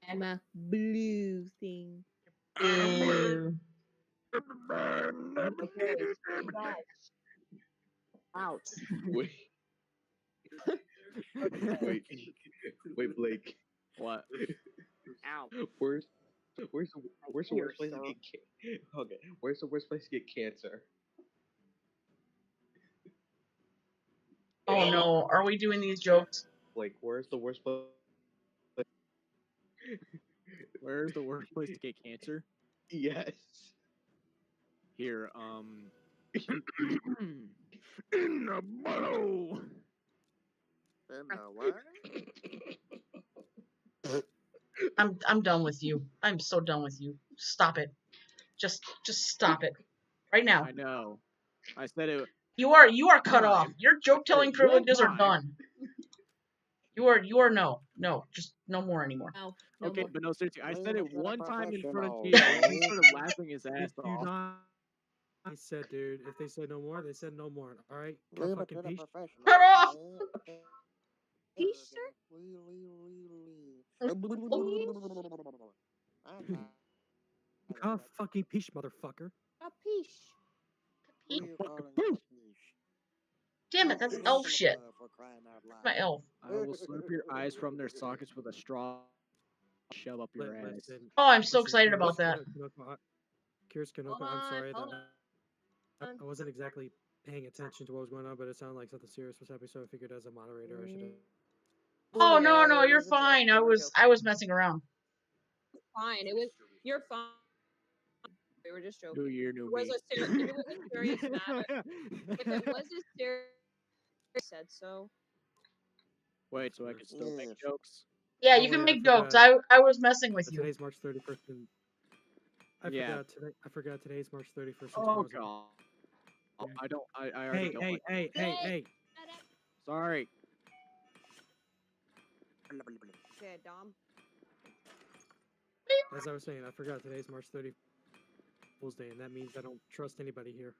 S10: I'm a blue thing.
S2: Ew.
S3: Okay. Ouch.
S5: Wait. Wait, Blake.
S1: What?
S3: Ow.
S5: Where's the worst place to get okay? Where's the worst place to get cancer?
S2: Oh no, are we doing these jokes?
S5: Like, where's the worst place?
S1: Where's the worst place to get cancer?
S5: Yes.
S1: Here, in the bottle.
S7: In the what?
S2: I'm done with you. I'm so done with you. Stop it. Just stop it right now.
S1: I know. I said it.
S2: You are cut off.
S1: Time.
S2: Your joke telling
S1: One
S2: privileges are
S1: time.
S2: done. You are no, just no more anymore.
S3: No,
S1: Okay,
S3: more.
S1: but no, seriously, I said it one time in front of
S7: Professional,
S1: Gio, and he
S7: okay?
S1: started laughing his ass
S13: Do
S1: off.
S13: not. I said, dude, if they said no more, they said no more. All right, go
S7: Leave it
S13: fucking
S7: to the
S13: peace.
S7: professionals.
S2: Cut off.
S7: okay?
S3: Peace, sir?
S13: Go fucking peace, motherfucker.
S3: A peace.
S7: Who you calling a peace?
S2: Damn it, that's elf shit.
S7: For crying out loud.
S2: My elf.
S1: I will slurp your eyes from their sockets with a straw. Shove up your ass.
S13: Listen,
S2: Oh, I'm so
S13: listen,
S2: excited about that.
S13: Curious Kanoko, I'm sorry
S3: Hold
S13: that I wasn't exactly paying attention to what was going on, but it sounded like something serious was happening, so I figured as a moderator I should have.
S2: Oh no,
S3: it
S2: you're
S3: was a joke.
S2: fine.
S3: We
S2: I
S3: were
S2: was
S3: joking.
S2: messing around.
S3: Fine. You're fine. We were just joking.
S1: New year, new
S3: If
S1: me.
S3: it was a serious matter, if it was a serious, I said so.
S1: Wait, so I can still make jokes?
S2: Yeah,
S13: Oh,
S2: you can
S13: wait,
S2: make
S13: I
S2: jokes.
S13: forgot.
S2: I was messing with you.
S13: Today's March 31st, and
S1: Yeah.
S13: I forgot today's March 31st.
S1: Oh god. I already don't like
S13: Hey.
S1: Sorry.
S3: Okay, Dom.
S13: As I was saying, I forgot today's March 31st Fool's Day, and that means I don't trust anybody here.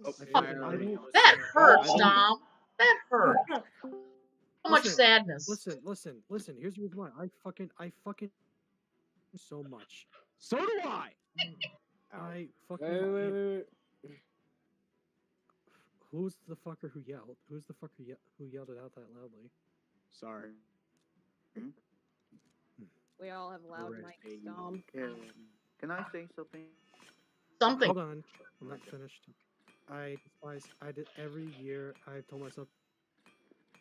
S2: That hurts, Dom. That hurt. So much sadness.
S13: Listen. Here's the reason why. I fucking so much.
S1: So do I.
S13: I fucking.
S4: Wait.
S13: Who's the fucker who yelled? Who's the fucker who yelled it out that loudly?
S1: Sorry.
S3: We all have loud mics, Dom.
S11: Can I say something?
S2: Something.
S13: Hold on. I'm not finished. I did every year. I've told myself,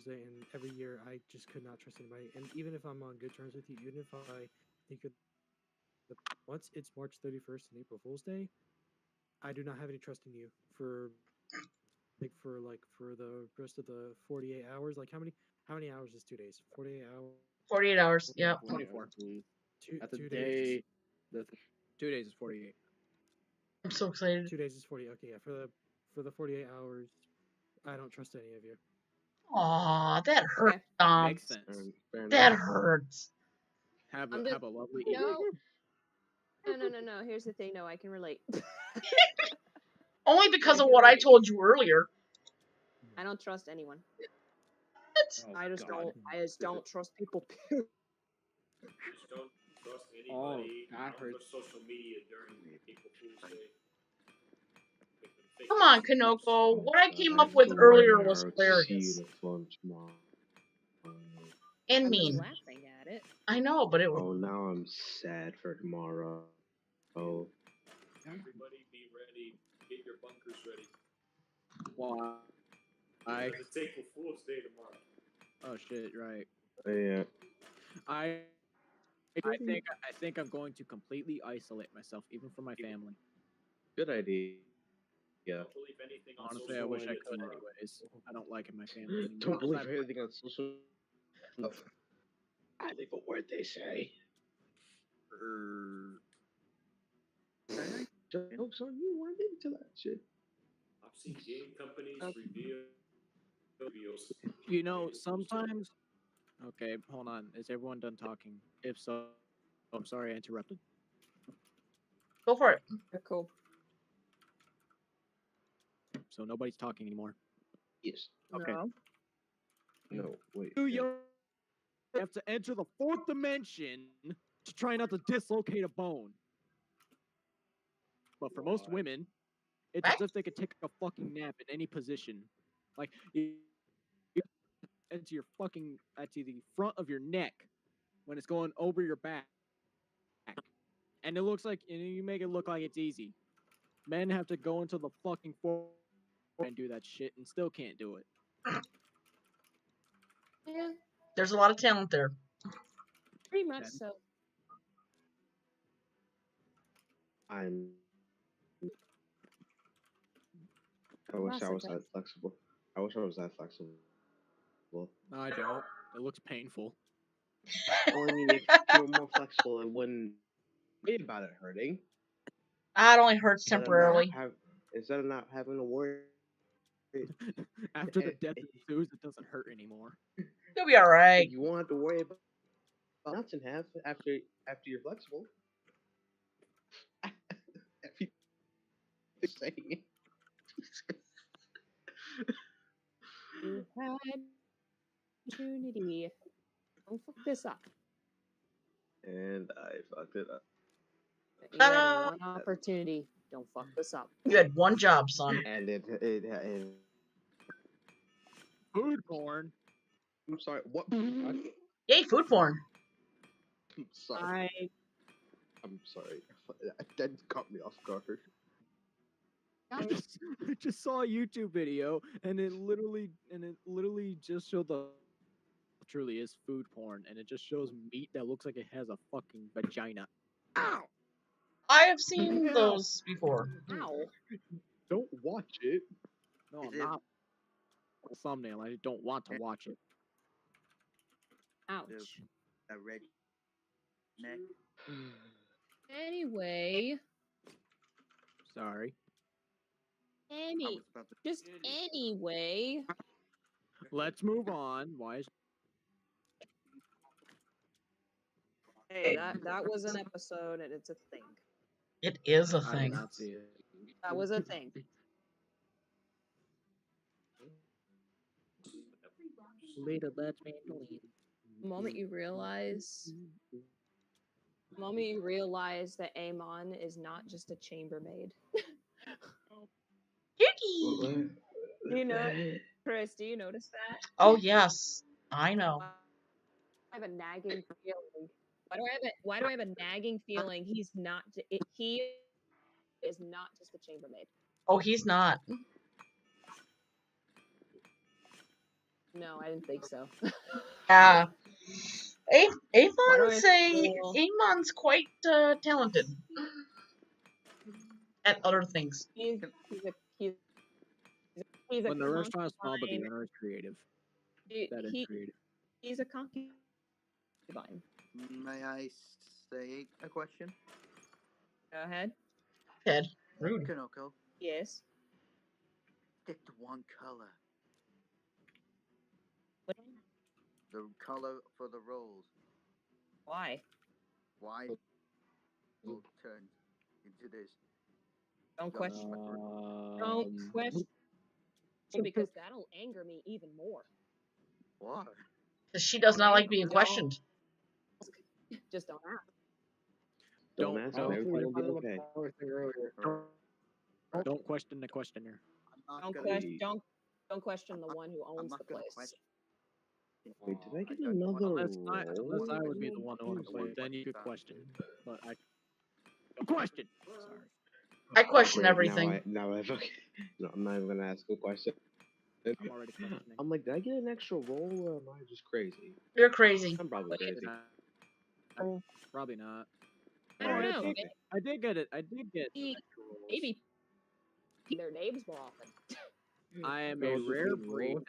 S13: and every year I just could not trust anybody. And even if I'm on good terms with you, even if I think once it's March 31st and April Fool's Day, I do not have any trust in you for the rest of the 48 hours. Like how many hours is 2 days? 48 hours.
S2: 48 hours. Yeah.
S1: 24.
S4: At the
S13: 2
S4: day.
S13: days.
S1: 2 days is 48.
S2: I'm so excited.
S13: 2 days is 40. Okay, yeah. For the 48 hours, I don't trust any of you.
S2: Aw, that hurts, Dom.
S1: Makes sense.
S2: That hurts.
S1: Have a lovely evening.
S3: No. Here's the thing. No, I can relate.
S2: Only because of what I told you earlier.
S3: I don't trust anyone.
S2: What?
S3: I just don't trust people.
S6: Just don't trust anybody
S4: that
S6: on
S4: hurts.
S6: social media during April Fool's Day.
S2: Come on, Kanoko. What I came up with earlier was hilarious. And mean.
S10: Laughing at it.
S2: I know, but it was.
S5: Oh, now I'm sad for tomorrow. Oh.
S6: Everybody be ready. Get your bunkers ready.
S1: Why?
S6: It's April Fool's Day tomorrow.
S1: Oh shit! Right.
S5: Yeah.
S1: I think I'm going to completely isolate myself, even from my family.
S5: Good idea. Yeah.
S6: Don't believe anything on
S1: Honestly, I
S6: social
S1: wish I
S6: media
S1: could.
S6: tomorrow.
S1: Anyways, I don't like it in my family anymore.
S5: Don't believe
S1: I've-
S5: anything on social stuff. I think a word they say. Jokes on you. Weren't into that shit.
S6: I've seen game companies reveal reveals.
S1: You know, sometimes. Okay, hold on. Is everyone done talking? If so, I'm sorry I interrupted.
S2: Go for it.
S3: Cool.
S1: So nobody's talking anymore.
S5: Yes.
S1: Okay.
S5: No, wait.
S1: You have to enter the fourth dimension to try not to dislocate a bone. But for most women, it's as if they could take a fucking nap in any position. Like, into your fucking, to the front of your neck when it's going over your back. And it looks like, you make it look like it's easy. Men have to go into the fucking floor and do that shit and still can't do it.
S3: Yeah,
S2: There's a lot of talent there.
S3: pretty much so.
S5: I wish I was that flexible. I wish I was that flexible.
S1: No, I don't. It looks painful.
S5: Well, I mean, if you were more flexible, it wouldn't be about it hurting.
S2: It only hurts
S5: Instead of not
S2: temporarily.
S5: instead of not having to worry.
S1: After the death ensues, it doesn't hurt anymore.
S2: You'll be alright.
S5: You won't have to worry about nuts in half after you're flexible. If you say it.
S3: You had opportunity. Don't fuck this up.
S5: And I fucked it up.
S3: You had one opportunity. Don't fuck this up.
S2: You had one job, son.
S5: And it
S1: Food porn.
S5: I'm sorry. What?
S2: Yay, food porn.
S5: I'm sorry. I'm sorry. That cut me off guard.
S1: I just saw a YouTube video, and it literally just showed the truly is food porn, and it just shows meat that looks like it has a fucking vagina. Ow!
S2: I have seen those before.
S3: Ow.
S5: Don't watch it.
S1: No, I'm not. The thumbnail. I don't want to watch it.
S3: Ouch.
S11: A red neck.
S3: Anyway.
S1: Sorry.
S3: Anyway.
S1: Let's move on. Why is
S3: That was an episode, and it's a thing.
S2: It is a
S1: I did
S2: thing.
S1: not see it.
S3: That was a thing.
S1: Later, let's mandolin.
S3: The moment you realize that Amon is not just a chambermaid.
S2: Yuki!
S3: You know, Chris, do you notice that?
S2: Oh yes, I know.
S3: I have a nagging feeling. Why do I have a nagging feeling he is not just a chambermaid?
S2: Oh, he's not.
S3: No, I didn't think so.
S2: Yeah.
S3: Why do
S2: Amon
S3: I
S2: say
S3: feel-
S2: Amon's quite talented at other things.
S3: He's a
S1: When the restaurant is small, but the
S3: concubine.
S1: owner is creative.
S3: He-
S1: That is
S3: he-
S1: creative.
S3: He's a concubine.
S11: May I say a question?
S3: Go ahead.
S2: Ted, rude.
S11: Kanoko,
S3: Yes.
S11: stick to one color.
S3: What?
S11: The color for the rolls.
S3: Why?
S11: Why will turn into this?
S3: Don't question.
S1: Um,
S3: Don't question. Because that'll anger me even more.
S11: Why?
S2: Because she does not like being
S3: Don't-
S2: questioned.
S3: Just don't ask.
S5: Don't ask. Everything will be okay.
S1: Don't question the questioner.
S3: Don't question the one who owns the place.
S5: Wait, did I get another
S1: Unless I would be the one who owns the place, then you could question. But I don't question. Sorry.
S2: I question
S5: Great,
S2: everything.
S5: Now I've okay. No, I'm not even gonna ask a question.
S1: I'm already questioning.
S5: I'm like, did I get an extra roll, or am I just crazy?
S2: You're crazy.
S5: I'm probably crazy.
S1: Probably not.
S3: I don't know.
S1: I did get it. I did get.
S3: Maybe their names more often.
S1: I am a rare breed of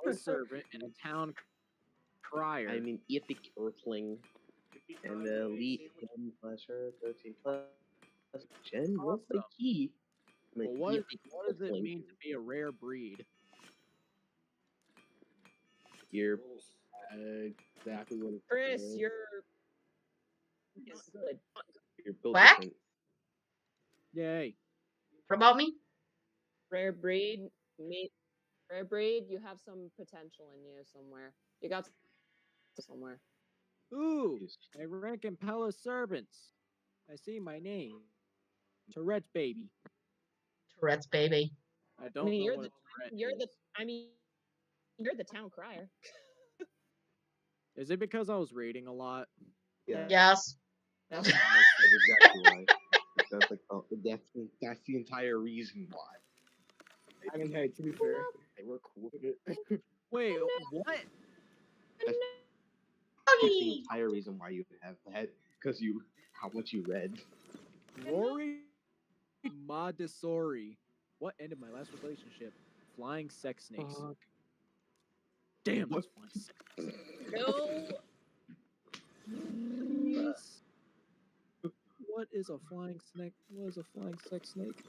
S1: palace servant and a town crier.
S5: I'm an epic earthling and the elite 10 plus her 13 plus Gen. What's the key? I'm an
S1: Well, what
S5: epic
S1: does it
S5: earthling.
S1: mean to be a rare breed?
S5: You're exactly what it
S3: Chris,
S5: is.
S3: you're good.
S5: You're built
S2: Quack?
S5: different.
S1: Yay.
S2: What about me?
S3: Rare breed, you have some potential in you somewhere. You got somewhere.
S1: Ooh, I rank in palace servants. I see my name. Tourette's baby.
S2: Tourette's baby.
S1: I don't know
S3: you're
S1: what
S3: the
S1: a Tourette
S3: you're
S1: is.
S3: you're the town crier.
S1: Is it because I was reading a lot?
S5: Yeah.
S2: Yes.
S5: That's exactly why. That's like that's the entire reason why.
S4: I mean, hey, to be fair, they were cool with it.
S1: Wait, what?
S5: That's the entire reason why you have that, because how much you read.
S1: Rory Montessori. What ended my last relationship? Flying sex snakes. Damn, those flying sex snakes.
S3: No.
S1: What is a flying snake? What is a flying sex snake?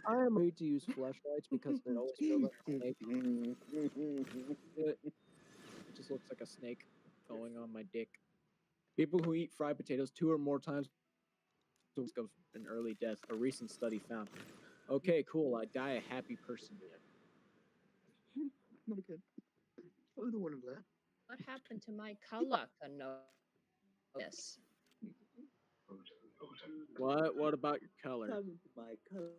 S1: I am afraid to use flashlights because it always feels like a snake. It just looks like a snake going on my dick. People who eat fried potatoes 2 or more times risk of an early death. A recent study found. Okay, cool. I die a happy person.
S11: Not again. I don't want to laugh.
S10: What happened to my color? Yes.
S1: What? What about your color?
S11: My color.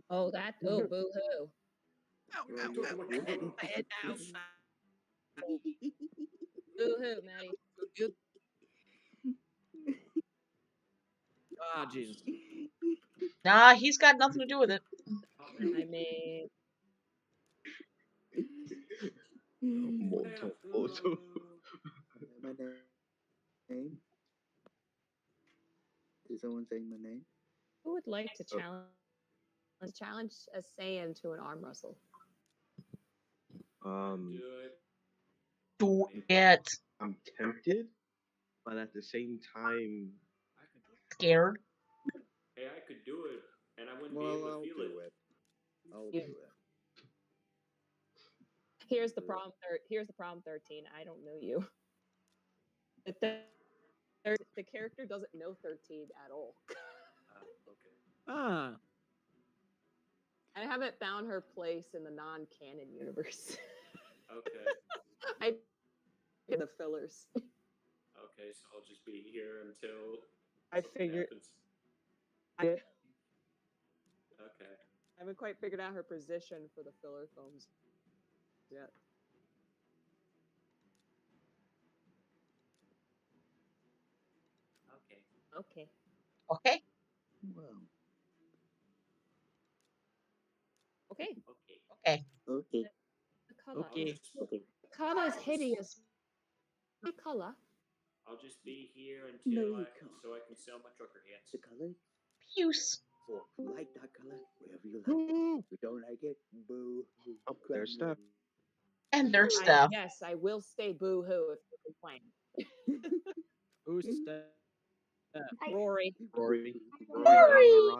S10: Oh, that. Oh, boo hoo.
S1: My head now.
S10: Boo hoo, Maddie.
S1: Ah, Jesus.
S2: Nah, he's got nothing to do with it.
S10: I mean,
S11: Moto. My name? Is someone saying my name?
S10: who would like to challenge a Saiyan to an arm wrestle?
S2: Do it.
S5: I'm tempted, but at the same time,
S2: Scared.
S6: Hey, I could do it, and I wouldn't be
S7: Well,
S6: able to
S7: I'll
S6: feel
S7: do
S6: it.
S7: it. I'll do it.
S10: Here's the problem. Here's the problem. 13. I don't know you. The character doesn't know 13 at all.
S6: Okay.
S1: Ah.
S10: I haven't found her place in the non-canon universe.
S6: Okay.
S10: I get the fillers.
S6: Okay, so I'll just be here until
S10: I
S6: something
S10: figured.
S6: happens.
S10: Okay.
S6: Okay.
S10: I haven't quite figured out her position for the filler films yet.
S6: Okay.
S10: Okay.
S2: Okay.
S11: Well.
S10: Okay.
S6: Okay.
S2: Okay.
S11: Okay.
S10: The color.
S1: Okay.
S11: Okay.
S10: The color is hideous. The color.
S6: I'll just be here
S11: No,
S6: until
S11: you can't.
S6: so I can sell my trucker hats.
S11: The color?
S2: Puce.
S11: So you like that color, whatever you like. If you don't like it, boo.
S5: oh, there's Steph.
S2: And there's Steph.
S10: Yes, I will say boo hoo if you complain.
S1: Who's Steph?
S10: Rory.
S5: Rory.
S10: Oh,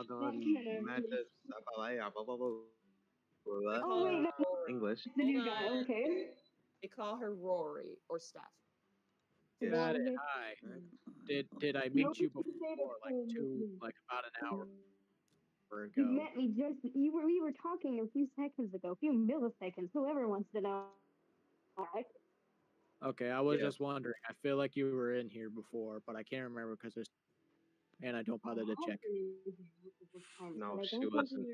S10: wait, no.
S5: English.
S10: The new guy, okay. They call her Rory or Steph.
S1: Got it. Hi. Did I meet you before? Like about an hour ago.
S12: You met me we were talking a few seconds ago, a few milliseconds. Whoever wants to know.
S1: Okay, I was
S5: Yeah.
S1: just wondering. I feel like you were in here before, but I can't remember because there's, and I don't bother to check.
S5: No, she wasn't.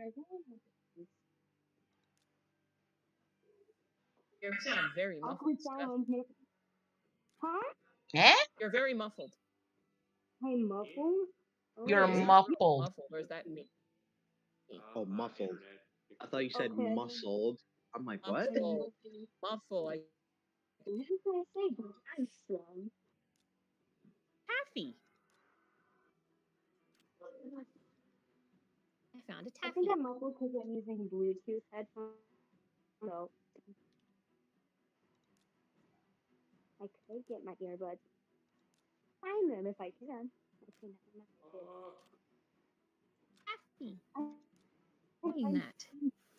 S10: You sound very muffled.
S12: Huh?
S2: Eh?
S10: You're very muffled.
S12: I'm muffled?
S2: You're
S12: Okay.
S2: muffled.
S10: Muffled. Or is that me?
S5: Oh, muffled. I thought you said
S12: Okay.
S5: muscled. I'm like, what?
S10: Muffled. Muffled.
S12: What did I say? I'm strong.
S10: Taffy. I found a
S12: I
S10: taffy.
S12: think I'm muffled because I'm using Bluetooth headphones. So I could get my earbuds. Find them if I can. Okay,
S10: Taffy.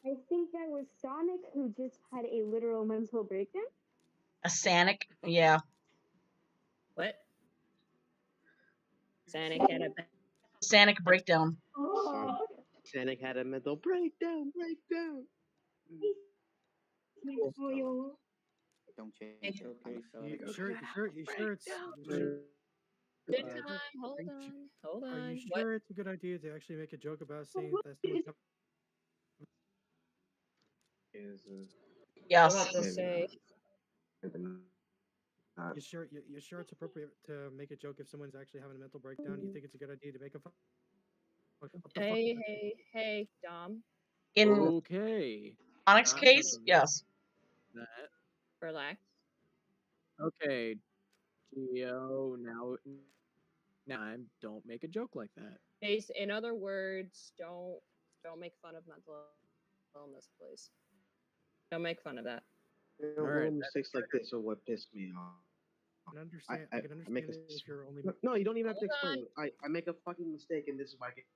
S12: I think that was Sonic who just had a literal mental breakdown.
S2: A Sanic? Yeah.
S10: What? Sonic had a
S2: Sanic breakdown.
S5: Sonic had a mental breakdown.
S11: Don't change. Okay, Sonic.
S13: You sure it's
S10: Good time. Hold on.
S13: Are you
S10: What?
S13: sure it's a good idea to actually make a joke about saying that someone's
S2: Yes.
S10: What to say?
S13: You sure it's appropriate to make a joke if someone's actually having a mental breakdown? You think it's a good idea to make a fun?
S10: Hey, Dom.
S2: In
S1: Okay.
S2: Sonic's case, yes.
S1: That.
S10: Relax.
S1: Okay. Geo, now don't make a joke like that.
S10: In other words, don't make fun of mental illness, please. Don't make fun of that.
S5: Little mistakes like this are what piss me off.
S13: can understand.
S5: I
S13: I can
S5: make
S13: understand
S5: a
S13: it if you're only.
S5: no. You don't even have to
S10: Hold
S5: explain. I make a fucking mistake, and this is why I get.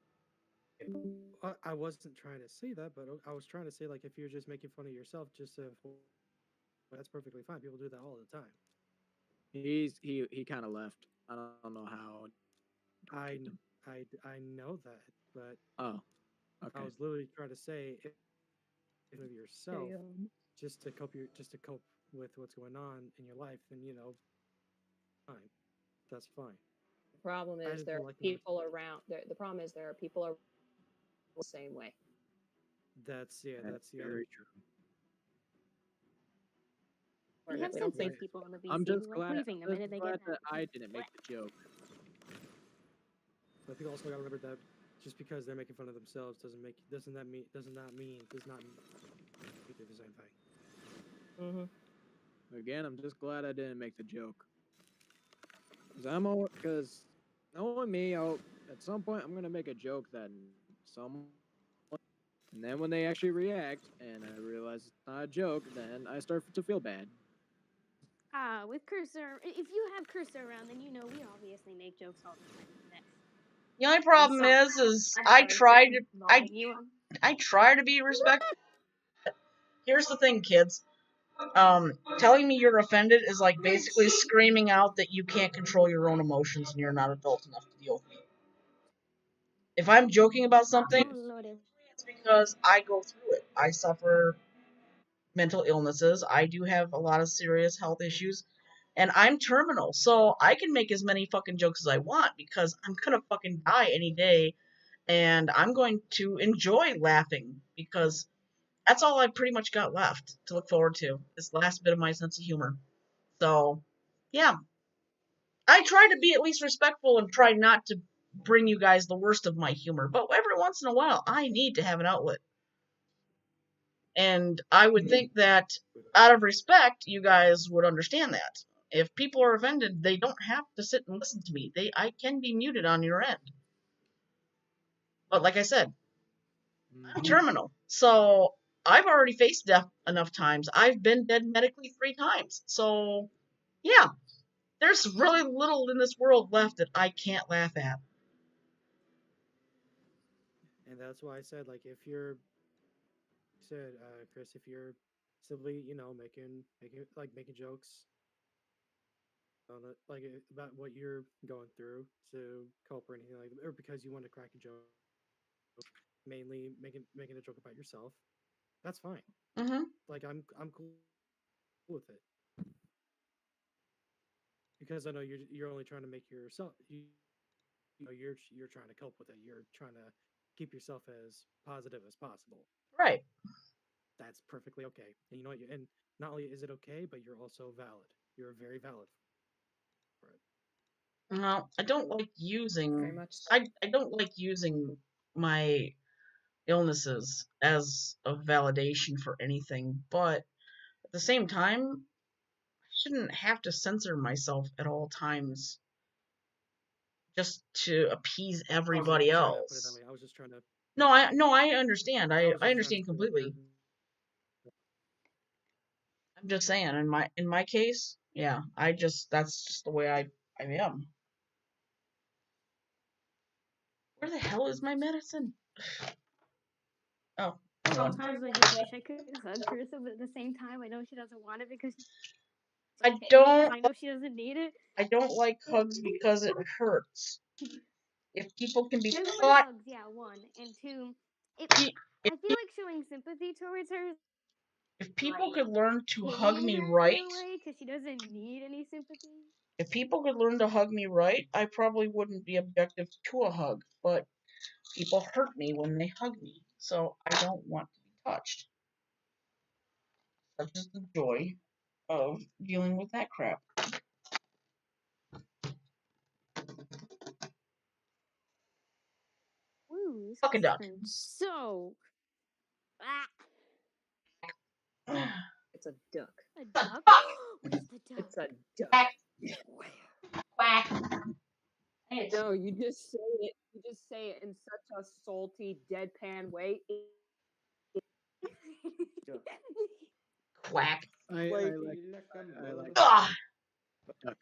S13: I wasn't trying to say that, but I was trying to say like if you're just making fun of yourself, just to, that's perfectly fine. People do that all the time.
S1: He kind of left. I don't know how.
S13: I I know that, but
S1: Oh,
S13: I
S1: okay.
S13: was literally trying to say if of yourself
S10: on.
S13: just to cope with what's going on in your life, then fine, that's fine.
S10: The problem
S13: I
S10: is
S13: just
S10: there
S13: don't
S10: are
S13: like the
S10: people around. The problem is there are people around the same way.
S13: that's
S1: That's
S13: the other.
S1: very true.
S12: We have
S10: We don't
S12: sensitive
S10: think
S12: people in the
S1: I'm
S12: VC
S1: just
S12: who are
S1: glad.
S12: leaving the
S1: I'm just
S12: minute they
S1: glad
S12: get
S1: that
S12: mad.
S1: I didn't make the joke.
S13: But people also gotta remember that just because they're making fun of themselves does not mean they do the same thing.
S10: Mm-hmm.
S1: Again, I'm just glad I didn't make the joke. Because knowing me, at some point I'm gonna make a joke that someone, and then when they actually react and I realize it's not a joke, then I start to feel bad.
S12: With Cursor, if you have Cursor around, then you know we obviously make jokes all the time with this.
S2: The only problem is I try to be respectful. Here's the thing, kids. Telling me you're offended is like basically screaming out that you can't control your own emotions and you're not adult enough to deal with me. If I'm joking about something, it's because I go through it. I suffer mental illnesses. I do have a lot of serious health issues. And I'm terminal, so I can make as many fucking jokes as I want because I'm gonna fucking die any day. And I'm going to enjoy laughing because that's all I've pretty much got left to look forward to. This last bit of my sense of humor. So, yeah. I try to be at least respectful and try not to bring you guys the worst of my humor. But every once in a while, I need to have an outlet. And I would think that out of respect, you guys would understand that. If people are offended, they don't have to sit and listen to me. I can be muted on your end. But like I said, I'm terminal. So I've already faced death enough times. I've been dead medically 3 times. So yeah, there's really little in this world left that I can't laugh at.
S13: And that's why I said like if you're Chris, if you're simply making jokes on it, about what you're going through to cope or anything like that, or because you want to crack a joke, mainly making a joke about yourself, that's fine.
S2: Mm-hmm.
S13: Like I'm cool with it because I know you're only trying to make yourself you're trying to cope with it. You're trying to keep yourself as positive as possible.
S2: Right.
S13: That's perfectly okay. And you know what? And not only is it okay, but you're also valid. You're very valid for it.
S2: No, I don't like using.
S10: Very much so.
S2: I don't like using my illnesses as a validation for anything, but at the same time, I shouldn't have to censor myself at all times just to appease everybody else.
S13: I was just trying to.
S2: No, I understand. I understand completely. I'm just saying, in my case, yeah, that's just the way I am. Where the hell is my medicine? Oh.
S12: Sometimes I just wish I could hug Carissa, but at the same time, I know she doesn't want it because
S2: I don't.
S12: I know she doesn't need it.
S2: I don't like hugs because it hurts. If people can be
S12: There's
S2: taught,
S12: hugs, yeah, one and two. I feel like showing sympathy towards her.
S2: If people could learn to hug me right,
S12: because she doesn't need any sympathy.
S2: If people could learn to hug me right, I probably wouldn't be objective to a hug. But people hurt me when they hug me, so I don't want to be touched. Such is the joy of dealing with that crap.
S12: Woo,
S2: Fuck a duck.
S12: So.
S10: It's a duck.
S12: A duck? What is the duck?
S10: It's a duck.
S2: Quack.
S10: No, you just say it. You just say it in such a salty, deadpan way.
S2: Quack.
S1: I like.
S2: Ah!
S1: Duck.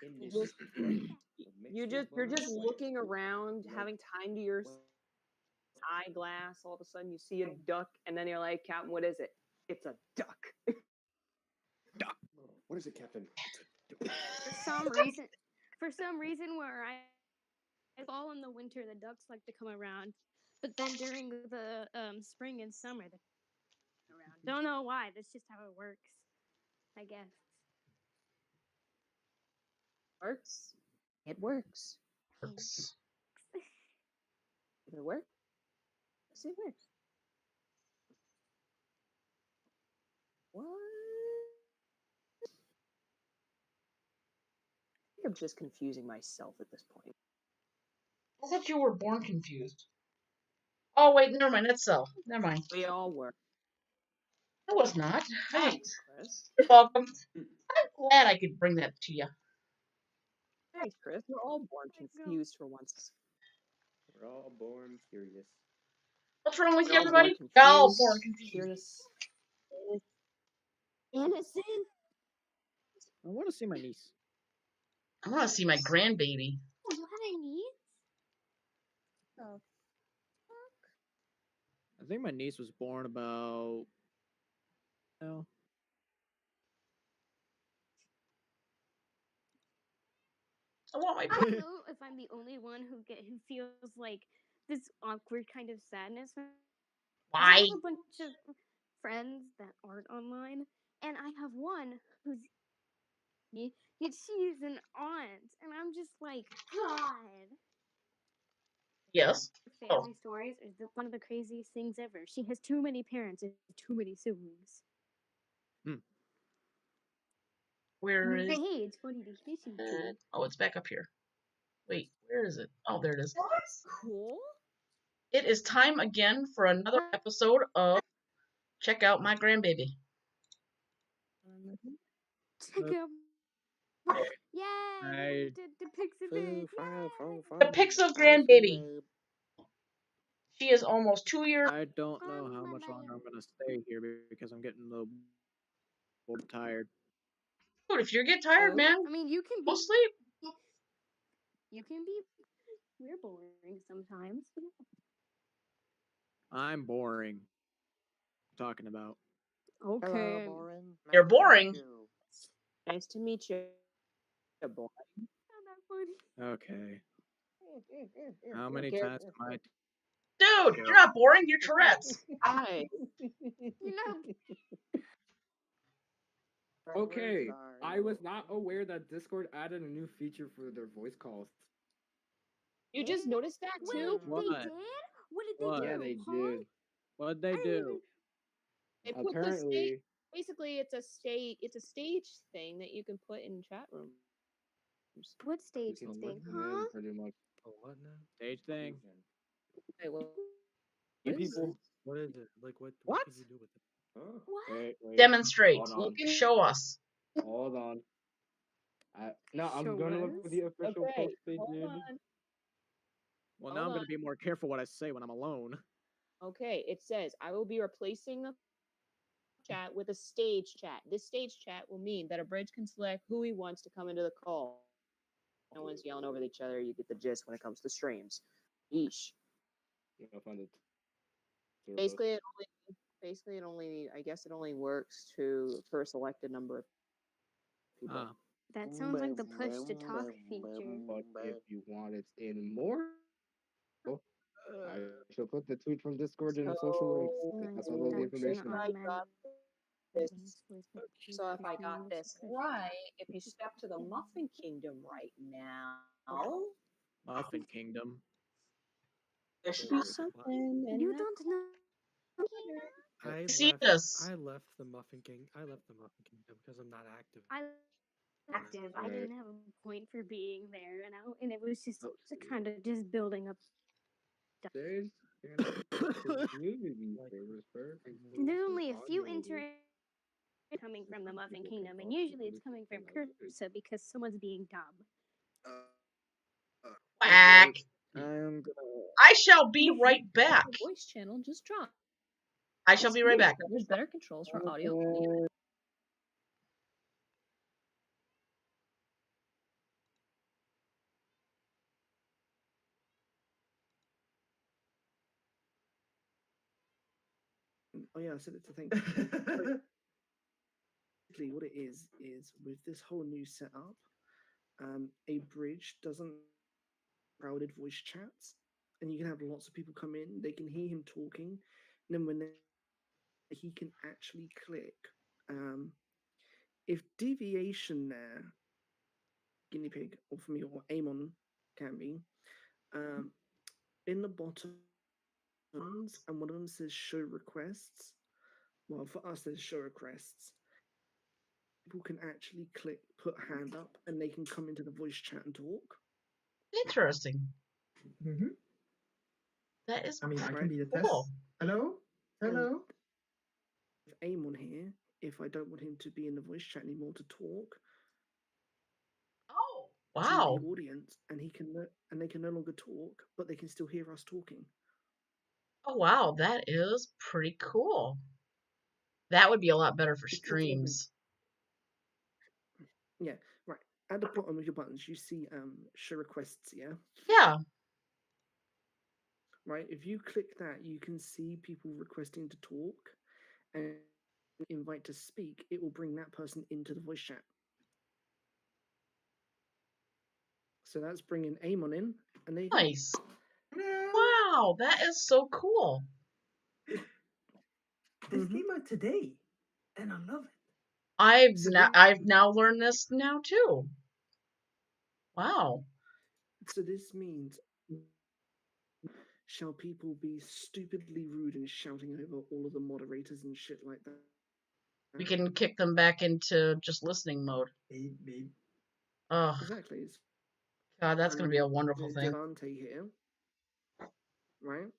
S3: You're just looking around, having time to your eyeglass. All of a sudden, you see a duck, and then you're like, Captain, what is it? It's a duck.
S4: What is it, Captain?
S12: For some reason, where I fall in the winter, the ducks like to come around, but then during the spring and summer, they come around. Don't know why. That's just how it works, I guess.
S3: Works. It works.
S2: Works.
S3: If it works, it works. What? I think I'm just confusing myself at this point.
S2: I thought you were born confused. Oh wait, never mind. That's so. Never mind.
S3: We all were.
S2: I was not.
S3: Thanks, Chris.
S2: You're welcome. I'm glad I could bring that to you.
S3: Thanks, Chris. We're all born confused for once.
S4: We're all born curious.
S2: What's wrong with
S3: We're
S2: you,
S3: all born
S2: everybody? Y'all born
S3: confused,
S2: confused.
S12: Innocent.
S1: I want to see my niece.
S2: I want to see my grandbaby.
S12: Oh, you have a niece? Oh.
S1: I think my niece was born about. No.
S2: I want my.
S12: I don't know if I'm the only one who feels like this awkward kind of sadness.
S2: Why?
S12: I have a bunch of friends that aren't online, and I have one who's yet she's an aunt, and I'm just like, God.
S2: Yes.
S12: Family stories is one of the craziest things ever. She has too many parents and too many siblings.
S2: Where is?
S12: Hey, it's funny to hear you too.
S2: Oh, it's back up here. Wait, where is it? Oh, there it is.
S3: Cool.
S2: It is time again for another episode of Check Out My Grandbaby.
S12: Check out. Yay! The Pixabay.
S2: The Pixel grandbaby. She is almost 2 years.
S1: I don't know how much longer I'm gonna stay here because I'm getting a little tired.
S2: Dude, if you get tired, man,
S12: I mean, you can
S2: go sleep.
S12: You can be. We're boring sometimes.
S1: I'm boring. Talking about.
S12: Okay.
S2: You're boring.
S3: Nice to meet you, boy.
S12: Not that funny.
S1: Okay. How many times am I?
S2: Dude, you're not boring. You're Tourette's.
S3: Hi.
S12: You know.
S4: Okay, I was not aware that Discord added a new feature for their voice calls.
S3: You just noticed that too?
S12: Wait, they did? What did they do?
S4: Yeah, they did.
S1: What'd they do?
S3: They put
S4: Apparently,
S3: basically it's a stage thing that you can put in chat rooms.
S12: What stage
S4: you can
S12: thing?
S4: listen in
S12: Huh?
S4: pretty much.
S13: What now?
S1: Stage thing.
S3: Hey, well,
S1: People.
S13: What is it? Like what?
S1: What?
S13: Can you do with it?
S4: Huh?
S12: What?
S4: Wait,
S2: Demonstrate.
S4: Hold on.
S2: Show us.
S4: Hold on. No, I'm
S12: Show
S4: gonna
S12: us?
S4: look for the official
S3: okay,
S4: post they
S3: hold
S4: did.
S3: on.
S1: Well,
S3: Hold
S1: now I'm
S3: on.
S1: gonna be more careful what I say when I'm alone.
S3: Okay, it says I will be replacing the chat with a stage chat. This stage chat will mean that a bridge can select who he wants to come into the call. No one's yelling over each other. You get the gist when it comes to streams. Yeesh.
S4: I'm gonna find it.
S3: Basically, I guess it only works for a selected number of people.
S12: That sounds like the push to talk feature.
S4: But if you want it in more, I shall put the tweet from Discord in the social links. That's all the information.
S3: I got this. So if I got this right, if you step to the Muffin Kingdom right now,
S1: Muffin Kingdom.
S3: there should be something.
S12: You don't know.
S13: I
S2: See
S13: left,
S2: this.
S13: I left the Muffin King. I left the Muffin Kingdom because I'm not active.
S12: Active. I didn't have a point for being there, and it was just kind of just building up.
S4: There's community favors first.
S12: And there's only a few interactions coming from the Muffin Kingdom, and usually it's coming from Cursa because someone's being dumb.
S2: Whack. I shall be right back.
S3: The voice channel just dropped.
S2: I shall be right back.
S3: There's better controls for audio.
S14: Oh yeah, I said it to thank you. Basically, what it is with this whole new setup, a bridge doesn't crowded voice chats, and you can have lots of people come in. They can hear him talking, and then when he can actually click. Um, if deviation there, guinea pig, or for me, or Amon can be, um, in the bottom, and one of them says show requests. Well, for us, there's show requests. People can actually click, put hand up, and they can come into the voice chat and talk.
S2: Interesting.
S15: Mm-hmm.
S2: That is
S15: I mean, I
S2: right.
S15: can be the test.
S2: Cool.
S15: Hello? Hello?
S14: With Amon here, if I don't want him to be in the voice chat anymore to talk,
S2: oh
S14: wow,
S2: wow,
S14: the audience, and and they can no longer talk, but they can still hear us talking.
S2: oh wow, that is pretty cool. That would be a lot better for streams.
S14: Yeah, right. At the bottom of your buttons, you see show requests. Yeah.
S2: Yeah.
S14: Right. If you click that, you can see people requesting to talk, and invite to speak. It will bring that person into the voice chat. So that's bringing Amon in, and there you
S2: Nice.
S14: go.
S2: Wow, that is so cool.
S15: This came out today, and I love it.
S2: I've now learned this now too. Wow.
S14: So this means, shall people be stupidly rude and shouting over all of the moderators and shit like that?
S2: We can kick them back into just listening mode.
S15: Maybe.
S2: Oh,
S14: Exactly.
S2: God, that's going to be a wonderful
S14: There's
S2: thing.
S14: Devante here, right?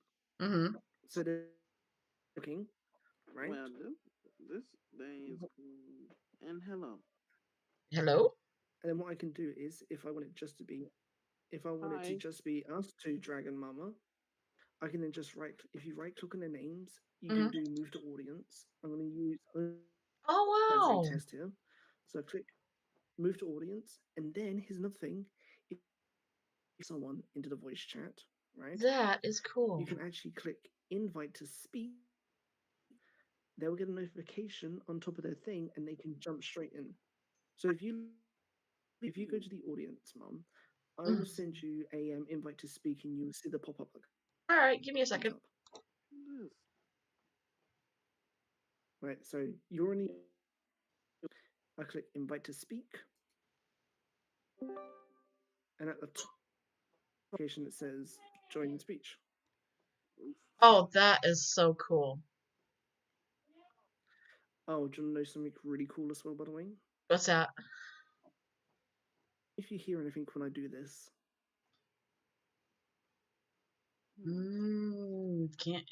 S2: Mm-hmm.
S14: So they're looking, right?
S16: Well, this day is cool. And hello.
S2: Hello?
S14: And then what I can do is, if I want it just to be, if I want it to
S16: Hi.
S14: just be us two, Dragon Mama, I can then just if you right click on their names, you
S2: Mhm.
S14: can do move to audience. I'm going to use
S2: Oh wow.
S14: as a test here. So click move to audience, and then here's another thing: if someone into the voice chat, right?
S2: That is cool.
S14: You can actually click invite to speak. They will get a notification on top of their thing, and they can jump straight in. So if you go to the audience, Mom, I will send you a invite to speak, and you'll see the pop up.
S2: All right, give me a second.
S14: Right, so you're in the. I click invite to speak, and at the top notification it says join speech.
S2: Oh, that is so cool.
S14: Oh, do you want to know something really cool as well, by the way?
S2: What's that?
S14: If you hear anything when I do this,
S2: Can't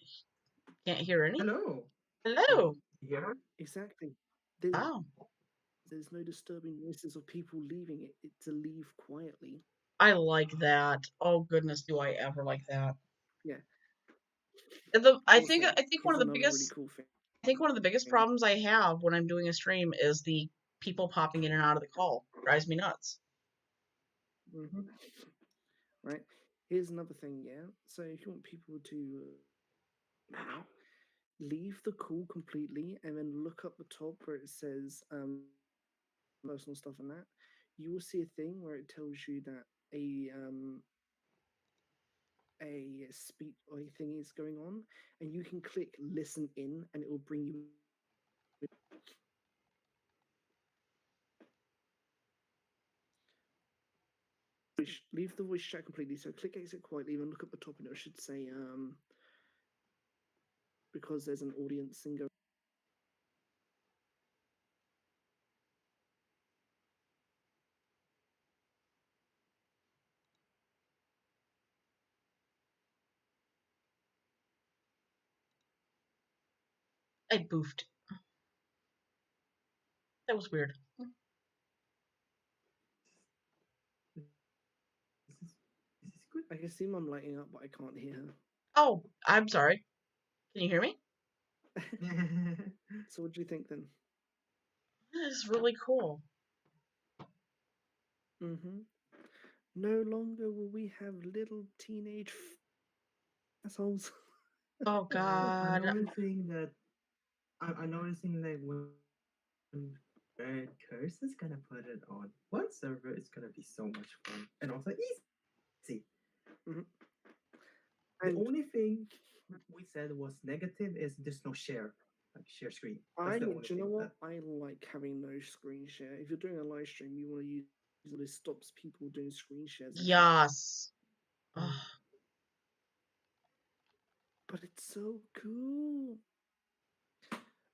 S2: hear anything.
S15: Hello.
S2: Hello.
S15: Yeah.
S14: Exactly.
S2: Wow.
S14: There's no disturbing noises of people leaving it. It's to leave quietly.
S2: I like that. Oh goodness, do I ever like that?
S14: Yeah.
S2: I think one of the biggest
S14: really cool thing.
S2: I think one of the biggest problems I have when I'm doing a stream is the people popping in and out of the call. Drives me nuts.
S14: Mm-hmm. Right. Here's another thing. Yeah. So if you want people to leave the call completely and then look up the top where it says personal stuff and that, you will see a thing where it tells you that a speech or a thing is going on, and you can click listen in, and it will bring you. Leave the voice chat completely. So click exit quietly and look at the top, and it should say because there's an audience thing going.
S2: I boofed. That was weird.
S14: I can see Mum lighting up, but I can't hear her.
S2: Oh, I'm sorry. Can you hear me?
S14: So what do you think then?
S2: This is really cool.
S14: Mm-hmm. No longer will we have little teenage assholes.
S2: Oh God.
S15: Another thing that
S17: I'm noticing that when Red Curse is gonna put it on one server, it's gonna be so much fun and also easy.
S14: Mm-hmm.
S17: The only thing we said was negative is there's no share, like share screen. That's the only
S14: Do you know
S17: thing
S14: what? I like having no screen share. If you're doing a live stream, you want to use this stops people doing screen shares. And
S2: Yes.
S14: but it's so cool.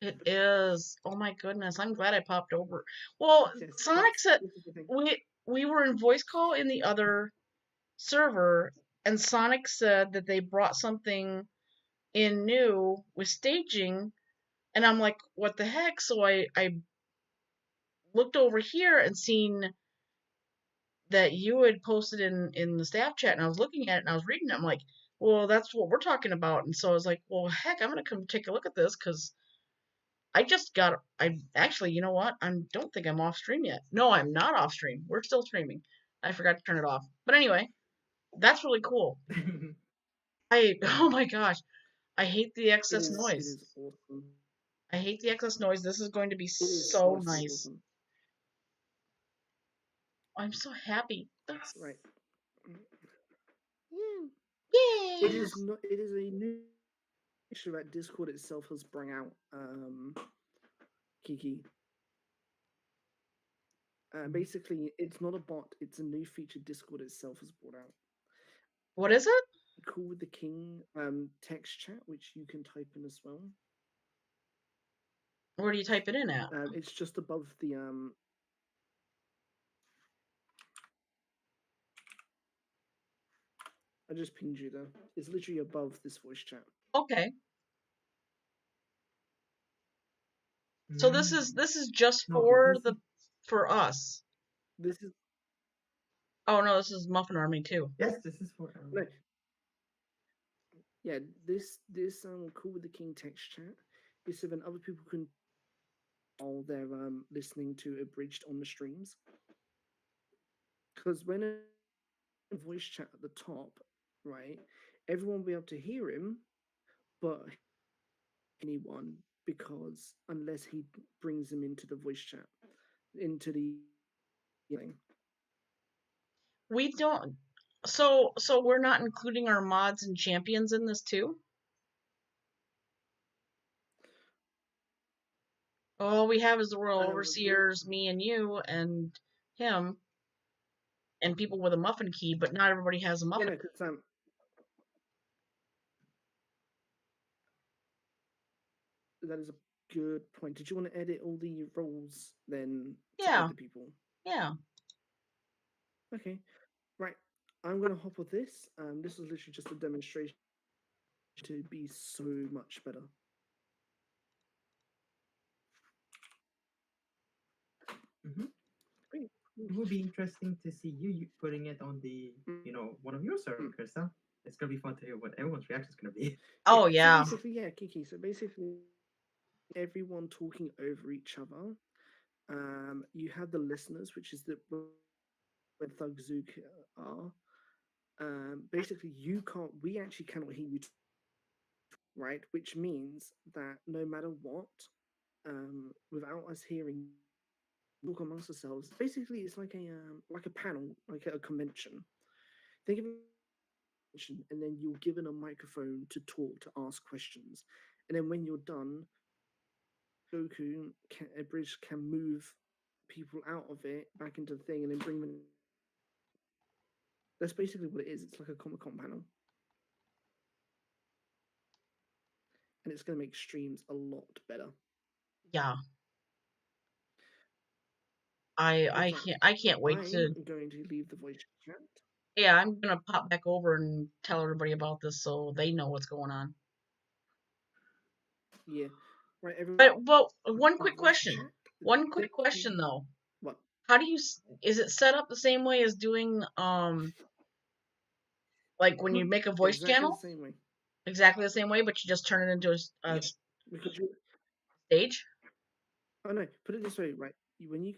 S2: It is. Oh my goodness. I'm glad I popped over. Well,
S14: Yes,
S2: Sonic said
S14: this is the thing.
S2: we were in voice call in the other server, and Sonic said that they brought something in new with staging, and I'm like, what the heck? So I looked over here and seen that you had posted in the staff chat, and I was looking at it and I was reading it. I'm like, well, that's what we're talking about. And so I was like, well, heck, I'm gonna come take a look at this because I actually, you know what? I don't think I'm off stream yet. No, I'm not off stream. We're still streaming. I forgot to turn it off. But anyway, that's really cool. Oh my gosh, I hate the excess noise.
S14: It is awesome.
S2: I hate the excess noise. This is going to be
S14: is
S2: so
S14: honestly
S2: nice.
S14: awesome.
S2: I'm so happy. That's
S14: right.
S2: Yeah.
S14: It is not. It is a new feature that Discord itself has brought out. Kiki. Basically, it's not a bot. It's a new feature Discord itself has brought out.
S2: What is it?
S14: Call with the King text chat, which you can type in as well.
S2: Where do you type it in at?
S14: It's just above the I just pinged you there. It's literally above this voice chat.
S2: Okay. So this is just for us.
S14: This is.
S2: Oh no, this is Muffin Army too.
S17: Yes, this is for.
S14: No. Yeah, this Call with the King text chat is so then other people can while they're listening to Abridged on the streams. Because when a voice chat at the top, right, everyone will be able to hear him, but anyone, because unless he brings them into the voice chat, into the thing.
S2: We don't. So we're not including our mods and champions in this too? All we have is the royal overseers, me and you, and him, and people with a muffin key, but not everybody has a muffin.
S14: Yeah, no, that is a good point. Did you want to edit all the roles then to add the people?
S2: Yeah.
S14: Okay. Right. I'm gonna hop with this. This is literally just a demonstration to be so much better.
S17: It would be interesting to see you putting it on the, one of your servers, Krista. It's gonna be fun to hear what everyone's reaction is gonna be.
S2: Oh yeah.
S14: So basically, yeah, Kiki. So basically, everyone talking over each other. You have the listeners, which is where Thug Zook are. Basically, we actually cannot hear you, right? Which means that no matter what, without us hearing, talk amongst ourselves. Basically, it's like a panel, like a convention. Think of it, and then you're given a microphone to talk, to ask questions, and then when you're done, Bridge can move people out of it back into the thing and then bring them. That's basically what it is. It's like a Comic-Con panel. And it's going to make streams a lot better.
S2: Yeah. I can't wait to.
S14: I'm going to leave the voice chat.
S2: Yeah, I'm gonna pop back over and tell everybody about this so they know what's going on.
S14: Yeah. Right,
S2: but one quick question. One quick question though.
S14: What?
S2: How do you? Is it set up the same way as doing like when you make a voice channel?
S14: Exactly the same way.
S2: Exactly the same way, but you just turn it into a stage.
S14: Oh no! Put it this way, right? When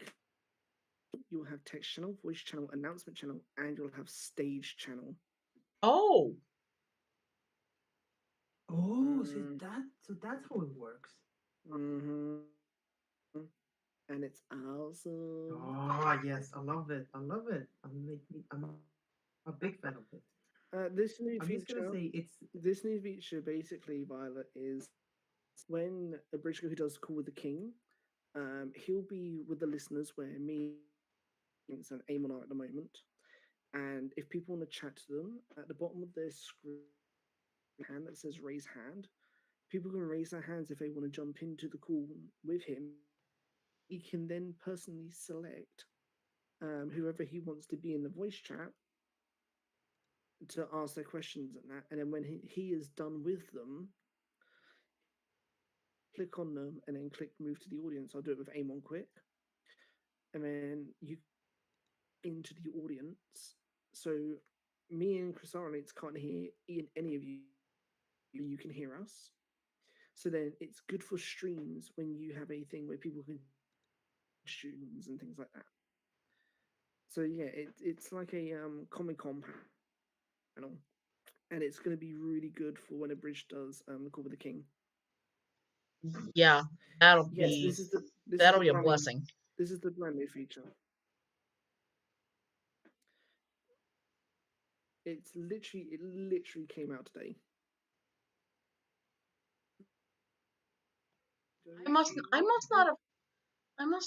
S14: you'll have text channel, voice channel, announcement channel, and you'll have stage channel.
S17: Oh. So that's how it works.
S14: Mm-hmm. And it's awesome.
S17: Oh yes, I love it. I love it. I'm a big fan of it.
S14: This new
S17: I'm just gonna
S14: feature,
S17: say it's
S14: this new feature basically, Violet, is when a Bridge who does Call with the King, he'll be with the listeners where me and Amon are at the moment. And if people want to chat to them, at the bottom of their screen hand that says raise hand, people can raise their hands if they want to jump into the call with him. He can then personally select whoever he wants to be in the voice chat to ask their questions and that. And then when he is done with them, click on them and then click move to the audience. I'll do it with Amon quick. And then you into the audience. So me and Chris Arnold can't hear any of you. You can hear us. So then it's good for streams when you have a thing where people can students and things like that. So yeah, it's like a Comic Con panel, and it's going to be really good for when a bridge does the Call with the King.
S2: Yeah, that'll
S14: Yes,
S2: be
S14: this
S2: that'll
S14: is
S2: be
S14: the
S2: a
S14: brand new,
S2: blessing.
S14: this is the brand new feature. It literally came out today.
S2: I must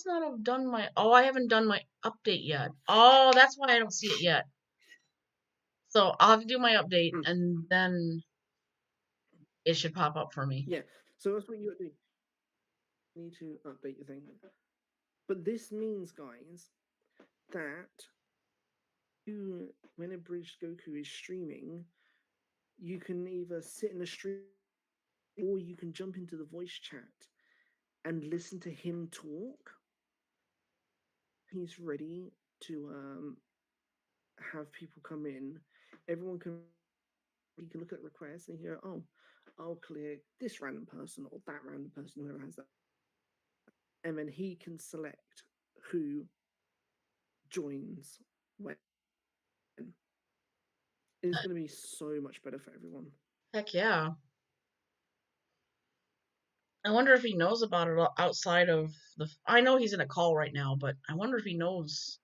S2: not have done my. Oh, I haven't done my update yet. Oh, that's why I don't see it yet. So I'll have to do my update, and then it should pop up for me.
S14: Yeah, so that's what you do. You need to update your thing. But this means, guys, that you, when a Bridge Goku is streaming, you can either sit in a stream or you can jump into the voice chat and listen to him talk. He's ready to have people come in. Everyone can you can look at requests and hear, oh, I'll clear this random person or that random person, whoever has that. And then he can select who joins when. It's going to be so much better for everyone.
S2: Heck yeah. I wonder if he knows about it outside of the. I know he's in a call right now, but I wonder if he knows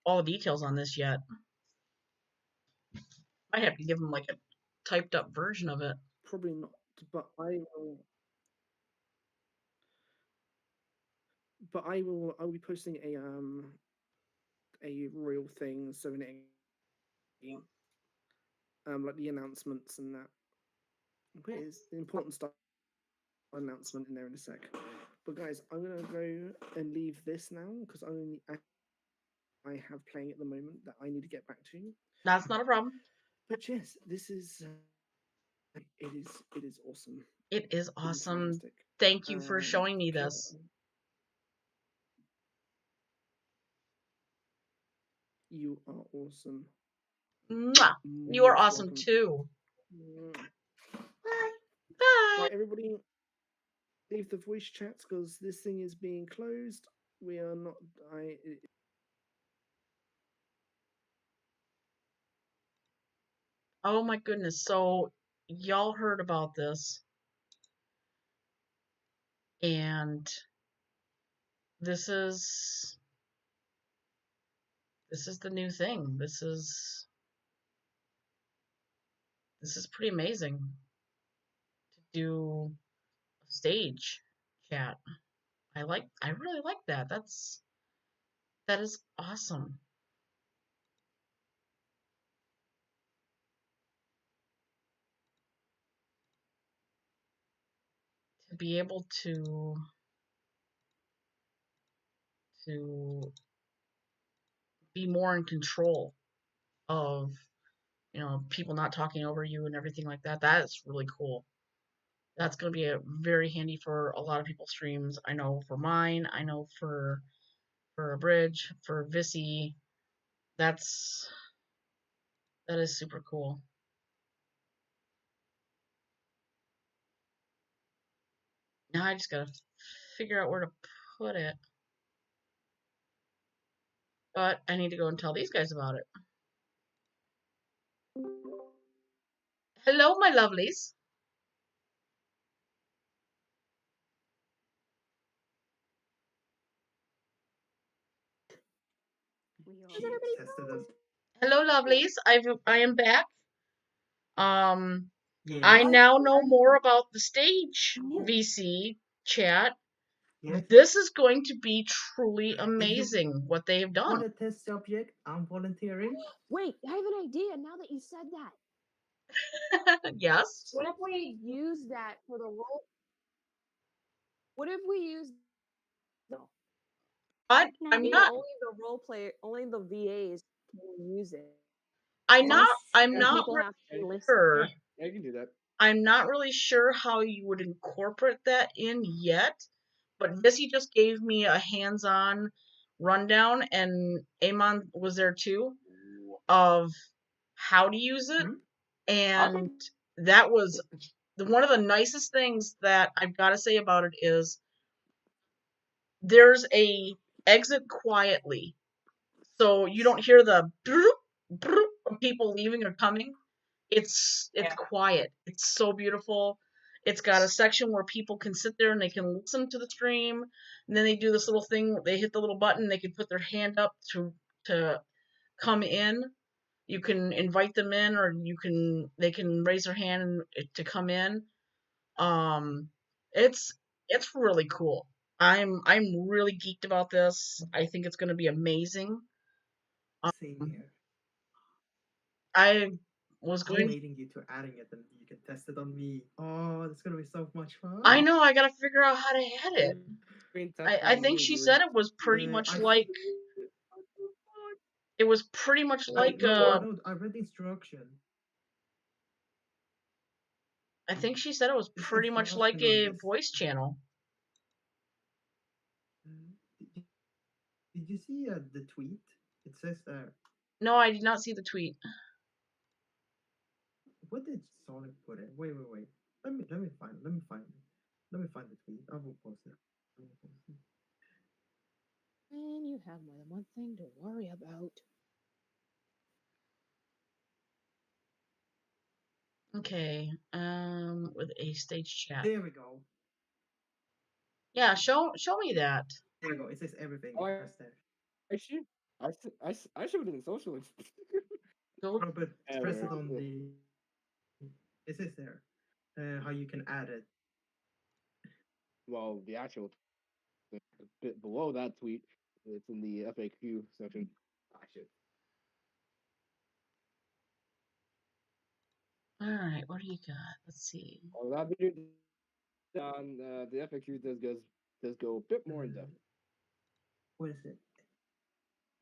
S2: all the details on this yet. Might have to give him like a typed up version of it.
S14: Probably not, but I will. But I'll be posting a real thing, so in like the announcements and that. Where is the important stuff? Announcement in there in a sec. But guys, I'm gonna go and leave this now because I have playing at the moment that I need to get back to.
S2: That's not a problem.
S14: But yes, this is it is awesome.
S2: It is awesome.
S14: Fantastic.
S2: Thank you for showing me this.
S14: You are awesome.
S2: Mwah. You are awesome welcome. Too.
S14: Bye.
S2: Bye.
S14: Right, everybody, leave the voice chats because this thing is being closed. We are not.
S2: Oh my goodness. So y'all heard about this. And this is the new thing. This is pretty amazing to do a stage chat. I really like that. That is awesome. To be able to be more in control of, people not talking over you and everything like that. That is really cool. That's going to be very handy for a lot of people's streams. I know for mine. I know for a bridge, for Vissy. That is super cool. Now I just gotta figure out where to put it. But I need to go and tell these guys about it. Hello, my lovelies. She tested us. Hello, lovelies. I am back. I now know more about the stage VC chat.
S17: Yes.
S2: This is going to be truly amazing what they have done.
S17: Want a test subject? I'm volunteering.
S3: Wait, I have an idea now that you said that.
S2: Yes.
S3: What if we use that for the role? What if we use no?
S2: I'm
S3: Maybe
S2: not.
S3: only the role play, only the VAs can use it.
S2: I'm not
S3: People have to listen.
S2: sure.
S4: Yeah, you can do that.
S2: I'm not really sure how you would incorporate that in yet, but Vissy just gave me a hands-on rundown, and Amon was there too, of how to use it, and that was one of the nicest things that I've got to say about it is there's a exit quietly, so you don't hear the broop, broop of people leaving or coming. It's quiet. It's so beautiful. It's got a section where people can sit there and they can listen to the stream, and then they do this little thing. They hit the little button. They can put their hand up to come in. You can invite them in, or they can raise their hand to come in. It's really cool. I'm really geeked about this. I think it's going to be amazing.
S17: Same here.
S2: I was
S17: I'm
S2: going.
S17: waiting you to adding it, and you can test it on me. Oh, it's gonna be so much fun.
S2: I know. I gotta figure out how to add it. I think she said it was pretty much like. It was pretty much like.
S17: No, I read the instruction.
S2: I think she said it was pretty much like a voice channel.
S17: Did you see the tweet? It says there.
S2: No, I did not see the tweet.
S17: What did Sonic put in? Wait. Let me find it. Let me find the tweet. I will post it.
S3: And you have more than one thing to worry about.
S2: Okay. With a stage chat.
S17: There we go.
S2: Yeah, show me that.
S17: There we go. It says everything.
S4: Oh,
S17: Press there.
S4: I should have been socialist.
S17: No, but press it on the. It says there how you can add it.
S4: Well, the actual a bit below that tweet, it's in the FAQ section. I should.
S2: All right, what do you got? Let's see.
S4: Oh, that video on the FAQ does go a bit more in depth.
S17: What is it?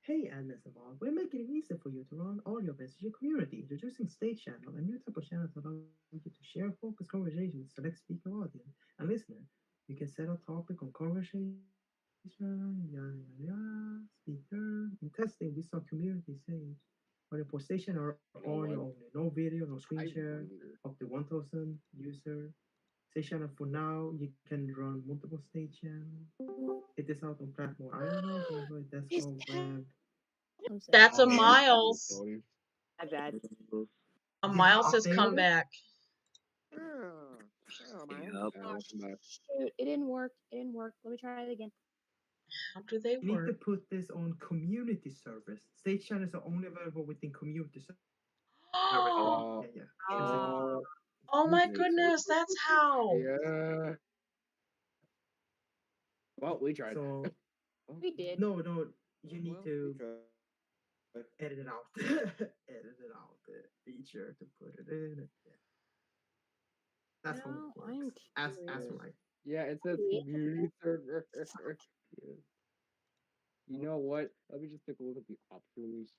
S17: Hey, Agnes and Bob, we're making it easy for you to run all your business in your community, introducing Stage Channel, a new type of channel that allows you to share focused conversations with select speaker audience and listener. You can set a topic on conversation, speaker. In testing, we saw community stage. On your station or audio only, no video, no screen share, up to 1,000 user. Stage channel for now, you can run multiple stage channels. It is out on platform iOS, Android, desktop, web.
S2: That's a Miles.
S3: My bad.
S2: A Miles has come back.
S3: Shoot, it didn't work. It didn't work. Let me try it again.
S2: How do they
S17: work? You need to put this on community service. Stage channels are only available within community service.
S2: Oh my goodness, that's how.
S4: Yeah. Well, we tried.
S17: So,
S3: we did.
S17: No, you need to edit it out. Edit it out. The feature to put it in. Yeah. That's how it works. As right.
S4: Yeah, it says community server. You know what? Let me just take a look at the options.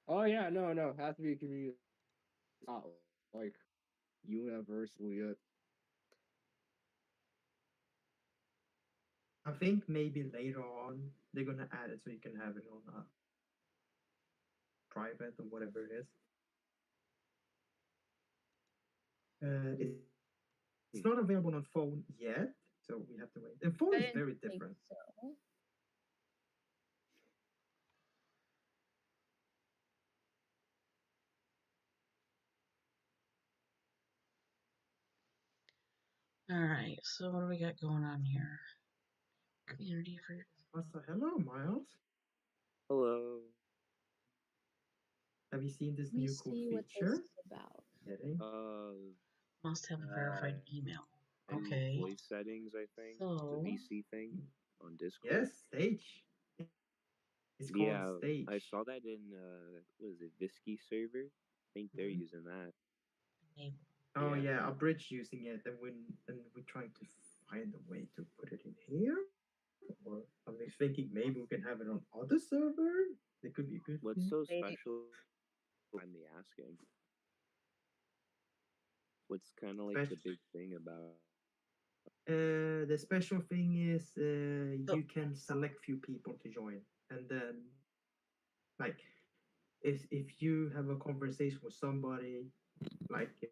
S4: Oh yeah, no, it has to be a community. Not like universal yet.
S17: I think maybe later on they're gonna add it so you can have it on private or whatever it is. It's not available on phone yet, so we have to wait. And phone is very different.
S3: So.
S2: All right, so what do we got going on here? Community for.
S17: Hello, Miles.
S7: Hello.
S17: Have you seen this
S10: Let me
S17: new cool
S10: see what this
S17: feature?
S10: is about.
S17: Getting?
S2: Must have a verified email.
S18: And
S2: Okay.
S18: voice settings, I think.
S2: So-
S18: The VC thing on Discord.
S17: Yes, stage. It's called
S18: Yeah,
S17: stage.
S18: I saw that in what is it, Visky server? I think they're using that.
S17: Oh
S18: Yeah.
S17: yeah, a bridge using it, and we're trying to find a way to put it in here. Or I'm thinking maybe we can have it on other server. It could be a good
S18: What's
S17: thing.
S18: so special? I'm the asking. What's kind of like the big thing about?
S17: The special thing is you can select few people to join, and then like if you have a conversation with somebody, like if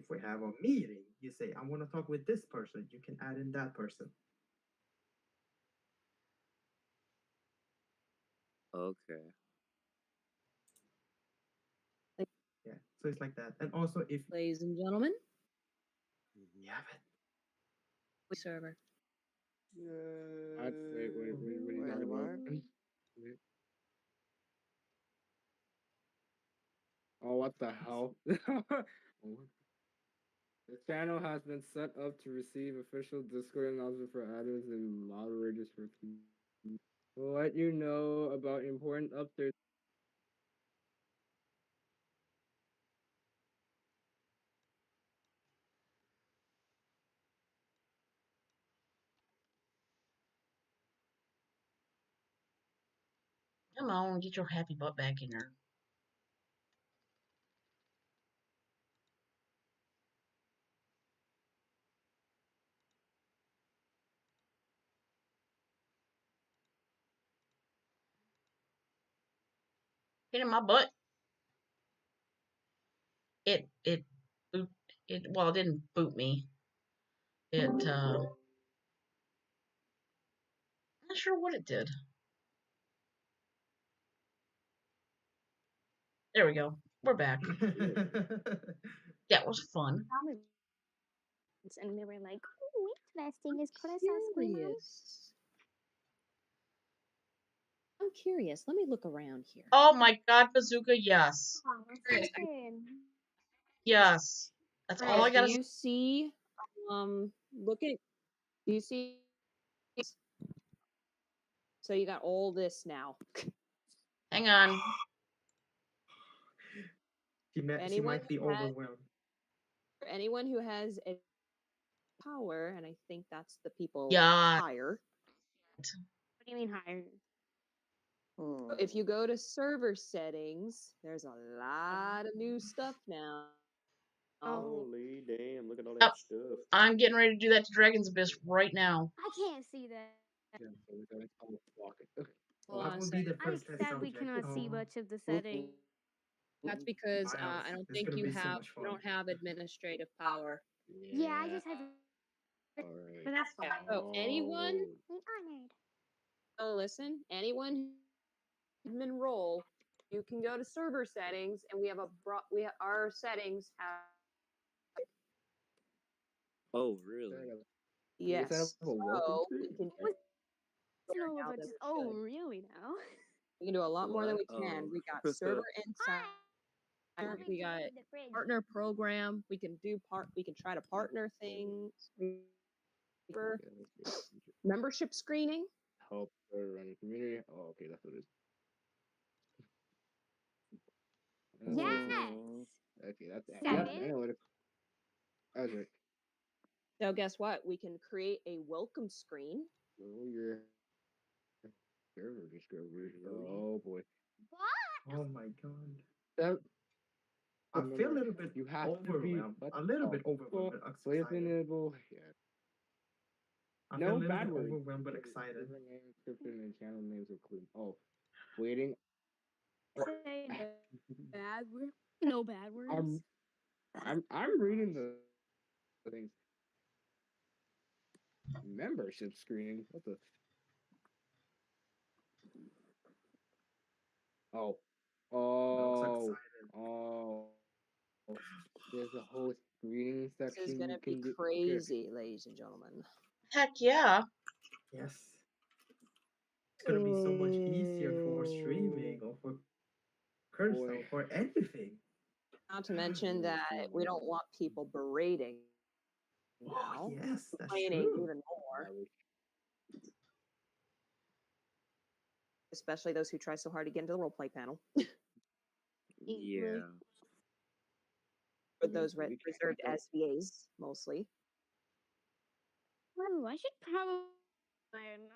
S17: we have a meeting, you say I want to talk with this person, you can add in that person.
S18: Okay.
S17: Yeah, so it's like that, and also if
S10: Ladies and gentlemen,
S17: you have it.
S10: we server.
S4: Wait, what are you talking about? Wait. Oh, what the hell? The channel has been set up to receive official Discord announcement for admins and moderators for we'll let you know about important updates.
S2: Come on, get your happy butt back in there. Get in my butt. It boot it well it didn't boot me. It I'm not sure what it did. There we go. We're back. That was fun.
S12: And they were like, "Ooh, interesting. Is Corazon
S10: Curious. I'm curious. Let me look around here.
S2: Oh my god, Bazooka, yes. Yes. That's all I
S10: Alright,
S2: gotta
S10: do
S2: say.
S10: you see? Look at. Do you see? So you got all this now.
S2: Hang on.
S17: She might be overwhelmed.
S10: For anyone who has a power, and I think that's the people
S2: Yeah.
S10: higher.
S12: What do you mean higher?
S10: If you go to server settings, there's a lot of new stuff now.
S18: Holy damn! Look at all
S2: Oh,
S18: that stuff.
S2: I'm getting ready to do that to Dragon's Abyss right now.
S12: I can't see that.
S10: Hold on a
S17: That would be
S10: second.
S17: the
S12: I
S17: first test
S12: sadly
S17: subject.
S12: cannot see much of the settings.
S10: That's because
S17: Wow,
S10: I don't
S17: it's
S10: think
S17: gonna
S10: you
S17: be so
S10: have
S17: much fun.
S10: administrative power.
S12: Yeah, I just have.
S18: Alright.
S12: But that's fine.
S10: So anyone,
S12: We honored.
S10: oh listen, anyone admin role, you can go to server settings, and we have our settings have.
S18: Oh, really?
S10: Yes.
S4: Can we set up a welcome
S10: So
S4: screen?
S10: we can
S12: What's
S10: do
S12: all
S10: now
S12: of
S10: that
S12: it?
S10: we
S12: Oh,
S10: should.
S12: really now?
S10: We can do a lot more than we
S18: What?
S10: can.
S18: Oh.
S10: We got server inside.
S12: Hi.
S10: We got partner program. We can try to partner things. Membership screening.
S4: Help run community. Oh, okay, that's what it is.
S12: Yes.
S4: Okay, that's
S12: Seven.
S4: I know what it. That's right.
S10: So guess what? We can create a welcome screen.
S4: Oh, your server discovery. Oh boy.
S12: What?
S17: Oh my god.
S4: That,
S17: I feel a little bit
S4: you have to be
S17: overwhelmed. A little bit overwhelmed, but excited.
S4: Yeah.
S17: I feel a
S4: No
S17: little
S4: bad
S17: bit
S4: words.
S17: overwhelmed, but excited.
S4: Server name, description, and channel names include. Oh, waiting.
S12: Say no bad words. No bad words.
S4: I'm reading the things. Membership screening. What the? Oh. Oh. Oh. There's a whole screening section.
S10: This is gonna be crazy, ladies and gentlemen.
S2: Heck yeah.
S17: Yes. It's gonna be so much easier for streaming or for curse them for anything.
S10: Not to mention that we don't want people berating now.
S17: Yes, that's
S10: Complaining
S17: true.
S10: even more. Especially those who try so hard to get into the role play panel.
S18: Yeah.
S10: For those reserved SVAs mostly.
S12: Ooh, I should probably.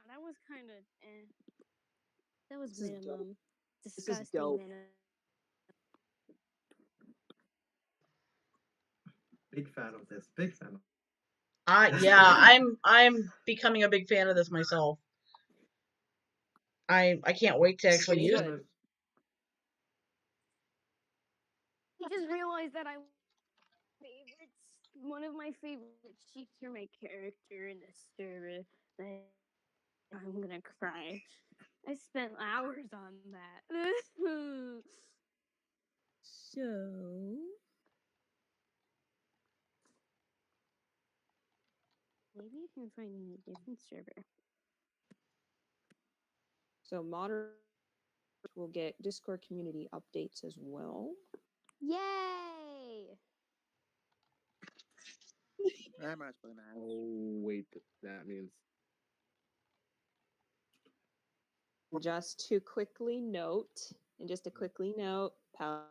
S12: That was kind of. That was minimum. Disgusting.
S10: dope.
S17: Big fan of this. Big fan of
S2: Yeah, I'm becoming a big fan of this myself. I can't wait to actually use it.
S12: I just realized that one of my favorites. She's my character in the server. I'm gonna cry. I spent hours on that.
S10: So
S12: maybe I can find a different server.
S10: So moderators will get Discord community updates as well.
S12: Yay!
S7: That must be nice.
S4: Oh wait, that means
S10: Just to quickly note, power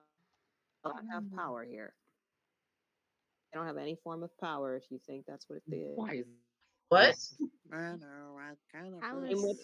S10: don't have power here. They don't have any form of power if you think that's what it is.
S4: why is
S2: What?
S7: I know, I kind of.
S12: Alice.